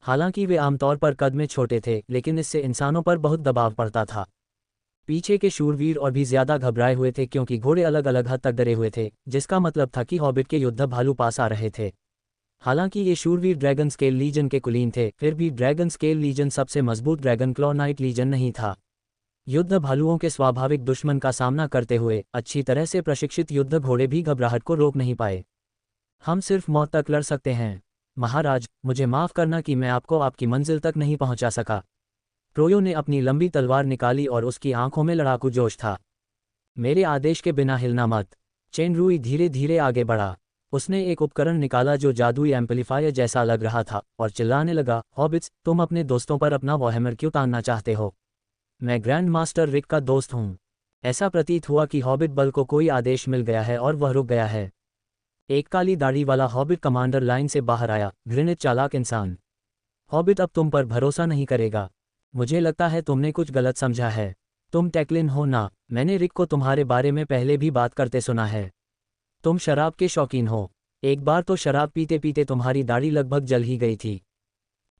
हालांकि वे आमतौर पर कद में छोटे थे, लेकिन इससे इंसानों पर बहुत दबाव पड़ता था। पीछे के शूरवीर और भी ज्यादा घबराए हुए थे, क्योंकि घोड़े अलग अलग हद तक डरे हुए थे, जिसका मतलब था कि हॉबिट के योद्धा भालू पास आ रहे थे। हालांकि ये शूरवीर ड्रैगन स्केल लीजन के कुलीन थे, फिर भी ड्रैगन स्केल लीजन सबसे मजबूत ड्रैगन क्लॉ नाइट लीजन नहीं था। युद्ध भालुओं के स्वाभाविक दुश्मन का सामना करते हुए अच्छी तरह से प्रशिक्षित युद्ध घोड़े भी घबराहट को रोक नहीं पाए। हम सिर्फ मौत तक लड़ सकते हैं। महाराज, मुझे माफ़ करना कि मैं आपको आपकी मंजिल तक नहीं पहुंचा सका। फ्रोयो ने अपनी लंबी तलवार निकाली और उसकी आंखों में लड़ाकू जोश था। मेरे आदेश के बिना हिलना मत। चेन रुई धीरे धीरे आगे बढ़ा। उसने एक उपकरण निकाला जो जादुई एम्पलीफायर जैसा लग रहा था, और चिल्लाने लगा, हॉबिट्स, तुम अपने दोस्तों पर अपना वॉहैमर क्यों तानना चाहते हो? मैं ग्रैंड मास्टर रिक का दोस्त हूँ। ऐसा प्रतीत हुआ कि हॉबिट बल को कोई आदेश मिल गया है और वह रुक गया है। एक काली दाढ़ी वाला हॉबिट कमांडर लाइन से बाहर आया, घृणित चालाक इंसान। हॉबिट अब तुम पर भरोसा नहीं करेगा। मुझे लगता है तुमने कुछ गलत समझा है। तुम टैक्लिन हो ना? मैंने रिक को तुम्हारे बारे में पहले भी बात करते सुना है। तुम शराब के शौकीन हो। एक बार तो शराब पीते पीते तुम्हारी दाढ़ी लगभग जल ही गई थी।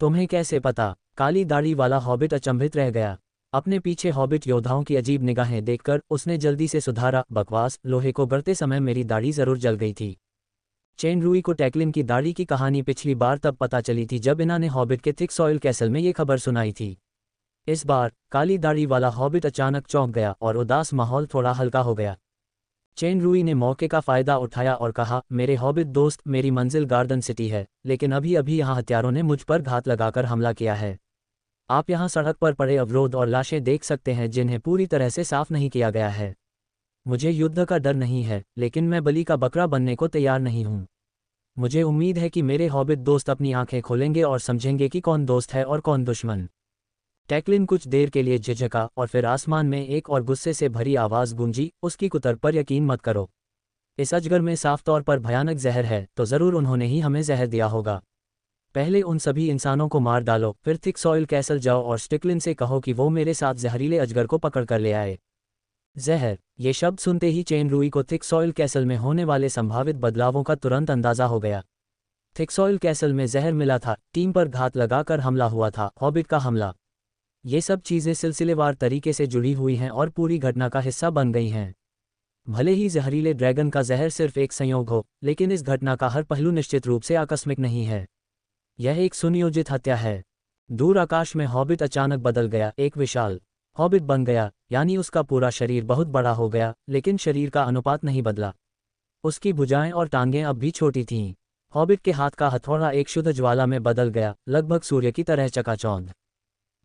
तुम्हें कैसे पता? काली दाढ़ी वाला हॉबिट अचंभित रह गया। अपने पीछे हॉबिट योद्धाओं की अजीब निगाहें देखकर उसने जल्दी से सुधारा, बकवास, लोहे को गढ़ते समय मेरी दाढ़ी जरूर जल गई थी। चेन रुई को टैक्लिन की दाढ़ी की कहानी पिछली बार तब पता चली थी जब इन्होंने हॉबिट के थिक सॉइल कैसल में ये खबर सुनाई थी। इस बार काली दाढ़ी वाला हॉबिट अचानक चौंक गया और उदास माहौल थोड़ा हल्का हो गया। चेन रुई ने मौके का फायदा उठाया और कहा, मेरे हॉबिट दोस्त, मेरी मंजिल गार्डन सिटी है, लेकिन अभी अभी यहाँ हत्यारों ने मुझ पर घात लगाकर हमला किया है। आप यहाँ सड़क पर पड़े अवरोध और लाशें देख सकते हैं जिन्हें पूरी तरह से साफ नहीं किया गया है। मुझे युद्ध का डर नहीं है, लेकिन मैं बलि का बकरा बनने को तैयार नहीं हूँ। मुझे उम्मीद है कि मेरे हॉबिट दोस्त अपनी आंखें खोलेंगे और समझेंगे कि कौन दोस्त है और कौन दुश्मन। टैक्लिन कुछ देर के लिए झिझका और फिर आसमान में एक और गुस्से से भरी आवाज़ गूंजी, उसकी कुतर्क पर यकीन मत करो। इस अजगर में साफ तौर पर भयानक जहर है, तो ज़रूर उन्होंने ही हमें जहर दिया होगा। पहले उन सभी इंसानों को मार डालो, फिर थिक सॉइल कैसल जाओ और स्टिकलिन से कहो कि वो मेरे साथ जहरीले अजगर को पकड़ कर ले आए। जहर, ये शब्द सुनते ही चेन रुई को थिक सॉइल कैसल में होने वाले संभावित बदलावों का तुरंत अंदाजा हो गया। थिक सॉइल कैसल में जहर मिला था, टीम पर घात लगाकर हमला हुआ था, हॉबिट का हमला। ये सब चीज़ें सिलसिलेवार तरीके से जुड़ी हुई हैं और पूरी घटना का हिस्सा बन गई हैं। भले ही जहरीले ड्रैगन का जहर सिर्फ एक संयोग हो, लेकिन इस घटना का हर पहलू निश्चित रूप से आकस्मिक नहीं है। यह एक सुनियोजित हत्या है। दूर आकाश में हॉबिट अचानक बदल गया, एक विशाल हॉबिट बन गया, यानी उसका पूरा शरीर बहुत बड़ा हो गया, लेकिन शरीर का अनुपात नहीं बदला। उसकी भुजाएं और टांगें अब भी छोटी थीं। हॉबिट के हाथ का हथौड़ा एक शुद्ध ज्वाला में बदल गया, लगभग सूर्य की तरह चकाचौंध।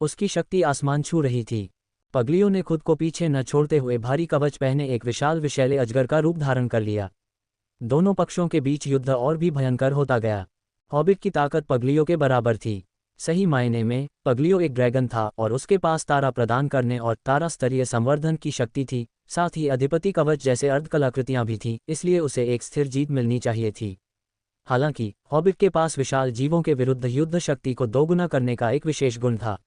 उसकी शक्ति आसमान छू रही थी। पगलियों ने खुद को पीछे न छोड़ते हुए भारी कवच पहने एक विशाल विषैले अजगर का रूप धारण कर लिया। दोनों पक्षों के बीच युद्ध और भी भयंकर होता गया। हॉबिट की ताकत पगलियों के बराबर थी। सही मायने में पगलियो एक ड्रैगन था और उसके पास तारा प्रदान करने और तारा स्तरीय संवर्धन की शक्ति थी। साथ ही अधिपति कवच जैसे अर्धकलाकृतियां भी थीं, इसलिए उसे एक स्थिर जीत मिलनी चाहिए थी। हालांकि हॉबिट के पास विशाल जीवों के विरुद्ध युद्ध शक्ति को दोगुना करने का एक विशेष गुण था।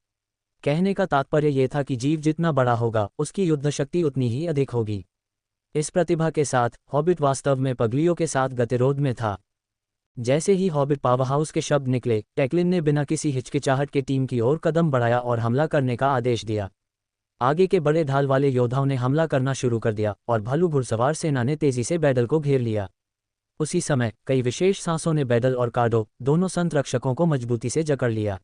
कहने का तात्पर्य यह था कि जीव जितना बड़ा होगा, उसकी युद्ध शक्ति उतनी ही अधिक होगी। इस प्रतिभा के साथ हॉबिट वास्तव में पगलियों के साथ गतिरोध में था। जैसे ही हॉबिट पावरहाउस के शब्द निकले, टेक्लिन ने बिना किसी हिचकिचाहट के टीम की ओर कदम बढ़ाया और हमला करने का आदेश दिया। आगे के बड़े ढाल वाले योद्धाओं ने हमला करना शुरू कर दिया और भालू घुड़सवार सेना ने तेजी से बैडल को घेर लिया। उसी समय कई विशेष सांसों ने बैडल और कार्डो, दोनों संत रक्षकों को मजबूती से जकड़ लिया।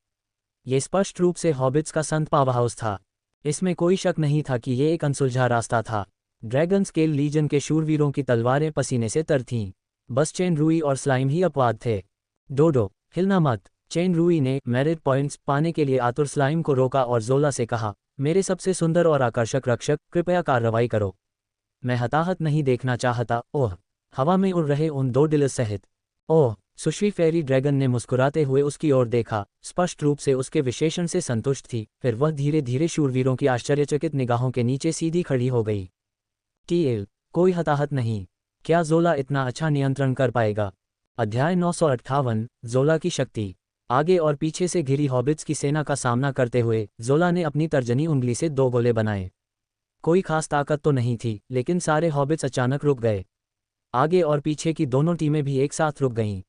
ये स्पष्ट रूप से हॉबिट्स का संत पावरहाउस था। इसमें कोई शक नहीं था कि ये एक अनसुलझा रास्ता था। ड्रैगन स्केल लीजन के शूरवीरों की तलवारें पसीने से तर थीं। बस चेन रूई और स्लाइम ही अपवाद थे। डोडो, हिलना मत। चेन रूई ने मेरिट पॉइंट्स पाने के लिए आतुर स्लाइम को रोका और जोला से कहा, मेरे सबसे सुंदर और आकर्षक रक्षक, कृपया कार्रवाई करो। मैं हताहत नहीं देखना चाहता। ओह, हवा में उड़ रहे उन दो डिलस सहित। ओह, सुश्री फेरी ड्रैगन ने मुस्कुराते हुए उसकी ओर देखा, स्पष्ट रूप से उसके विशेषण से संतुष्ट थी। फिर वह धीरे धीरे शूरवीरों की आश्चर्यचकित निगाहों के नीचे सीधी खड़ी हो गई। टीएल, कोई हताहत नहीं। क्या जोला इतना अच्छा नियंत्रण कर पाएगा? अध्याय 958, जोला की शक्ति। आगे और पीछे से घिरी हॉबिट्स की सेना का सामना करते हुए जोला ने अपनी तर्जनी उंगली से 2 गोले बनाए। कोई खास ताकत तो नहीं थी, लेकिन सारे हॉबिट्स अचानक रुक गए। आगे और पीछे की दोनों टीमें भी एक साथ रुक गईं।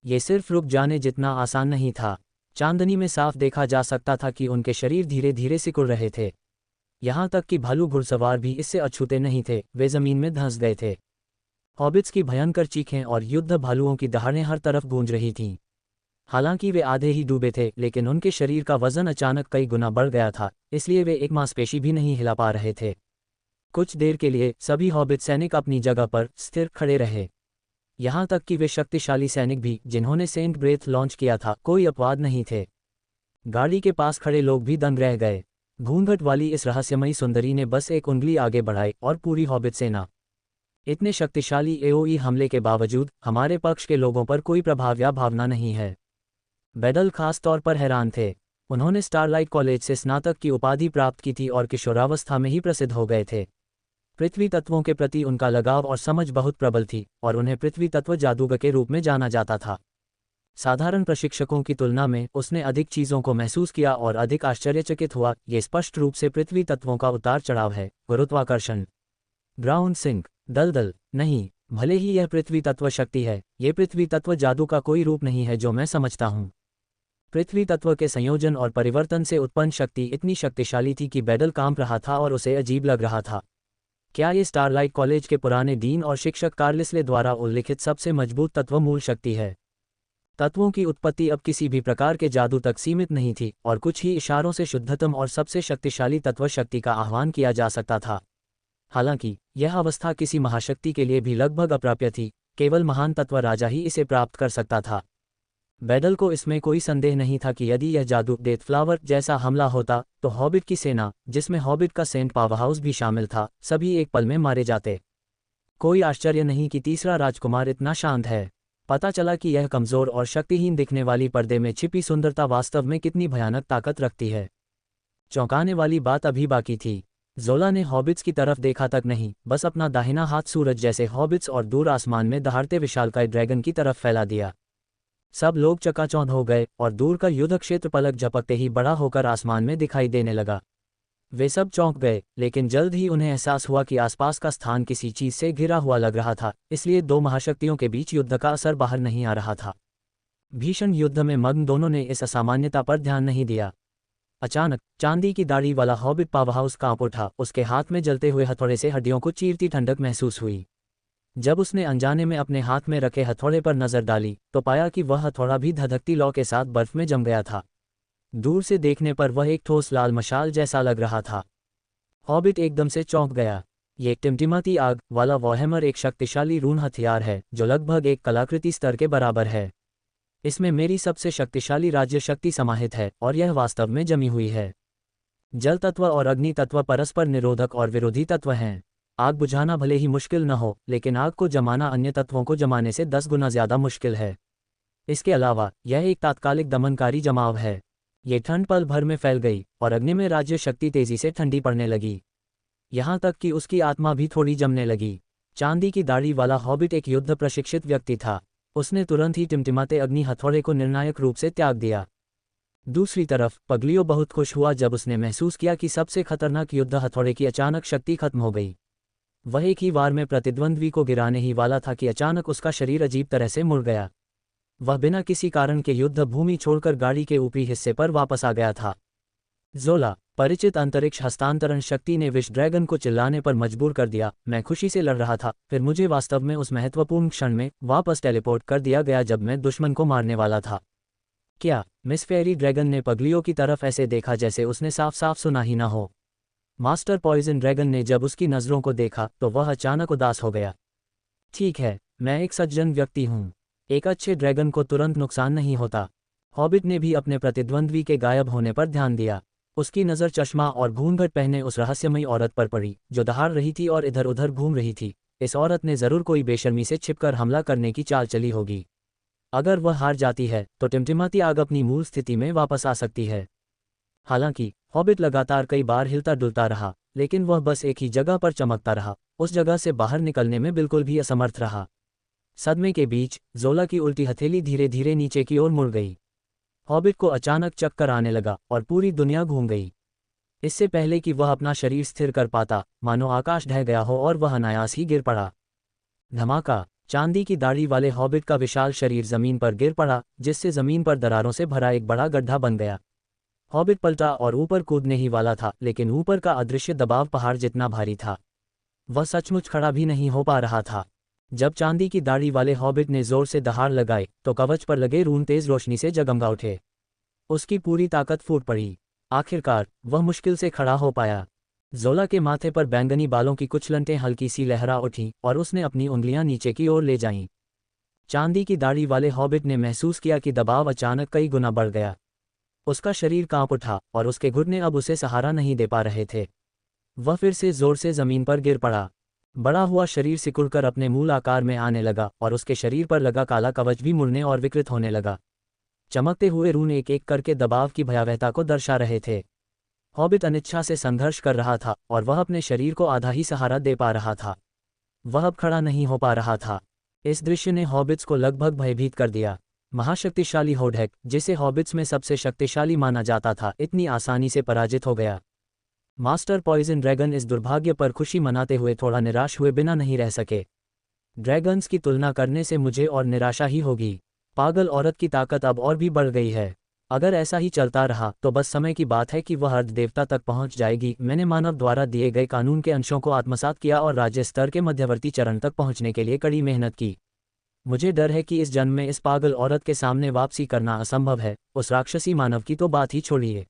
ये सिर्फ रुक जाने जितना आसान नहीं था। चांदनी में साफ देखा जा सकता था कि उनके शरीर धीरे धीरे सिकुड़ रहे थे। यहाँ तक कि भालू घुड़सवार भी इससे अछूते नहीं थे, वे जमीन में धंस गए थे। हॉबिट्स की भयंकर चीखें और युद्ध भालुओं की दहाड़ें हर तरफ गूंज रही थीं। हालांकि वे आधे ही डूबे थे, लेकिन उनके शरीर का वजन अचानक कई गुना बढ़ गया था, इसलिए वे एक मांसपेशी भी नहीं हिला पा रहे थे। कुछ देर के लिए सभी हॉबिट सैनिक अपनी जगह पर स्थिर खड़े रहे। यहाँ तक कि वे शक्तिशाली सैनिक भी, जिन्होंने सेंट ब्रेथ लॉन्च किया था, कोई अपवाद नहीं थे। गाड़ी के पास खड़े लोग भी दंग रह गए। घूंघट वाली इस रहस्यमयी सुंदरी ने बस एक उंगली आगे बढ़ाई और पूरी हॉबिट सेना। इतने शक्तिशाली एओई हमले के बावजूद हमारे पक्ष के लोगों पर कोई प्रभाव या भावना नहीं है। बैडल खास तौर पर हैरान थे। उन्होंने स्टारलाइट कॉलेज से स्नातक की उपाधि प्राप्त की थी और किशोरावस्था में ही प्रसिद्ध हो गए थे। पृथ्वी तत्वों के प्रति उनका लगाव और समझ बहुत प्रबल थी और उन्हें पृथ्वी तत्व जादूगर के रूप में जाना जाता था। साधारण प्रशिक्षकों की तुलना में उसने अधिक चीज़ों को महसूस किया और अधिक आश्चर्यचकित हुआ। ये स्पष्ट रूप से पृथ्वी तत्वों का उतार चढ़ाव है। गुरुत्वाकर्षण, ग्राउंड सिंक, दलदल नहीं। भले ही यह पृथ्वी तत्व शक्ति है, ये पृथ्वी तत्व जादू का कोई रूप नहीं है जो मैं समझता हूँ। पृथ्वी तत्व के संयोजन और परिवर्तन से उत्पन्न शक्ति इतनी शक्तिशाली थी कि बैडल कांप रहा था और उसे अजीब लग रहा था। क्या ये स्टारलाइट कॉलेज के पुराने डीन और शिक्षक कार्लिसले द्वारा उल्लिखित सबसे मजबूत तत्व मूल शक्ति है? तत्वों की उत्पत्ति अब किसी भी प्रकार के जादू तक सीमित नहीं थी और कुछ ही इशारों से शुद्धतम और सबसे शक्तिशाली तत्व शक्ति का आह्वान किया जा सकता था। हालांकि यह अवस्था किसी महाशक्ति के लिए भी लगभग अप्राप्य थी। केवल महान तत्व राजा ही इसे प्राप्त कर सकता था। बैडल को इसमें कोई संदेह नहीं था कि यदि यह जादू डेथ फ्लावर जैसा हमला होता तो हॉबिट की सेना, जिसमें हॉबिट का सेंट पावरहाउस भी शामिल था, सभी एक पल में मारे जाते। कोई आश्चर्य नहीं कि तीसरा राजकुमार इतना शांत है। पता चला कि यह कमजोर और शक्तिहीन दिखने वाली पर्दे में छिपी सुंदरता वास्तव में कितनी भयानक ताकत रखती है। चौंकाने वाली बात अभी बाकी थी। जोला ने हॉबिट्स की तरफ देखा तक नहीं, बस अपना दाहिना हाथ सूरज जैसे हॉबिट्स और दूर आसमान में दहाड़ते विशालकाय ड्रैगन की तरफ फैला दिया। सब लोग चकाचौंध हो गए और दूर का युद्ध क्षेत्र पलक झपकते ही बड़ा होकर आसमान में दिखाई देने लगा। वे सब चौंक गए, लेकिन जल्द ही उन्हें एहसास हुआ कि आसपास का स्थान किसी चीज से घिरा हुआ लग रहा था, इसलिए दो महाशक्तियों के बीच युद्ध का असर बाहर नहीं आ रहा था। भीषण युद्ध में मग्न दोनों ने इस असामान्यता पर ध्यान नहीं दिया। अचानक चांदी की दाढ़ी वाला हॉबिट पावरहाउस कांप उठा। उसके हाथ में जलते हुए हथौड़े से हड्डियों को चीरती ठंडक महसूस हुई। जब उसने अनजाने में अपने हाथ में रखे हथौड़े पर नजर डाली तो पाया कि वह हथौड़ा भी धधकती लौ के साथ बर्फ में जम गया था। दूर से देखने पर वह एक ठोस लाल मशाल जैसा लग रहा था। हॉबिट एकदम से चौंक गया। ये टिमटिमाती आग वाला वॉरहैमर एक शक्तिशाली रून हथियार है जो लगभग एक कलाकृति स्तर के बराबर है। इसमें मेरी सबसे शक्तिशाली राज्य शक्ति समाहित है और यह वास्तव में जमी हुई है। जल तत्व और अग्नि तत्व परस्पर निरोधक और विरोधी तत्व हैं। आग बुझाना भले ही मुश्किल न हो, लेकिन आग को जमाना अन्य तत्वों को जमाने से 10 गुना ज्यादा मुश्किल है। इसके अलावा यह एक तात्कालिक दमनकारी जमाव है। ये ठंड पल भर में फैल गई और अग्नि में राज्य शक्ति तेजी से ठंडी पड़ने लगी। यहाँ तक कि उसकी आत्मा भी थोड़ी जमने लगी। चांदी की दाढ़ी वाला हॉबिट एक युद्ध प्रशिक्षित व्यक्ति था। उसने तुरंत ही टिमटिमाते अग्नि हथौड़े को निर्णायक रूप से त्याग दिया। दूसरी तरफ पगलियो बहुत खुश हुआ जब उसने महसूस किया कि सबसे खतरनाक युद्ध हथौड़े की अचानक शक्ति खत्म हो गई। वह एक ही वार में प्रतिद्वंद्वी को गिराने ही वाला था कि अचानक उसका शरीर अजीब तरह से मुड़ गया। वह बिना किसी कारण के युद्ध भूमि छोड़कर गाड़ी के ऊपरी हिस्से पर वापस आ गया था। ज़ोला, परिचित अंतरिक्ष हस्तांतरण शक्ति ने विश ड्रैगन को चिल्लाने पर मजबूर कर दिया। मैं खुशी से लड़ रहा था, फिर मुझे वास्तव में उस महत्वपूर्ण क्षण में वापस टेलीपोर्ट कर दिया गया जब मैं दुश्मन को मारने वाला था। क्या? मिस फेयरी ड्रैगन ने पगलियों की तरफ ऐसे देखा जैसे उसने साफ साफ सुना ही ना हो। मास्टर पॉइजन ड्रैगन ने जब उसकी नज़रों को देखा तो वह अचानक उदास हो गया। ठीक है, मैं एक सज्जन व्यक्ति हूँ। एक अच्छे ड्रैगन को तुरंत नुकसान नहीं होता। हॉबिट ने भी अपने प्रतिद्वंद्वी के गायब होने पर ध्यान दिया। उसकी नज़र चश्मा और घूंघट पहने उस रहस्यमयी औरत पर पड़ी जो दहाड़ रही थी और इधर उधर घूम रही थी। इस औरत ने ज़रूर कोई बेशर्मी से छिपकर हमला करने की चाल चली होगी। अगर वह हार जाती है तो टिमटिमाती आग अपनी मूल स्थिति में वापस आ सकती है। हालांकि हॉबिट लगातार कई बार हिलता डुलता रहा, लेकिन वह बस एक ही जगह पर चमकता रहा, उस जगह से बाहर निकलने में बिल्कुल भी असमर्थ रहा। सदमे के बीच ज़ोला की उल्टी हथेली धीरे धीरे नीचे की ओर मुड़ गई। हॉबिट को अचानक चक्कर आने लगा और पूरी दुनिया घूम गई। इससे पहले कि वह अपना शरीर स्थिर कर पाता, मानो आकाश ढह गया हो और वह अनायास ही गिर पड़ा। धमाका! चांदी की दाढ़ी वाले हॉबिट का विशाल शरीर जमीन पर गिर पड़ा, जिससे जमीन पर दरारों से भरा एक बड़ा गड्ढा बन गया। हॉबिट पलटा और ऊपर कूदने ही वाला था, लेकिन ऊपर का अदृश्य दबाव पहाड़ जितना भारी था। वह सचमुच खड़ा भी नहीं हो पा रहा था। जब चांदी की दाढ़ी वाले हॉबिट ने जोर से दहाड़ लगाई तो कवच पर लगे रून तेज रोशनी से जगमगा उठे। उसकी पूरी ताकत फूट पड़ी। आखिरकार वह मुश्किल से खड़ा हो पाया। ज़ोला के माथे पर बैंगनी बालों की कुछ लंटें हल्की सी लहरा उठीं और उसने अपनी उंगलियां नीचे की ओर ले जाईं। चांदी की दाढ़ी वाले हॉबिट ने महसूस किया कि दबाव अचानक कई गुना बढ़ गया। उसका शरीर कांप उठा और उसके घुटने अब उसे सहारा नहीं दे पा रहे थे। वह फिर से जोर से जमीन पर गिर पड़ा। बड़ा हुआ शरीर सिकुड़कर अपने मूल आकार में आने लगा और उसके शरीर पर लगा काला कवच भी मुड़ने और विकृत होने लगा। चमकते हुए रून एक एक करके दबाव की भयावहता को दर्शा रहे थे। हॉबिट अनिच्छा से संघर्ष कर रहा था और वह अपने शरीर को आधा ही सहारा दे पा रहा था। वह अब खड़ा नहीं हो पा रहा था। इस दृश्य ने हॉबिट्स को लगभग भयभीत कर दिया। महाशक्तिशाली होडहैक, जिसे हॉबिट्स में सबसे शक्तिशाली माना जाता था, इतनी आसानी से पराजित हो गया। मास्टर पॉइजन ड्रैगन इस दुर्भाग्य पर खुशी मनाते हुए थोड़ा निराश हुए बिना नहीं रह सके। ड्रैगन्स की तुलना करने से मुझे और निराशा ही होगी। पागल औरत की ताकत अब और भी बढ़ गई है। अगर ऐसा ही चलता रहा तो बस समय की बात है कि वह अर्धदेवता तक पहुंच जाएगी। मैंने मानव द्वारा दिए गए कानून के अंशों को आत्मसात किया और राज्य स्तर के मध्यवर्ती चरण तक पहुंचने के लिए कड़ी मेहनत की। मुझे डर है कि इस जन्म में इस पागल औरत के सामने वापसी करना असंभव है। उस राक्षसी मानव की तो बात ही छोड़िए।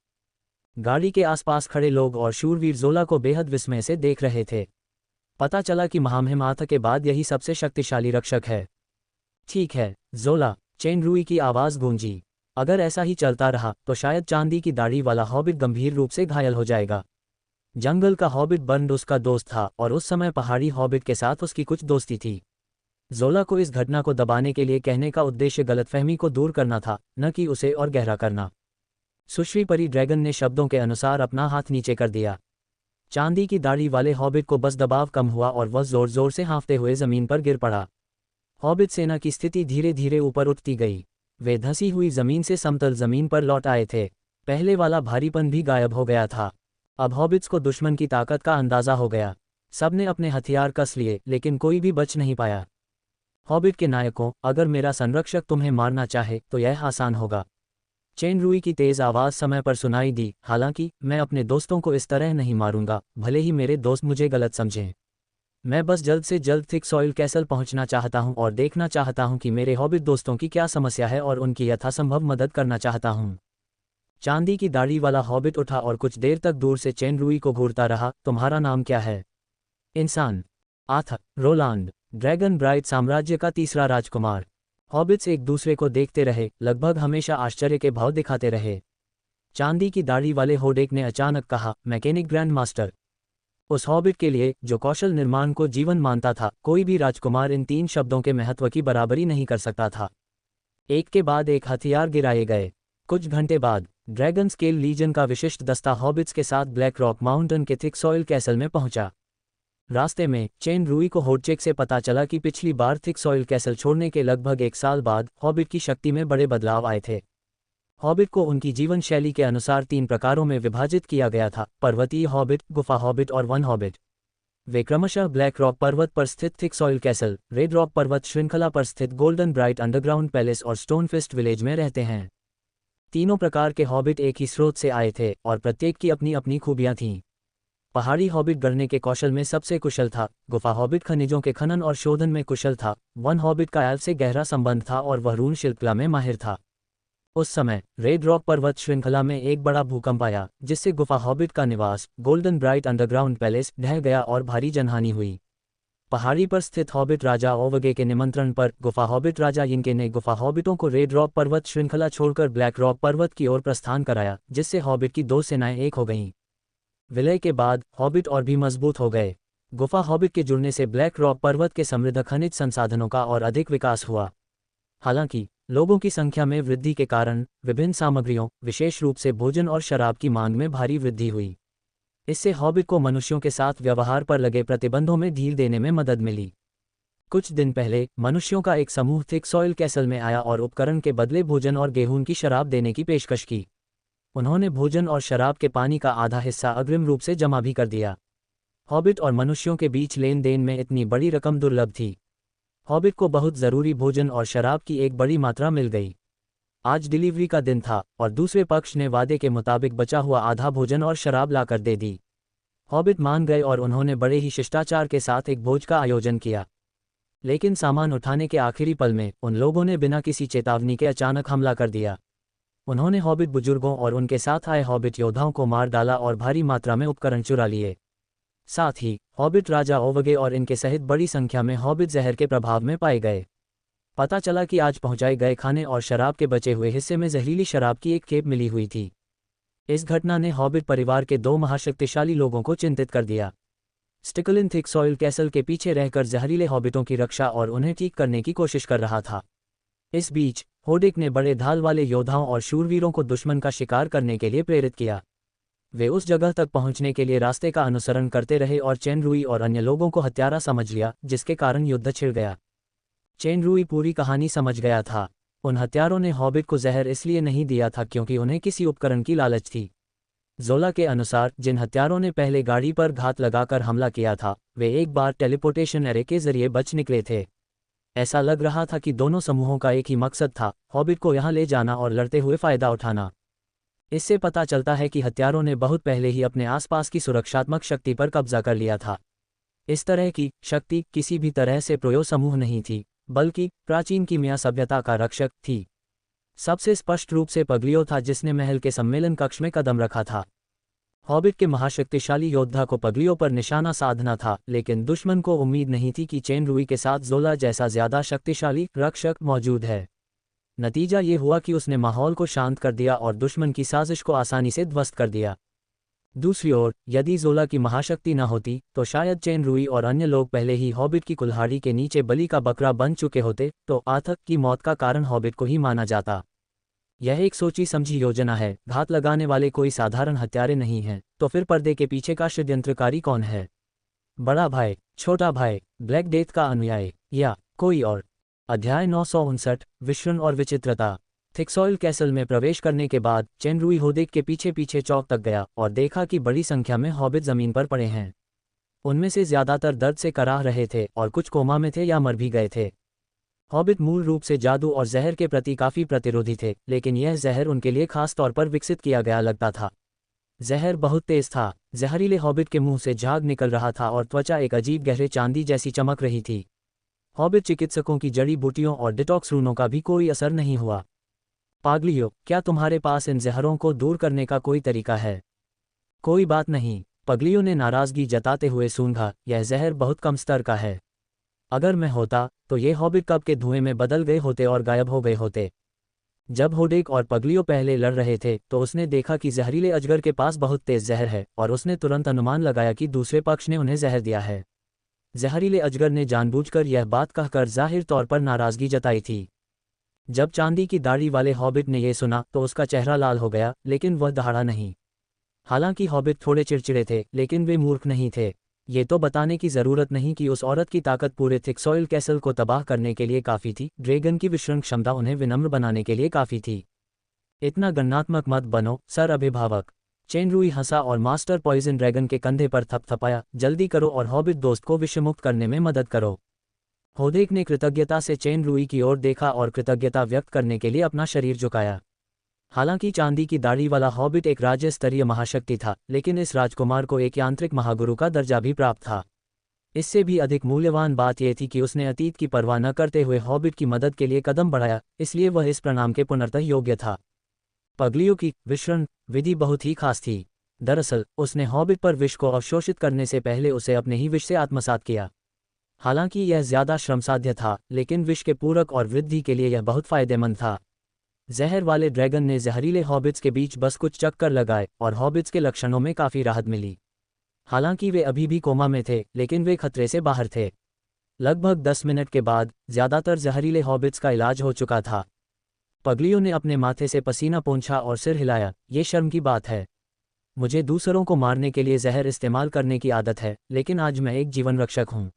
गाड़ी के आसपास खड़े लोग और शूरवीर ज़ोला को बेहद विस्मय से देख रहे थे। पता चला कि महामहिमाथ के बाद यही सबसे शक्तिशाली रक्षक है। ठीक है ज़ोला, चेन रुई की आवाज़ गूंजी। अगर ऐसा ही चलता रहा तो शायद चांदी की दाढ़ी वाला हॉबिट गंभीर रूप से घायल हो जाएगा। जंगल का हॉबिट बर्न उसका दोस्त था और उस समय पहाड़ी हॉबिट के साथ उसकी कुछ दोस्ती थी। ज़ोला को इस घटना को दबाने के लिए कहने का उद्देश्य गलतफहमी को दूर करना था, न कि उसे और गहरा करना। सुश्री परी ड्रैगन ने शब्दों के अनुसार अपना हाथ नीचे कर दिया। चांदी की दाढ़ी वाले हॉबिट को बस दबाव कम हुआ और वह जोर जोर से हाँफते हुए जमीन पर गिर पड़ा। हॉबिट सेना की स्थिति धीरे धीरे ऊपर उठती गई। वे धंसी हुई जमीन से समतल जमीन पर लौट आए थे। पहले वाला भारीपन भी गायब हो गया था। अब हॉबिट्स को दुश्मन की ताकत का अंदाजा हो गया। सबने अपने हथियार कस लिए, लेकिन कोई भी बच नहीं पाया। हॉबिट के नायकों, अगर मेरा संरक्षक तुम्हें मारना चाहे तो यह आसान होगा। चेन रुई की तेज आवाज़ समय पर सुनाई दी। हालांकि मैं अपने दोस्तों को इस तरह नहीं मारूंगा, भले ही मेरे दोस्त मुझे गलत समझें। मैं बस जल्द से जल्द थिक सॉइल कैसल पहुंचना चाहता हूं और देखना चाहता हूं कि मेरे हॉबिट दोस्तों की क्या समस्या है और उनकी यथासंभव मदद करना चाहता हूं। चांदी की दाढ़ी वाला हॉबिट उठा और कुछ देर तक दूर से चेन रुई को घूरता रहा। तुम्हारा नाम क्या है? इंसान। आर्थर। रोलांड। ड्रैगन ब्राइट साम्राज्य का तीसरा राजकुमार। हॉबिट्स एक दूसरे को देखते रहे, लगभग हमेशा आश्चर्य के भाव दिखाते रहे। चांदी की दाढ़ी वाले होडेक ने अचानक कहा, मैकेनिक ग्रैंड मास्टर। उस हॉबिट के लिए जो कौशल निर्माण को जीवन मानता था, कोई भी राजकुमार इन 3 शब्दों के महत्व की बराबरी नहीं कर सकता था। एक के बाद एक हथियार गिराए गए। कुछ घंटे बाद ड्रैगन स्केल लीजन का विशिष्ट दस्ता हॉबिट्स के साथ ब्लैक रॉक माउंटेन के थिक सॉइल कैसल में पहुंचा। रास्ते में चेन रूई को होडचेक से पता चला कि पिछली बार थिक सॉइल कैसल छोड़ने के लगभग 1 साल बाद हॉबिट की शक्ति में बड़े बदलाव आए थे। हॉबिट को उनकी जीवन शैली के अनुसार 3 प्रकारों में विभाजित किया गया था: पर्वतीय हॉबिट, गुफा हॉबिट और वन हॉबिट। वे क्रमशः ब्लैक रॉक पर्वत पर स्थित thick soil castle, red rock पर्वत श्रृंखला पर स्थित गोल्डन ब्राइट अंडरग्राउंड पैलेस और स्टोनफिस्ट विलेज में रहते हैं। तीनों प्रकार के हॉबिट एक ही स्रोत से आए थे और प्रत्येक की अपनी अपनी खूबियां थीं। पहाड़ी हॉबिट गढ़ने के कौशल में सबसे कुशल था, गुफा हॉबिट खनिजों के खनन और शोधन में कुशल था, वन हॉबिट का एल्फ से गहरा संबंध था और वह रून शिल्पकला में माहिर था। उस समय रेड रॉक पर्वत श्रृंखला में एक बड़ा भूकंप आया, जिससे गुफा हॉबिट का निवास गोल्डन ब्राइट अंडरग्राउंड पैलेस ढह गया और भारी जनहानि हुई। पहाड़ी पर स्थित हॉबिट राजा ओवगे के निमंत्रण पर गुफा हॉबिट राजा यिनके ने गुफा हॉबिटों को रेड रॉक पर्वत श्रृंखला छोड़कर ब्लैक रॉक पर्वत की ओर प्रस्थान कराया, जिससे हॉबिट की 2 सेनाएं एक हो गईं। विलय के बाद हॉबिट और भी मजबूत हो गए। गुफा हॉबिट के जुड़ने से ब्लैक रॉक पर्वत के समृद्ध खनिज संसाधनों का और अधिक विकास हुआ। हालांकि लोगों की संख्या में वृद्धि के कारण विभिन्न सामग्रियों, विशेष रूप से भोजन और शराब की मांग में भारी वृद्धि हुई। इससे हॉबिट को मनुष्यों के साथ व्यवहार पर लगे प्रतिबंधों में ढील देने में मदद मिली। कुछ दिन पहले मनुष्यों का एक समूह थिक सॉइल कैसल में आया और उपकरण के बदले भोजन और गेहूं की शराब देने की पेशकश की। उन्होंने भोजन और शराब के पानी का आधा हिस्सा अग्रिम रूप से जमा भी कर दिया। हॉबिट और मनुष्यों के बीच लेन देन में इतनी बड़ी रकम दुर्लभ थी। हॉबिट को बहुत ज़रूरी भोजन और शराब की एक बड़ी मात्रा मिल गई। आज डिलीवरी का दिन था और दूसरे पक्ष ने वादे के मुताबिक बचा हुआ आधा भोजन और शराब लाकर दे दी। हॉबिट मान गए और उन्होंने बड़े ही शिष्टाचार के साथ एक भोज का आयोजन किया। लेकिन सामान उठाने के आखिरी पल में उन लोगों ने बिना किसी चेतावनी के अचानक हमला कर दिया। उन्होंने हॉबिट बुजुर्गों और उनके साथ आए हॉबिट योद्धाओं को मार डाला और भारी मात्रा में उपकरण चुरा लिए। साथ ही हॉबिट राजा ओवगे और इनके सहित बड़ी संख्या में हॉबिट जहर के प्रभाव में पाए गए। पता चला कि आज पहुंचाए गए खाने और शराब के बचे हुए हिस्से में जहरीली शराब की एक खेप मिली हुई थी। इस घटना ने हॉबिट परिवार के 2 महाशक्तिशाली लोगों को चिंतित कर दिया। स्टिकलिन थिक सॉइल कैसल के पीछे रहकर जहरीले हॉबिटों की रक्षा और उन्हें ठीक करने की कोशिश कर रहा था। इस बीच होडिक ने बड़े ढाल वाले योद्धाओं और शूरवीरों को दुश्मन का शिकार करने के लिए प्रेरित किया। वे उस जगह तक पहुंचने के लिए रास्ते का अनुसरण करते रहे और चेन रूई और अन्य लोगों को हत्यारा समझ लिया, जिसके कारण युद्ध छिड़ गया। चेन रूई पूरी कहानी समझ गया था। उन हत्यारों ने हॉबिट को जहर इसलिए नहीं दिया था क्योंकि उन्हें किसी उपकरण की लालच थी। जोला के अनुसार जिन हत्यारों ने पहले गाड़ी पर घात लगाकर हमला किया था, वे एक बार टेलीपोर्टेशन एरे के जरिए बच निकले थे। ऐसा लग रहा था कि दोनों समूहों का एक ही मकसद था, हॉबिट को यहां ले जाना और लड़ते हुए फायदा उठाना। इससे पता चलता है कि हत्यारों ने बहुत पहले ही अपने आसपास की सुरक्षात्मक शक्ति पर कब्जा कर लिया था। इस तरह की शक्ति किसी भी तरह से प्रोयो समूह नहीं थी, बल्कि प्राचीन कीमिया सभ्यता का रक्षक थी। सबसे स्पष्ट रूप से पगलियो था, जिसने महल के सम्मेलन कक्ष में कदम रखा था। हॉबिट के महाशक्तिशाली योद्धा को पगलियो पर निशाना साधना था, लेकिन दुश्मन को उम्मीद नहीं थी कि चेन रूई के साथ जोला जैसा ज्यादा शक्तिशाली रक्षक मौजूद है। नतीजा ये हुआ कि उसने माहौल को शांत कर दिया और दुश्मन की साजिश को आसानी से ध्वस्त कर दिया। दूसरी ओर, यदि जोला की महाशक्ति न होती तो शायद चेन रूई और अन्य लोग पहले ही हॉबिट की कुल्हाड़ी के नीचे बलि का बकरा बन चुके होते, तो आथक की मौत का कारण हॉबिट को ही माना जाता। यह एक सोची समझी योजना है। घात लगाने वाले कोई साधारण हत्यारे नहीं हैं, तो फिर पर्दे के पीछे का षड्यंत्रकारी कौन है? बड़ा भाई, छोटा भाई, ब्लैक डेथ का अनुयायी, या कोई और? अध्याय 959 विश्रण और विचित्रता। थिक सॉइल कैसल में प्रवेश करने के बाद चेन रूई होडिक के पीछे पीछे चौक तक गया और देखा कि बड़ी संख्या में हॉबिट जमीन पर पड़े हैं। उनमें से ज्यादातर दर्द से कराह रहे थे और कुछ कोमा में थे या मर भी गए थे। हॉबिट मूल रूप से जादू और जहर के प्रति काफी प्रतिरोधी थे, लेकिन यह जहर उनके लिए खास तौर पर विकसित किया गया लगता था। जहर बहुत तेज था। जहरीले हॉबिट के मुंह से झाग निकल रहा था और त्वचा एक अजीब गहरे चांदी जैसी चमक रही थी। हॉबिट चिकित्सकों की जड़ी बूटियों और डिटॉक्स रूनों का भी कोई असर नहीं हुआ। पागलियो, क्या तुम्हारे पास इन जहरों को दूर करने का कोई तरीका है? कोई बात नहीं, पगलियो ने नाराजगी जताते हुए सूंघा, यह जहर बहुत कम स्तर का है। अगर मैं होता तो ये हॉबिट कब के धुएं में बदल गए होते और गायब हो गए होते। जब होडिक और पगलियो पहले लड़ रहे थे तो उसने देखा कि जहरीले अजगर के पास बहुत तेज जहर है और उसने तुरंत अनुमान लगाया कि दूसरे पक्ष ने उन्हें जहर दिया है। जहरीले अजगर ने जानबूझकर यह बात कहकर जाहिर तौर पर नाराजगी जताई थी। जब चांदी की दाढ़ी वाले हॉबिट ने यह सुना तो उसका चेहरा लाल हो गया, लेकिन वह दहाड़ा नहीं। हालांकि हॉबिट थोड़े चिड़चिड़े थे, लेकिन वे मूर्ख नहीं थे। ये तो बताने की जरूरत नहीं कि उस औरत की ताकत पूरे थिक सॉइल कैसल को तबाह करने के लिए काफ़ी थी। ड्रैगन की विश्रण क्षमता उन्हें विनम्र बनाने के लिए काफ़ी थी। इतना गणनात्मक मत बनो, सर अभिभावक। चेनरुई हंसा और मास्टर पॉइजन ड्रैगन के कंधे पर थपथपाया। जल्दी करो और हॉबिट दोस्त को विषमुक्त करने में मदद करो। होडेक ने कृतज्ञता से चेनरुई की ओर देखा और कृतज्ञता व्यक्त करने के लिए अपना शरीर झुकाया। हालांकि चांदी की दाढ़ी वाला हॉबिट एक राज्य स्तरीय महाशक्ति था, लेकिन इस राजकुमार को एक यांत्रिक महागुरु का दर्जा भी प्राप्त था। इससे भी अधिक मूल्यवान बात यह थी कि उसने अतीत की परवाह न करते हुए हॉबिट की मदद के लिए कदम बढ़ाया, इसलिए वह इस प्रणाम के पुनर्तः योग्य था। पगलियों की विषरण विधि बहुत ही खास थी। दरअसल उसने हॉबिट पर विष को अवशोषित करने से पहले उसे अपने ही विष से आत्मसात किया। हालांकि यह ज्यादा श्रमसाध्य था, लेकिन विष के पूरक और वृद्धि के लिए यह बहुत फायदेमंद था। जहर वाले ड्रैगन ने जहरीले हॉबिट्स के बीच बस कुछ चक्कर लगाए और हॉबिट्स के लक्षणों में काफ़ी राहत मिली। हालांकि वे अभी भी कोमा में थे, लेकिन वे खतरे से बाहर थे। लगभग 10 मिनट के बाद ज्यादातर जहरीले हॉबिट्स का इलाज हो चुका था। पगलियों ने अपने माथे से पसीना पोंछा और सिर हिलाया। ये शर्म की बात है। मुझे दूसरों को मारने के लिए जहर इस्तेमाल करने की आदत है, लेकिन आज मैं एक जीवन रक्षक हूँ।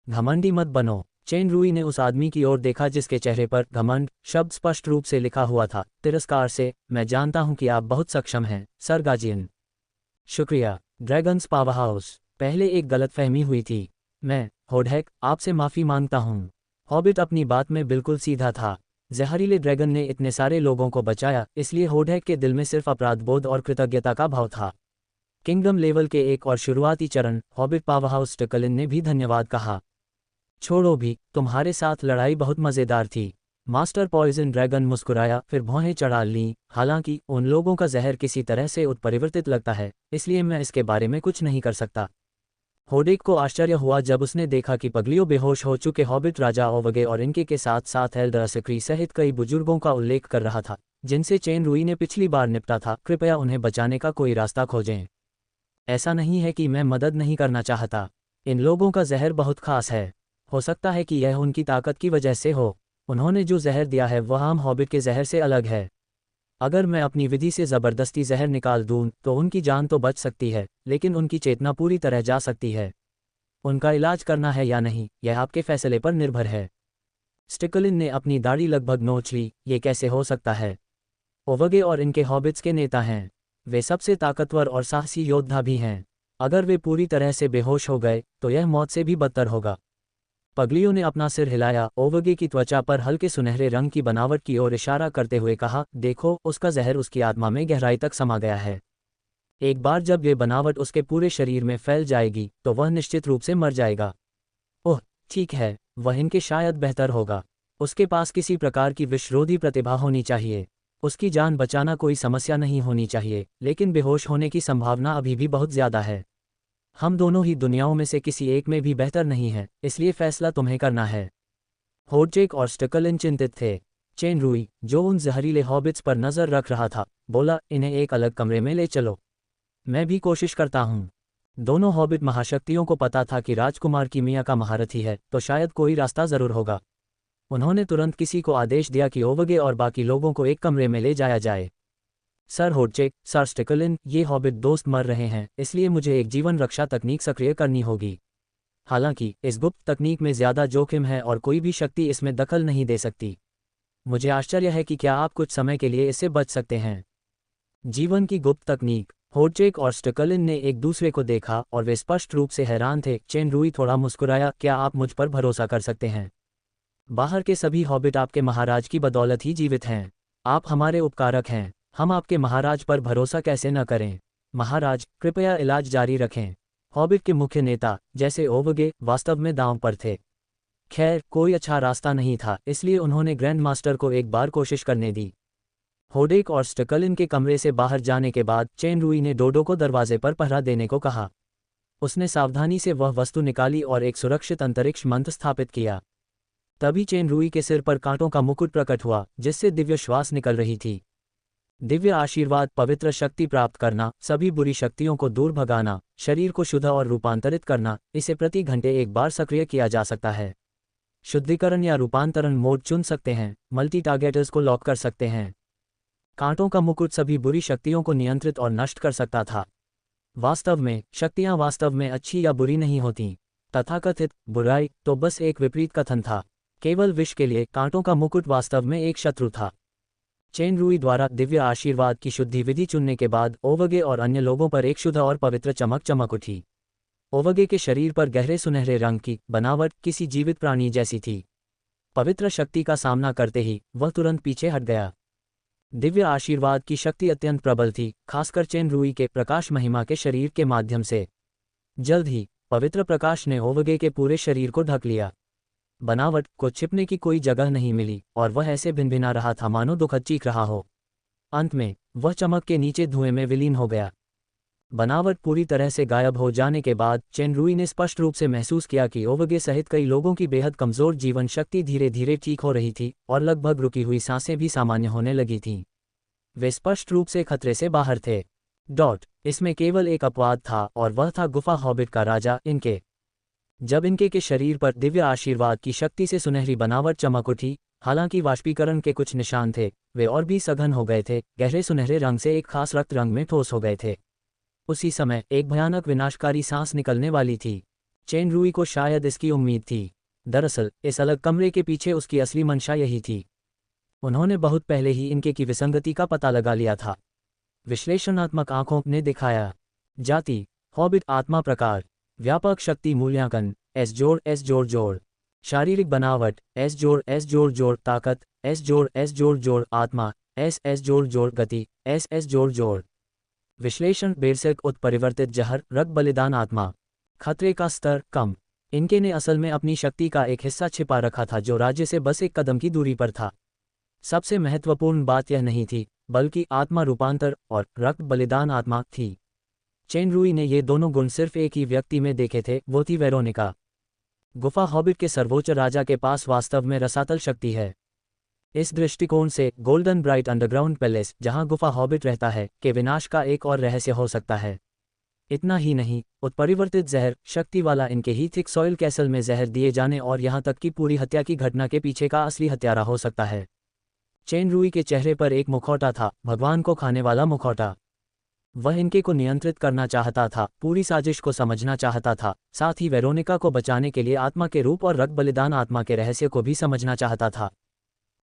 घमंडी मत बनो। चेनरुई ने उस आदमी की ओर देखा जिसके चेहरे पर घमंड शब्द स्पष्ट रूप से लिखा हुआ था, तिरस्कार से। मैं जानता हूं कि आप बहुत सक्षम हैं, सर गार्जियन। शुक्रिया, ड्रैगन्स पावरहाउस। पहले एक गलतफहमी हुई थी। मैं, होडेक, आपसे माफ़ी मांगता हूं। हॉबिट अपनी बात में बिल्कुल सीधा था। जहरीले ड्रैगन ने इतने सारे लोगों को बचाया, इसलिए होडेक के दिल में सिर्फ अपराधबोध और कृतज्ञता का भाव था। किंगडम लेवल के एक और शुरुआती चरण, हॉबिट पावरहाउस स्टिकलिन ने भी धन्यवाद कहा। छोड़ो भी, तुम्हारे साथ लड़ाई बहुत मज़ेदार थी। मास्टर पॉइजन ड्रैगन मुस्कुराया, फिर भौहें चढ़ा लीं। हालांकि उन लोगों का जहर किसी तरह से उत्परिवर्तित लगता है, इसलिए मैं इसके बारे में कुछ नहीं कर सकता। होडेक को आश्चर्य हुआ जब उसने देखा कि पगलियों बेहोश हो चुके हॉबिट राजा ओवगे और इनके के साथ साथ एल्डर सक्री सहित कई बुजुर्गों का उल्लेख कर रहा था, जिनसे चेनरुई ने पिछली बार निपटा था। कृपया उन्हें बचाने का कोई रास्ता खोजें। ऐसा नहीं है कि मैं मदद नहीं करना चाहता। इन लोगों का जहर बहुत खास है। हो सकता है कि यह उनकी ताकत की वजह से हो। उन्होंने जो जहर दिया है वह आम हॉबिट के जहर से अलग है। अगर मैं अपनी विधि से ज़बरदस्ती जहर निकाल दूं तो उनकी जान तो बच सकती है, लेकिन उनकी चेतना पूरी तरह जा सकती है। उनका इलाज करना है या नहीं, यह आपके फैसले पर निर्भर है। स्टिकलिन ने अपनी दाढ़ी लगभग नोच ली। ये कैसे हो सकता है? ओवगे और इनके हॉबिट्स के नेता हैं। वे सबसे ताकतवर और साहसी योद्धा भी हैं। अगर वे पूरी तरह से बेहोश हो गए तो यह मौत से भी बदतर होगा। पगलियों ने अपना सिर हिलाया। ओवगे की त्वचा पर हल्के सुनहरे रंग की बनावट की ओर इशारा करते हुए कहा, देखो, उसका जहर उसकी आत्मा में गहराई तक समा गया है। एक बार जब ये बनावट उसके पूरे शरीर में फैल जाएगी तो वह निश्चित रूप से मर जाएगा। ओह, ठीक है, वह इनके शायद बेहतर होगा। उसके पास किसी प्रकार की विषरोधी प्रतिभा होनी चाहिए। उसकी जान बचाना कोई समस्या नहीं होनी चाहिए, लेकिन बेहोश होने की संभावना अभी भी बहुत ज़्यादा है। हम दोनों ही दुनियाओं में से किसी एक में भी बेहतर नहीं हैं, इसलिए फैसला तुम्हें करना है। होडेक और स्टिकलिन चिंतित थे। चेनरुई, जो उन जहरीले हॉबिट्स पर नज़र रख रहा था, बोला, इन्हें एक अलग कमरे में ले चलो। मैं भी कोशिश करता हूँ। दोनों हॉबिट महाशक्तियों को पता था कि राजकुमार कीमिया का महारथी है, तो शायद कोई रास्ता ज़रूर होगा। उन्होंने तुरंत किसी को आदेश दिया कि ओवगे और बाकी लोगों को एक कमरे में ले जाया जाए। सर होडेक, सर स्टिकलिन, ये हॉबिट दोस्त मर रहे हैं, इसलिए मुझे एक जीवन रक्षा तकनीक सक्रिय करनी होगी। हालांकि इस गुप्त तकनीक में ज़्यादा जोखिम है और कोई भी शक्ति इसमें दखल नहीं दे सकती। मुझे आश्चर्य है कि क्या आप कुछ समय के लिए इससे बच सकते हैं। जीवन की गुप्त तकनीक। होडेक और स्टिकलिन ने एक दूसरे को देखा और वे स्पष्ट रूप से हैरान थे। चेनरुई थोड़ा मुस्कुराया, क्या आप मुझ पर भरोसा कर सकते हैं? बाहर के सभी हॉबिट आपके महाराज की बदौलत ही जीवित हैं। आप हमारे उपकारक हैं। हम आपके महाराज पर भरोसा कैसे न करें? महाराज, कृपया इलाज जारी रखें। हॉबिट के मुख्य नेता, जैसे ओवगे, वास्तव में दांव पर थे। खैर, कोई अच्छा रास्ता नहीं था, इसलिए उन्होंने ग्रैंड मास्टर को एक बार कोशिश करने दी। होडेक और स्टिकलिन के कमरे से बाहर जाने के बाद चेनरुई ने डोडो को दरवाजे पर पहरा देने को कहा। उसने सावधानी से वह वस्तु निकाली और एक सुरक्षित अंतरिक्ष मंत्र स्थापित किया। तभी चेनरुई के सिर पर कांटों का मुकुट प्रकट हुआ, जिससे दिव्य श्वास निकल रही थी। दिव्य आशीर्वाद, पवित्र शक्ति प्राप्त करना, सभी बुरी शक्तियों को दूर भगाना, शरीर को शुद्ध और रूपांतरित करना, इसे प्रति घंटे एक बार सक्रिय किया जा सकता है। शुद्धिकरण या रूपांतरण मोड चुन सकते हैं, मल्टी टारगेटर्स को लॉक कर सकते हैं। कांटों का मुकुट सभी बुरी शक्तियों को नियंत्रित और नष्ट कर सकता था। वास्तव में शक्तियां वास्तव में अच्छी या बुरी नहीं होतीं। तथाकथित बुराई तो बस एक विपरीत कथन था। केवल विष के लिए कांटों का मुकुट वास्तव में एक शत्रु था। चेन रूई द्वारा दिव्य आशीर्वाद की शुद्धि विधि चुनने के बाद ओवगे और अन्य लोगों पर एक शुद्ध और पवित्र चमक चमक उठी। ओवगे के शरीर पर गहरे सुनहरे रंग की बनावट किसी जीवित प्राणी जैसी थी। पवित्र शक्ति का सामना करते ही वह तुरंत पीछे हट गया। दिव्य आशीर्वाद की शक्ति अत्यंत प्रबल थी, खासकर चेन रूई के प्रकाश महिमा के शरीर के माध्यम से। जल्द ही पवित्र प्रकाश ने ओवगे के पूरे शरीर को ढक लिया। बनावट को छिपने की कोई जगह नहीं मिली और वह ऐसे भिनभिना रहा था मानो दुखद चीख रहा हो। अंत में वह चमक के नीचे धुएं में विलीन हो गया। बनावट पूरी तरह से गायब हो जाने के बाद चेन रूई ने स्पष्ट रूप से महसूस किया कि ओवगे सहित कई लोगों की बेहद कमजोर जीवन शक्ति धीरे धीरे ठीक हो रही थी और लगभग रुकी हुई सांसें भी सामान्य होने लगी थीं। वे स्पष्ट रूप से खतरे से बाहर थे। इसमें केवल एक अपवाद था और वह था गुफा हॉबिट का राजा इनके। जब इनके के शरीर पर दिव्य आशीर्वाद की शक्ति से सुनहरी बनावट चमक उठी, हालांकि वाष्पीकरण के कुछ निशान थे, वे और भी सघन हो गए थे, गहरे सुनहरे रंग से एक खास रक्त रंग में ठोस हो गए थे। उसी समय एक भयानक विनाशकारी सांस निकलने वाली थी। चेन रूई को शायद इसकी उम्मीद थी। दरअसल इस अलग कमरे के पीछे उसकी असली मंशा यही थी। उन्होंने बहुत पहले ही इनके की विसंगति का पता लगा लिया था। विश्लेषणात्मक आंखों ने दिखाया। जाति हॉबिट, आत्मा प्रकार, व्यापक शक्ति मूल्यांकन S जोड़ शारीरिक बनावट S जोड़ ताकत S जोड़ आत्मा S जोड़ गति S जोड़ विश्लेषण बेरसेक उत्परिवर्तित जहर रक्त बलिदान आत्मा। खतरे का स्तर कम। इनके ने असल में अपनी शक्ति का एक हिस्सा छिपा रखा था जो राज्य से बस एक कदम की दूरी पर था। सबसे महत्वपूर्ण बात यह नहीं थी, बल्कि आत्मा रूपांतर और रक्त बलिदान आत्मा थी। चेन रूई ने ये दोनों गुण सिर्फ एक ही व्यक्ति में देखे थे, वो थी वेरोनिका। गुफा हॉबिट के सर्वोच्च राजा के पास वास्तव में रसातल शक्ति है। इस दृष्टिकोण से गोल्डन ब्राइट अंडरग्राउंड पैलेस, जहां गुफा हॉबिट रहता है, के विनाश का एक और रहस्य हो सकता है। इतना ही नहीं, उत्परिवर्तित जहर शक्ति वाला इनके ही थिक सॉइल कैसल में जहर दिए जाने और यहां तक कि पूरी हत्या की घटना के पीछे का असली हत्यारा हो सकता है। चेन रूई के चेहरे पर एक मुखौटा था, भगवान को खाने वाला मुखौटा। वह इनके को नियंत्रित करना चाहता था, पूरी साजिश को समझना चाहता था, साथ ही वेरोनिका को बचाने के लिए आत्मा के रूप और रक्त बलिदान आत्मा के रहस्य को भी समझना चाहता था।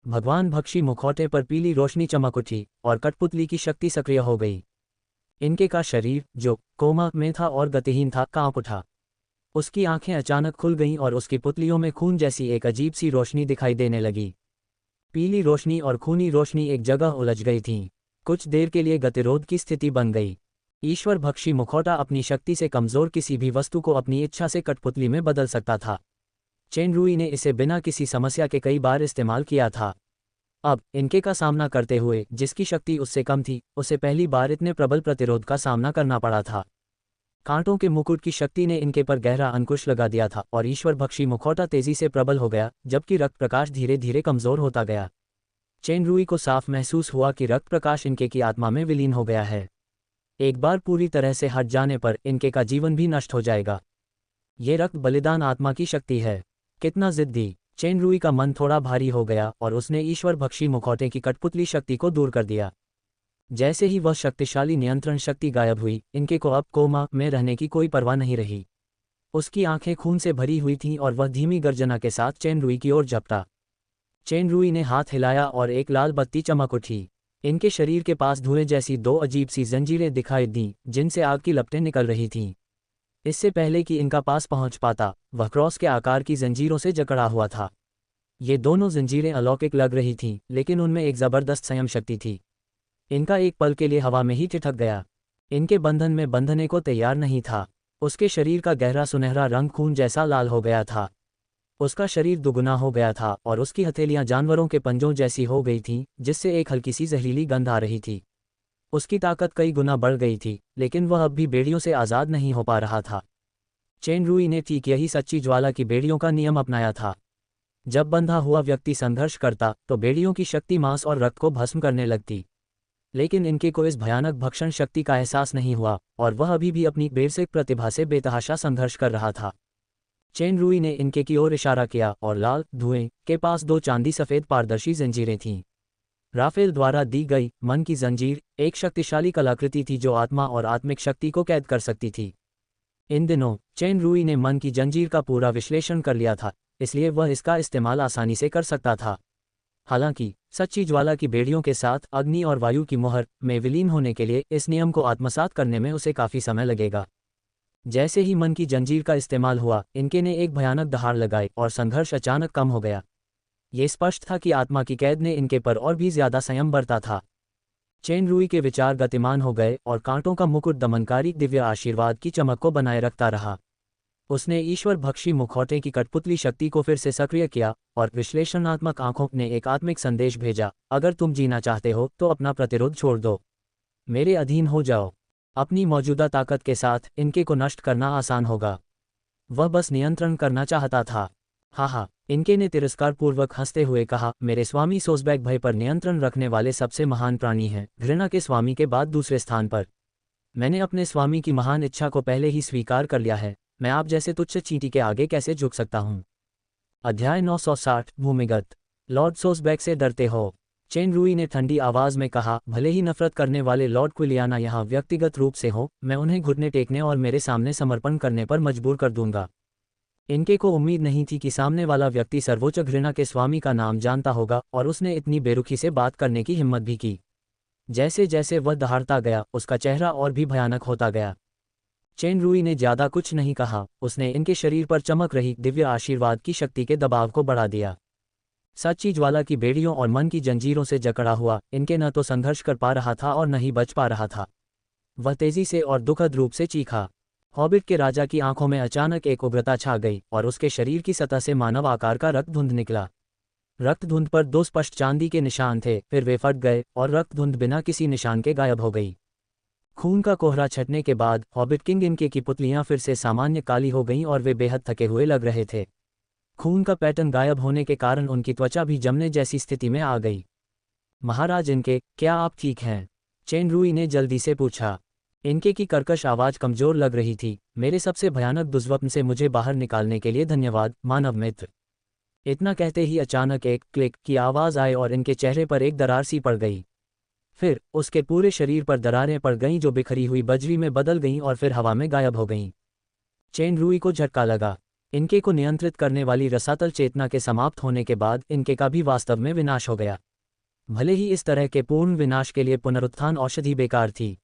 भगवान भक्षी मुखौटे पर पीली रोशनी चमक उठी और कठपुतली की शक्ति सक्रिय हो गई। इनके का शरीर, जो कोमा में था और गतिहीन था, कांप उठा। उसकी आंखें अचानक खुल गईं और उसकी पुतलियों में खून जैसी एक अजीब सी रोशनी दिखाई देने लगी। पीली रोशनी और खूनी रोशनी एक जगह उलझ गई थीं। कुछ देर के लिए गतिरोध की स्थिति बन गई। ईश्वर भक्षी मुखौटा अपनी शक्ति से कमजोर किसी भी वस्तु को अपनी इच्छा से कठपुतली में बदल सकता था। चेन रूई ने इसे बिना किसी समस्या के कई बार इस्तेमाल किया था। अब इनके का सामना करते हुए, जिसकी शक्ति उससे कम थी, उसे पहली बार इतने प्रबल प्रतिरोध का सामना करना पड़ा था। कांटों के मुकुट की शक्ति ने इनके पर गहरा अंकुश लगा दिया था और ईश्वर भक्षी मुखौटा तेजी से प्रबल हो गया, जबकि रक्त प्रकाश धीरे धीरे कमजोर होता गया। चेन रूई को साफ महसूस हुआ कि रक्त प्रकाश इनके की आत्मा में विलीन हो गया है। एक बार पूरी तरह से हट जाने पर इनके का जीवन भी नष्ट हो जाएगा। ये रक्त बलिदान आत्मा की शक्ति है। कितना जिद्दी! चेन रूई का मन थोड़ा भारी हो गया और उसने ईश्वर भक्षी मुखौटे की कठपुतली शक्ति को दूर कर दिया। जैसे ही वह शक्तिशाली नियंत्रण शक्ति गायब हुई, इनके को अब कोमा में रहने की कोई परवाह नहीं रही। उसकी आंखें खून से भरी हुई थीं और वह धीमी गर्जना के साथ चेन रूई की ओर झपटा। चेन रूई ने हाथ हिलाया और एक लाल बत्ती चमक उठी। इनके शरीर के पास धुएं जैसी दो अजीब सी जंजीरें दिखाई दीं, जिनसे आग की लपटें निकल रही थीं। इससे पहले कि इनका पास पहुंच पाता, वह क्रॉस के आकार की जंजीरों से जकड़ा हुआ था। ये दोनों जंजीरें अलौकिक लग रही थीं, लेकिन उनमें एक जबरदस्त संयम शक्ति थी। इनका एक पल के लिए हवा में ही ठिठक गया। इनके बंधन में बंधने को तैयार नहीं था। उसके शरीर का गहरा सुनहरा रंग खून जैसा लाल हो गया था। उसका शरीर दुगुना हो गया था और उसकी हथेलियां जानवरों के पंजों जैसी हो गई थीं, जिससे एक हल्की सी जहरीली गंध आ रही थी। उसकी ताकत कई गुना बढ़ गई थी, लेकिन वह अब भी बेड़ियों से आज़ाद नहीं हो पा रहा था। चेन रूई ने ठीक यही सच्ची ज्वाला की बेड़ियों का नियम अपनाया था। जब बंधा हुआ व्यक्ति संघर्ष करता, तो बेड़ियों की शक्ति मांस और रक्त को भस्म करने लगती। लेकिन इनके को इस भयानक भक्षण शक्ति का एहसास नहीं हुआ और वह अभी भी अपनी बेरसेक प्रतिभा से बेतहाशा संघर्ष कर रहा था। चेन रूई ने इनके की ओर इशारा किया और लाल धुएं के पास 2 चांदी सफ़ेद पारदर्शी जंजीरें थीं। राफेल द्वारा दी गई मन की जंजीर एक शक्तिशाली कलाकृति थी जो आत्मा और आत्मिक शक्ति को कैद कर सकती थी। इन दिनों चेन रूई ने मन की जंजीर का पूरा विश्लेषण कर लिया था, इसलिए वह इसका इस्तेमाल आसानी से कर सकता था। हालांकि सच्ची ज्वाला की बेड़ियों के साथ अग्नि और वायु की मोहर में विलीन होने के लिए इस नियम को आत्मसात करने में उसे काफ़ी समय लगेगा। जैसे ही मन की जंजीर का इस्तेमाल हुआ, इनके ने एक भयानक दहाड़ लगाई और संघर्ष अचानक कम हो गया। ये स्पष्ट था कि आत्मा की कैद ने इनके पर और भी ज्यादा संयम बरता था। चेन रूई के विचार गतिमान हो गए और कांटों का मुकुट दमनकारी दिव्य आशीर्वाद की चमक को बनाए रखता रहा। उसने ईश्वर भक्षी मुखौटे की कठपुतली शक्ति को फिर से सक्रिय किया और विश्लेषणात्मक आंखों ने एक आत्मिक संदेश भेजा, अगर तुम जीना चाहते हो तो अपना प्रतिरोध छोड़ दो, मेरे अधीन हो जाओ। अपनी मौजूदा ताकत के साथ इनके को नष्ट करना आसान होगा। वह बस नियंत्रण करना चाहता था। हाँ, इनके ने तिरस्कारपूर्वक हंसते हुए कहा, मेरे स्वामी सोसबैक भय पर नियंत्रण रखने वाले सबसे महान प्राणी हैं, घृणा के स्वामी के बाद दूसरे स्थान पर। मैंने अपने स्वामी की महान इच्छा को पहले ही स्वीकार कर लिया है, मैं आप जैसे तुच्छ चींटी के आगे कैसे झुक सकता हूँ। अध्याय 960 भूमिगत। लॉर्ड सोसबैक से डरते हो? चेन रूई ने ठंडी आवाज में कहा, भले ही नफरत करने वाले लॉर्ड क्विलियाना यहाँ व्यक्तिगत रूप से हो, मैं उन्हें घुटने टेकने और मेरे सामने समर्पण करने पर मजबूर कर दूंगा। इनके को उम्मीद नहीं थी कि सामने वाला व्यक्ति सर्वोच्च घृणा के स्वामी का नाम जानता होगा और उसने इतनी बेरुखी से बात करने की हिम्मत भी की। जैसे जैसे वह दहाड़ता गया, उसका चेहरा और भी भयानक होता गया। चेन रूई ने ज्यादा कुछ नहीं कहा, उसने इनके शरीर पर चमक रही दिव्य आशीर्वाद की शक्ति के दबाव को बढ़ा दिया। सच्ची ज्वाला की बेड़ियों और मन की जंजीरों से जकड़ा हुआ इनके न तो संघर्ष कर पा रहा था और न ही बच पा रहा था। वह तेजी से और दुखद रूप से चीखा। हॉबिट के राजा की आंखों में अचानक एक उग्रता छा गई और उसके शरीर की सतह से मानव आकार का रक्तधुंध निकला। रक्तधुंध पर 2 स्पष्ट चांदी के निशान थे, फिर वे फट गए और रक्तधुंध बिना किसी निशान के गायब हो गई। खून का कोहरा छटने के बाद हॉबिट किंग इनके की पुतलियां फिर से सामान्य काली हो गईं और वे बेहद थके हुए लग रहे थे। खून का पैटर्न गायब होने के कारण उनकी त्वचा भी जमने जैसी स्थिति में आ गई। महाराज इनके, क्या आप ठीक हैं? चेन रूई ने जल्दी से पूछा। इनके की कर्कश आवाज कमजोर लग रही थी। मेरे सबसे भयानक दुष्स्वप्न से मुझे बाहर निकालने के लिए धन्यवाद, मानव मित्र। इतना कहते ही अचानक एक क्लिक की आवाज आई और इनके चेहरे पर एक दरार सी पड़ गई। फिर उसके पूरे शरीर पर दरारें पड़ गईं जो बिखरी हुई बजरी में बदल गईं और फिर हवा में गायब हो गईं। चेन रूई को झटका लगा। इनके को नियंत्रित करने वाली रसातल चेतना के समाप्त होने के बाद इनके का भी वास्तव में विनाश हो गया। भले ही इस तरह के पूर्ण विनाश के लिए पुनरुत्थान औषधि बेकार थी।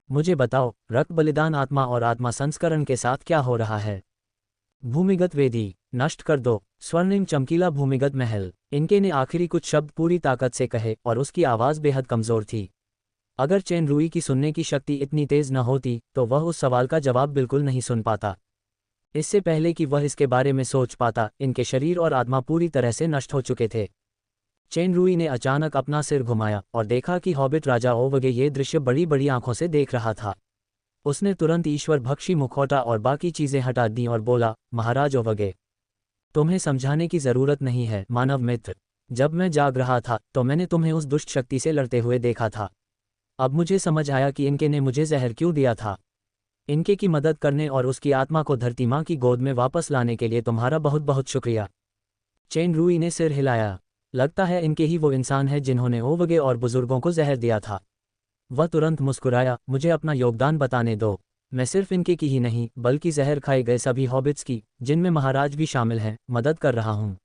मुझे बताओ, रक्त बलिदान आत्मा और आत्मा संस्करण के साथ क्या हो रहा है? भूमिगत वेदी नष्ट कर दो, स्वर्णिम चमकीला भूमिगत महल। इनके ने आखिरी कुछ शब्द पूरी ताकत से कहे और उसकी आवाज़ बेहद कमज़ोर थी। अगर चेन रूई की सुनने की शक्ति इतनी तेज़ न होती तो वह उस सवाल का जवाब बिल्कुल नहीं सुन पाता। इससे पहले कि वह इसके बारे में सोच पाता, इनके शरीर और आत्मा पूरी तरह से नष्ट हो चुके थे। चेन रूई ने अचानक अपना सिर घुमाया और देखा कि हॉबिट राजा ओवगे ये दृश्य बड़ी बड़ी आंखों से देख रहा था। उसने तुरंत ईश्वर भक्षी मुखौटा और बाकी चीज़ें हटा दी और बोला, महाराज ओवगे, तुम्हें समझाने की ज़रूरत नहीं है मानव मित्र। जब मैं जाग रहा था तो मैंने तुम्हें उस दुष्ट शक्ति से लड़ते हुए देखा था। अब मुझे समझ आया कि इनके ने मुझे जहर क्यों दिया था। इनके की मदद करने और उसकी आत्मा को धरती माँ की गोद में वापस लाने के लिए तुम्हारा बहुत बहुत शुक्रिया। चेन रूई ने सिर हिलाया। लगता है इनके ही वो इंसान है जिन्होंने ओवगे और बुजुर्गों को जहर दिया था। वह तुरंत मुस्कुराया, मुझे अपना योगदान बताने दो। मैं सिर्फ इनके की ही नहीं बल्कि जहर खाए गए सभी हॉबिट्स की, जिनमें महाराज भी शामिल हैं, मदद कर रहा हूँ।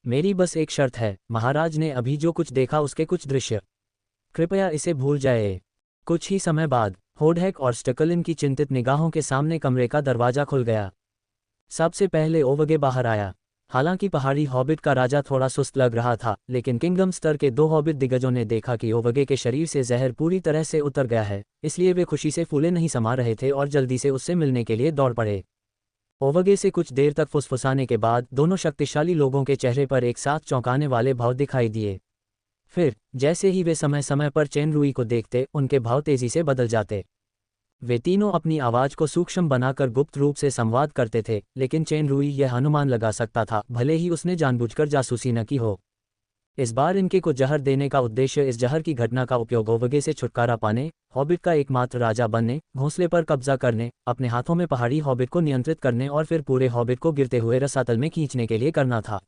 मेरी बस एक शर्त है, महाराज ने अभी जो कुछ देखा उसके कुछ दृश्य, कृपया इसे भूल जाए। कुछ ही समय बाद होडहैक और स्टकलिन की चिंतित निगाहों के सामने कमरे का दरवाजा खुल गया। सबसे पहले ओवगे बाहर आया। हालांकि पहाड़ी हॉबिट का राजा थोड़ा सुस्त लग रहा था, लेकिन किंगडम स्तर के 2 हॉबिट दिग्गजों ने देखा कि ओवगे के शरीर से जहर पूरी तरह से उतर गया है, इसलिए वे खुशी से फूले नहीं समा रहे थे और जल्दी से उससे मिलने के लिए दौड़ पड़े। ओवगे से कुछ देर तक फुसफुसाने के बाद दोनों शक्तिशाली लोगों के चेहरे पर एक साथ चौंकाने वाले भाव दिखाई दिए। फिर जैसे ही वे समय समय पर चेन रूई को देखते, उनके भाव तेजी से बदल जाते। वे तीनों अपनी आवाज को सूक्ष्म बनाकर गुप्त रूप से संवाद करते थे, लेकिन चेन रूई यह अनुमान लगा सकता था, भले ही उसने जानबूझकर जासूसी न की हो। इस बार इनके को जहर देने का उद्देश्य इस जहर की घटना का उपयोग ओवगे से छुटकारा पाने, हॉबिट का एकमात्र राजा बनने, घोंसले पर कब्जा करने, अपने हाथों में पहाड़ी हॉबिट को नियंत्रित करने और फिर पूरे हॉबिट को गिरते हुए रसातल में खींचने के लिए करना था।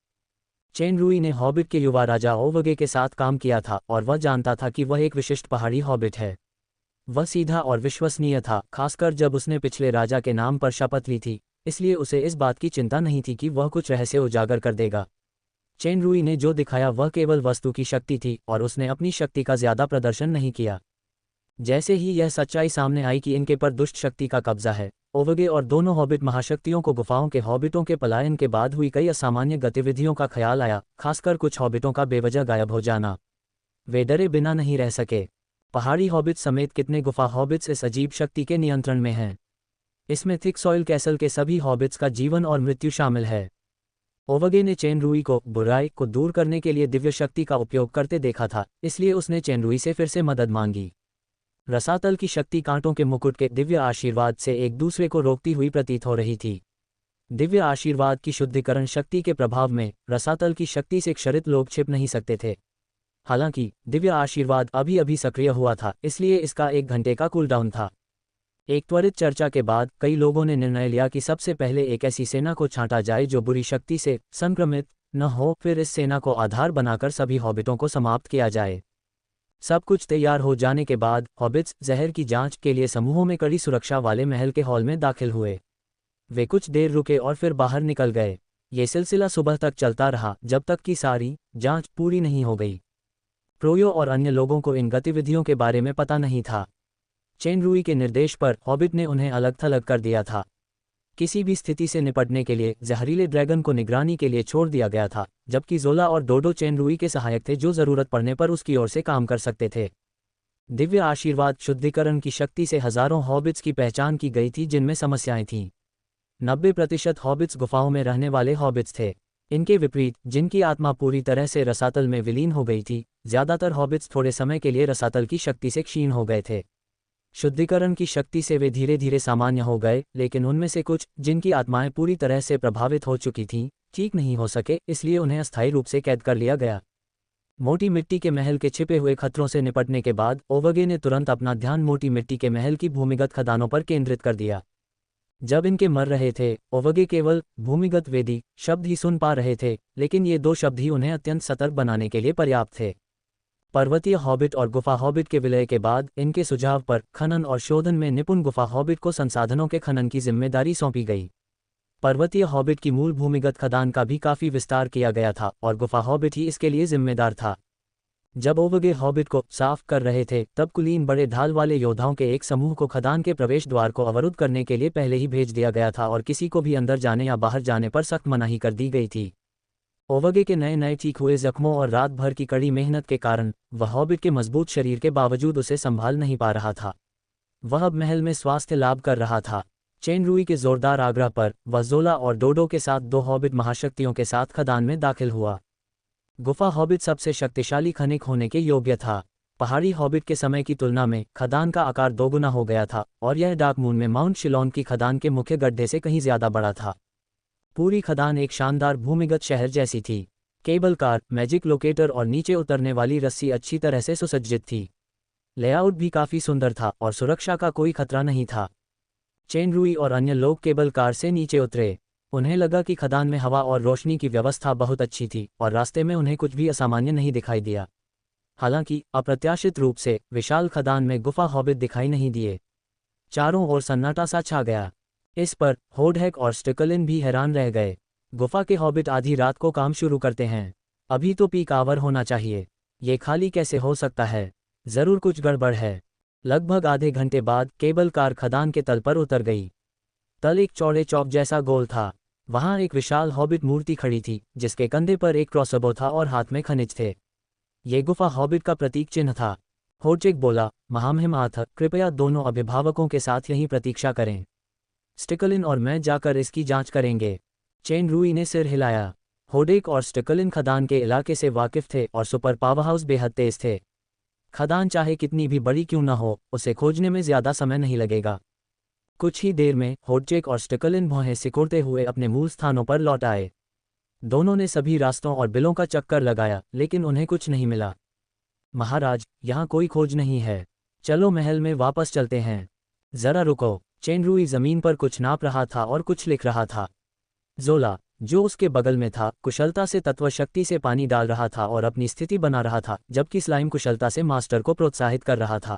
चेन रूई ने हॉबिट के युवा राजा ओवगे के साथ काम किया था और वह जानता था कि वह एक विशिष्ट पहाड़ी हॉबिट है। वह सीधा और विश्वसनीय था, खासकर जब उसने पिछले राजा के नाम पर शपथ ली थी, इसलिए उसे इस बात की चिंता नहीं थी कि वह कुछ रहस्य उजागर कर देगा। चेन रूई ने जो दिखाया वह केवल वस्तु की शक्ति थी और उसने अपनी शक्ति का ज्यादा प्रदर्शन नहीं किया। जैसे ही यह सच्चाई सामने आई कि इनके पर दुष्ट शक्ति का कब्जा है, ओवगे और दोनों हॉबिट महाशक्तियों को गुफाओं के हॉबिटों के पलायन के बाद हुई कई असामान्य गतिविधियों का ख्याल आया, खासकर कुछ हॉबिटों का बेवजह गायब हो जाना। वे डरे बिना नहीं रह सके। पहाड़ी हॉबिट समेत कितने गुफा हॉबिट्स इस अजीब शक्ति के नियंत्रण में हैं। इसमें थिक सॉइल कैसल के सभी हॉबिट्स का जीवन और मृत्यु शामिल है। ओवगे ने चेन रूई को बुराई को दूर करने के लिए दिव्य शक्ति का उपयोग करते देखा था, इसलिए उसने चेन रूई से फिर से मदद मांगी। रसातल की शक्ति कांटों के मुकुट के दिव्य आशीर्वाद से एक दूसरे को रोकती हुई प्रतीत हो रही थी। दिव्य आशीर्वाद की शुद्धिकरण शक्ति के प्रभाव में रसातल की शक्ति से क्षरित लोग छिप नहीं सकते थे। हालांकि दिव्य आशीर्वाद अभी अभी सक्रिय हुआ था, इसलिए इसका 1 घंटे का कूलडाउन था। एक त्वरित चर्चा के बाद कई लोगों ने निर्णय लिया कि सबसे पहले एक ऐसी सेना को छांटा जाए जो बुरी शक्ति से संक्रमित न हो, फिर इस सेना को आधार बनाकर सभी हॉबिटों को समाप्त किया जाए। सब कुछ तैयार हो जाने के बाद हॉबिट्स जहर की जांच के लिए समूहों में कड़ी सुरक्षा वाले महल के हॉल में दाखिल हुए। वे कुछ देर रुके और फिर बाहर निकल गए। ये सिलसिला सुबह तक चलता रहा, जब तक कि सारी जांच पूरी नहीं हो गई। प्रोयो और अन्य लोगों को इन गतिविधियों के बारे में पता नहीं था। चेन रूई के निर्देश पर हॉबिट ने उन्हें अलग थलग कर दिया था। किसी भी स्थिति से निपटने के लिए जहरीले ड्रैगन को निगरानी के लिए छोड़ दिया गया था, जबकि जोला और डोडो चेन रूई के सहायक थे जो जरूरत पड़ने पर उसकी ओर से काम कर सकते थे। दिव्य आशीर्वाद शुद्धिकरण की शक्ति से हजारों हॉबिट्स की पहचान की गई थी जिनमें समस्याएं थीं। 90% हॉबिट्स गुफाओं में रहने वाले हॉबिट्स थे। इनके विपरीत, जिनकी आत्मा पूरी तरह से रसातल में विलीन हो गई थी, ज्यादातर हॉबिट्स थोड़े समय के लिए रसातल की शक्ति से क्षीण हो गए थे। शुद्धिकरण की शक्ति से वे धीरे धीरे सामान्य हो गए, लेकिन उनमें से कुछ, जिनकी आत्माएं पूरी तरह से प्रभावित हो चुकी थीं, ठीक नहीं हो सके, इसलिए उन्हें अस्थायी रूप से कैद कर लिया गया। मोटी मिट्टी के महल के छिपे हुए खतरों से निपटने के बाद ओवगे ने तुरंत अपना ध्यान मोटी मिट्टी के महल की भूमिगत खदानों पर केंद्रित कर दिया। जब इनके मर रहे थे, ओवगे केवल भूमिगत वेदी शब्द ही सुन पा रहे थे, लेकिन ये 2 शब्द ही उन्हें अत्यंत सतर्क बनाने के लिए पर्याप्त थे। पर्वतीय हॉबिट और गुफा हॉबिट के विलय के बाद इनके सुझाव पर खनन और शोधन में निपुण गुफा हॉबिट को संसाधनों के खनन की जिम्मेदारी सौंपी गई। पर्वतीय हॉबिट की मूल भूमिगत खदान का भी काफी विस्तार किया गया था और गुफा हॉबिट ही इसके लिए जिम्मेदार था। जब ओवगे हॉबिट को साफ कर रहे थे, तब कुलीन बड़े ढाल वाले योद्धाओं के एक समूह को खदान के प्रवेश द्वार को अवरुद्ध करने के लिए पहले ही भेज दिया गया था और किसी को भी अंदर जाने या बाहर जाने पर सख्त मनाही कर दी गई थी। ओवगे के नए नए ठीक हुए जख्मों और रात भर की कड़ी मेहनत के कारण वह हॉबिट के मजबूत शरीर के बावजूद उसे संभाल नहीं पा रहा था। वह अब महल में स्वास्थ्य लाभ कर रहा था। चेन रूई के जोरदार आग्रह पर वह जोला और डोडो के साथ 2 हॉबिट महाशक्तियों के साथ खदान में दाखिल हुआ। गुफा हॉबिट सबसे शक्तिशाली खनिक होने के योग्य था। पहाड़ी हॉबिट के समय की तुलना में खदान का आकार 2 गुना हो गया था और यह डार्क मून में माउंट शिलोन की खदान के मुख्य गड्ढे से कहीं ज्यादा बड़ा था। पूरी खदान एक शानदार भूमिगत शहर जैसी थी। केबल कार, मैजिक लोकेटर और नीचे उतरने वाली रस्सी अच्छी तरह से सुसज्जित थी। लेआउट भी काफी सुंदर था और सुरक्षा का कोई खतरा नहीं था। चेन रूई और अन्य लोग केबल कार से नीचे उतरे। उन्हें लगा कि खदान में हवा और रोशनी की व्यवस्था बहुत अच्छी थी और रास्ते में उन्हें कुछ भी असामान्य नहीं दिखाई दिया। हालांकि अप्रत्याशित रूप से विशाल खदान में गुफा हॉबिट दिखाई नहीं दिए। चारों ओर सन्नाटा सा छा गया। इस पर होडहैक और स्टिकलिन भी हैरान रह गए। गुफा के हॉबिट आधी रात को काम शुरू करते हैं। अभी तो पीक आवर होना चाहिए। ये खाली कैसे हो सकता है? जरूर कुछ गड़बड़ है। लगभग आधे घंटे बाद केबल कार खदान के तल पर उतर गई। तल एक चौड़े चौक जैसा गोल था। वहां एक विशाल हॉबिट मूर्ति खड़ी थी, जिसके कंधे पर एक क्रॉसबो था और हाथ में खनिज थे। ये गुफा हॉबिट का प्रतीक चिन्ह था। होडचेक बोला, महामहिम आर्थर, कृपया दोनों अभिभावकों के साथ यहीं प्रतीक्षा करें। स्टिकलिन और मैं जाकर इसकी जांच करेंगे। चेन रूई ने सिर हिलाया। होडेक और स्टिकलिन खदान के इलाके से वाकिफ थे और सुपर पावरहाउस बेहद तेज थे। खदान चाहे कितनी भी बड़ी क्यों न हो, उसे खोजने में ज्यादा समय नहीं लगेगा। कुछ ही देर में होडचेक और स्टिकलिन भौहें सिकोड़ते हुए अपने मूल स्थानों पर लौट आए। दोनों ने सभी रास्तों और बिलों का चक्कर लगाया, लेकिन उन्हें कुछ नहीं मिला। महाराज, यहाँ कोई खोज नहीं है। चलो महल में वापस चलते हैं। जरा रुको। चेनरुई जमीन पर कुछ नाप रहा था और कुछ लिख रहा था। जोला, जो उसके बगल में था, कुशलता से तत्वशक्ति से पानी डाल रहा था और अपनी स्थिति बना रहा था, जबकि स्लाइम कुशलता से मास्टर को प्रोत्साहित कर रहा था।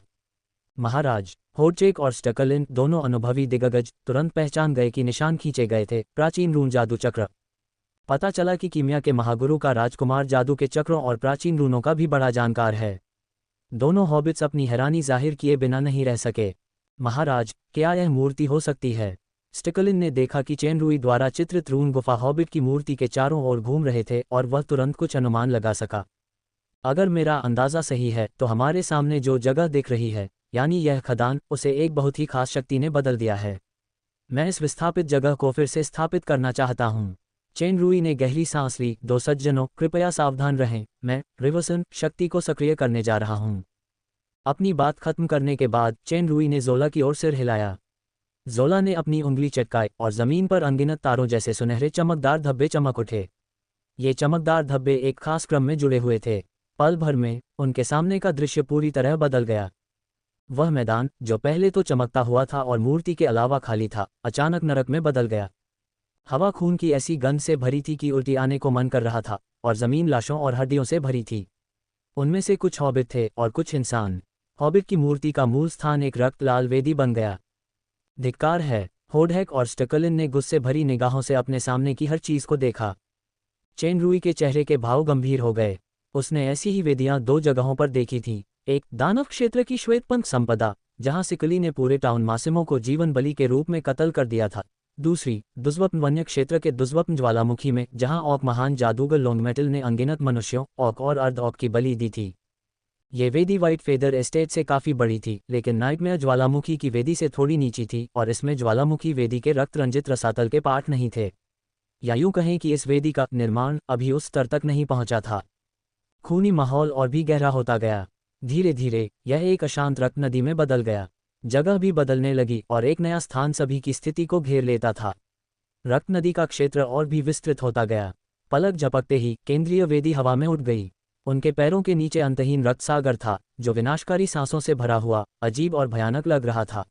महाराज, होडचेक और स्टकलिन, दोनों अनुभवी दिग्गज, तुरंत पहचान गए कि निशान खींचे गए थे, प्राचीन रून जादू चक्र। पता चला कि कीमिया के महागुरु का राजकुमार जादू के चक्रों और प्राचीन रूनों का भी बड़ा जानकार है। दोनों हॉबिट्स अपनी हैरानी जाहिर किए बिना नहीं रह सके। महाराज, क्या यह मूर्ति हो सकती है? स्टिकलिन ने देखा कि चेनरुई द्वारा चित्रित रून गुफा हॉबिट की मूर्ति के चारों ओर घूम रहे थे और वह तुरंत कुछ अनुमान लगा सका। अगर मेरा अंदाजा सही है तो हमारे सामने जो जगह दिख रही है, यानी यह खदान, उसे एक बहुत ही खास शक्ति ने बदल दिया है। मैं इस विस्थापित जगह को फिर से स्थापित करना चाहता हूँ। चेनरुई ने गहरी सांस ली। दो सज्जनों, कृपया सावधान रहें। मैं रिवर्सन शक्ति को सक्रिय करने जा रहा हूँ। अपनी बात खत्म करने के बाद चेनरुई ने जोला की ओर सिर हिलाया। जोला ने अपनी उंगली चटकाई और जमीन पर अनगिनत तारों जैसे सुनहरे चमकदार धब्बे चमक उठे। ये चमकदार धब्बे एक खास क्रम में जुड़े हुए थे। पल भर में उनके सामने का दृश्य पूरी तरह बदल गया। वह मैदान, जो पहले तो चमकता हुआ था और मूर्ति के अलावा खाली था, अचानक नरक में बदल गया। हवा खून की ऐसी गंध से भरी थी कि उल्टी आने को मन कर रहा था, और जमीन लाशों और हड्डियों से भरी थी। उनमें से कुछ हॉबिट थे और कुछ इंसान। हॉबिट की मूर्ति का मूल स्थान एक रक्त लाल वेदी बन गया। धिक्कार है। होडहैक और स्टकलिन ने गुस्से भरी निगाहों से अपने सामने की हर चीज को देखा। चेनरुई के चेहरे के भाव गंभीर हो गए। उसने ऐसी ही वेदियां दो जगहों पर देखी थी। एक, दानव क्षेत्र की श्वेतपंख संपदा, जहां सिकली ने पूरे टाउन मासिमो को जीवन बलि के रूप में कत्ल कर दिया था। दूसरी, दुष्वप्न वन्य क्षेत्र के दुष्वप्न ज्वालामुखी में, जहां ऑक महान जादूगर लोंगमेटल ने अनगिनत मनुष्यों, ऑक और अर्ध ऑक की बलि दी थी। ये वेदी व्हाइट फेदर एस्टेट से काफी बड़ी थी, लेकिन नाइटमेयर ज्वालामुखी की वेदी से थोड़ी नीची थी, और इसमें ज्वालामुखी वेदी के रक्त रंजित रसातल के पाठ नहीं थे। या यूं कहें कि इस वेदी का निर्माण अभी उस स्तर तक नहीं पहुंचा था। खूनी माहौल और भी गहरा होता गया। धीरे धीरे यह एक अशांत रक्त नदी में बदल गया। जगह भी बदलने लगी और एक नया स्थान सभी की स्थिति को घेर लेता था। रक्त नदी का क्षेत्र और भी विस्तृत होता गया। पलक झपकते ही केंद्रीय वेदी हवा में उठ गई। उनके पैरों के नीचे अंतहीन रक्त सागर था, जो विनाशकारी सांसों से भरा हुआ, अजीब और भयानक लग रहा था।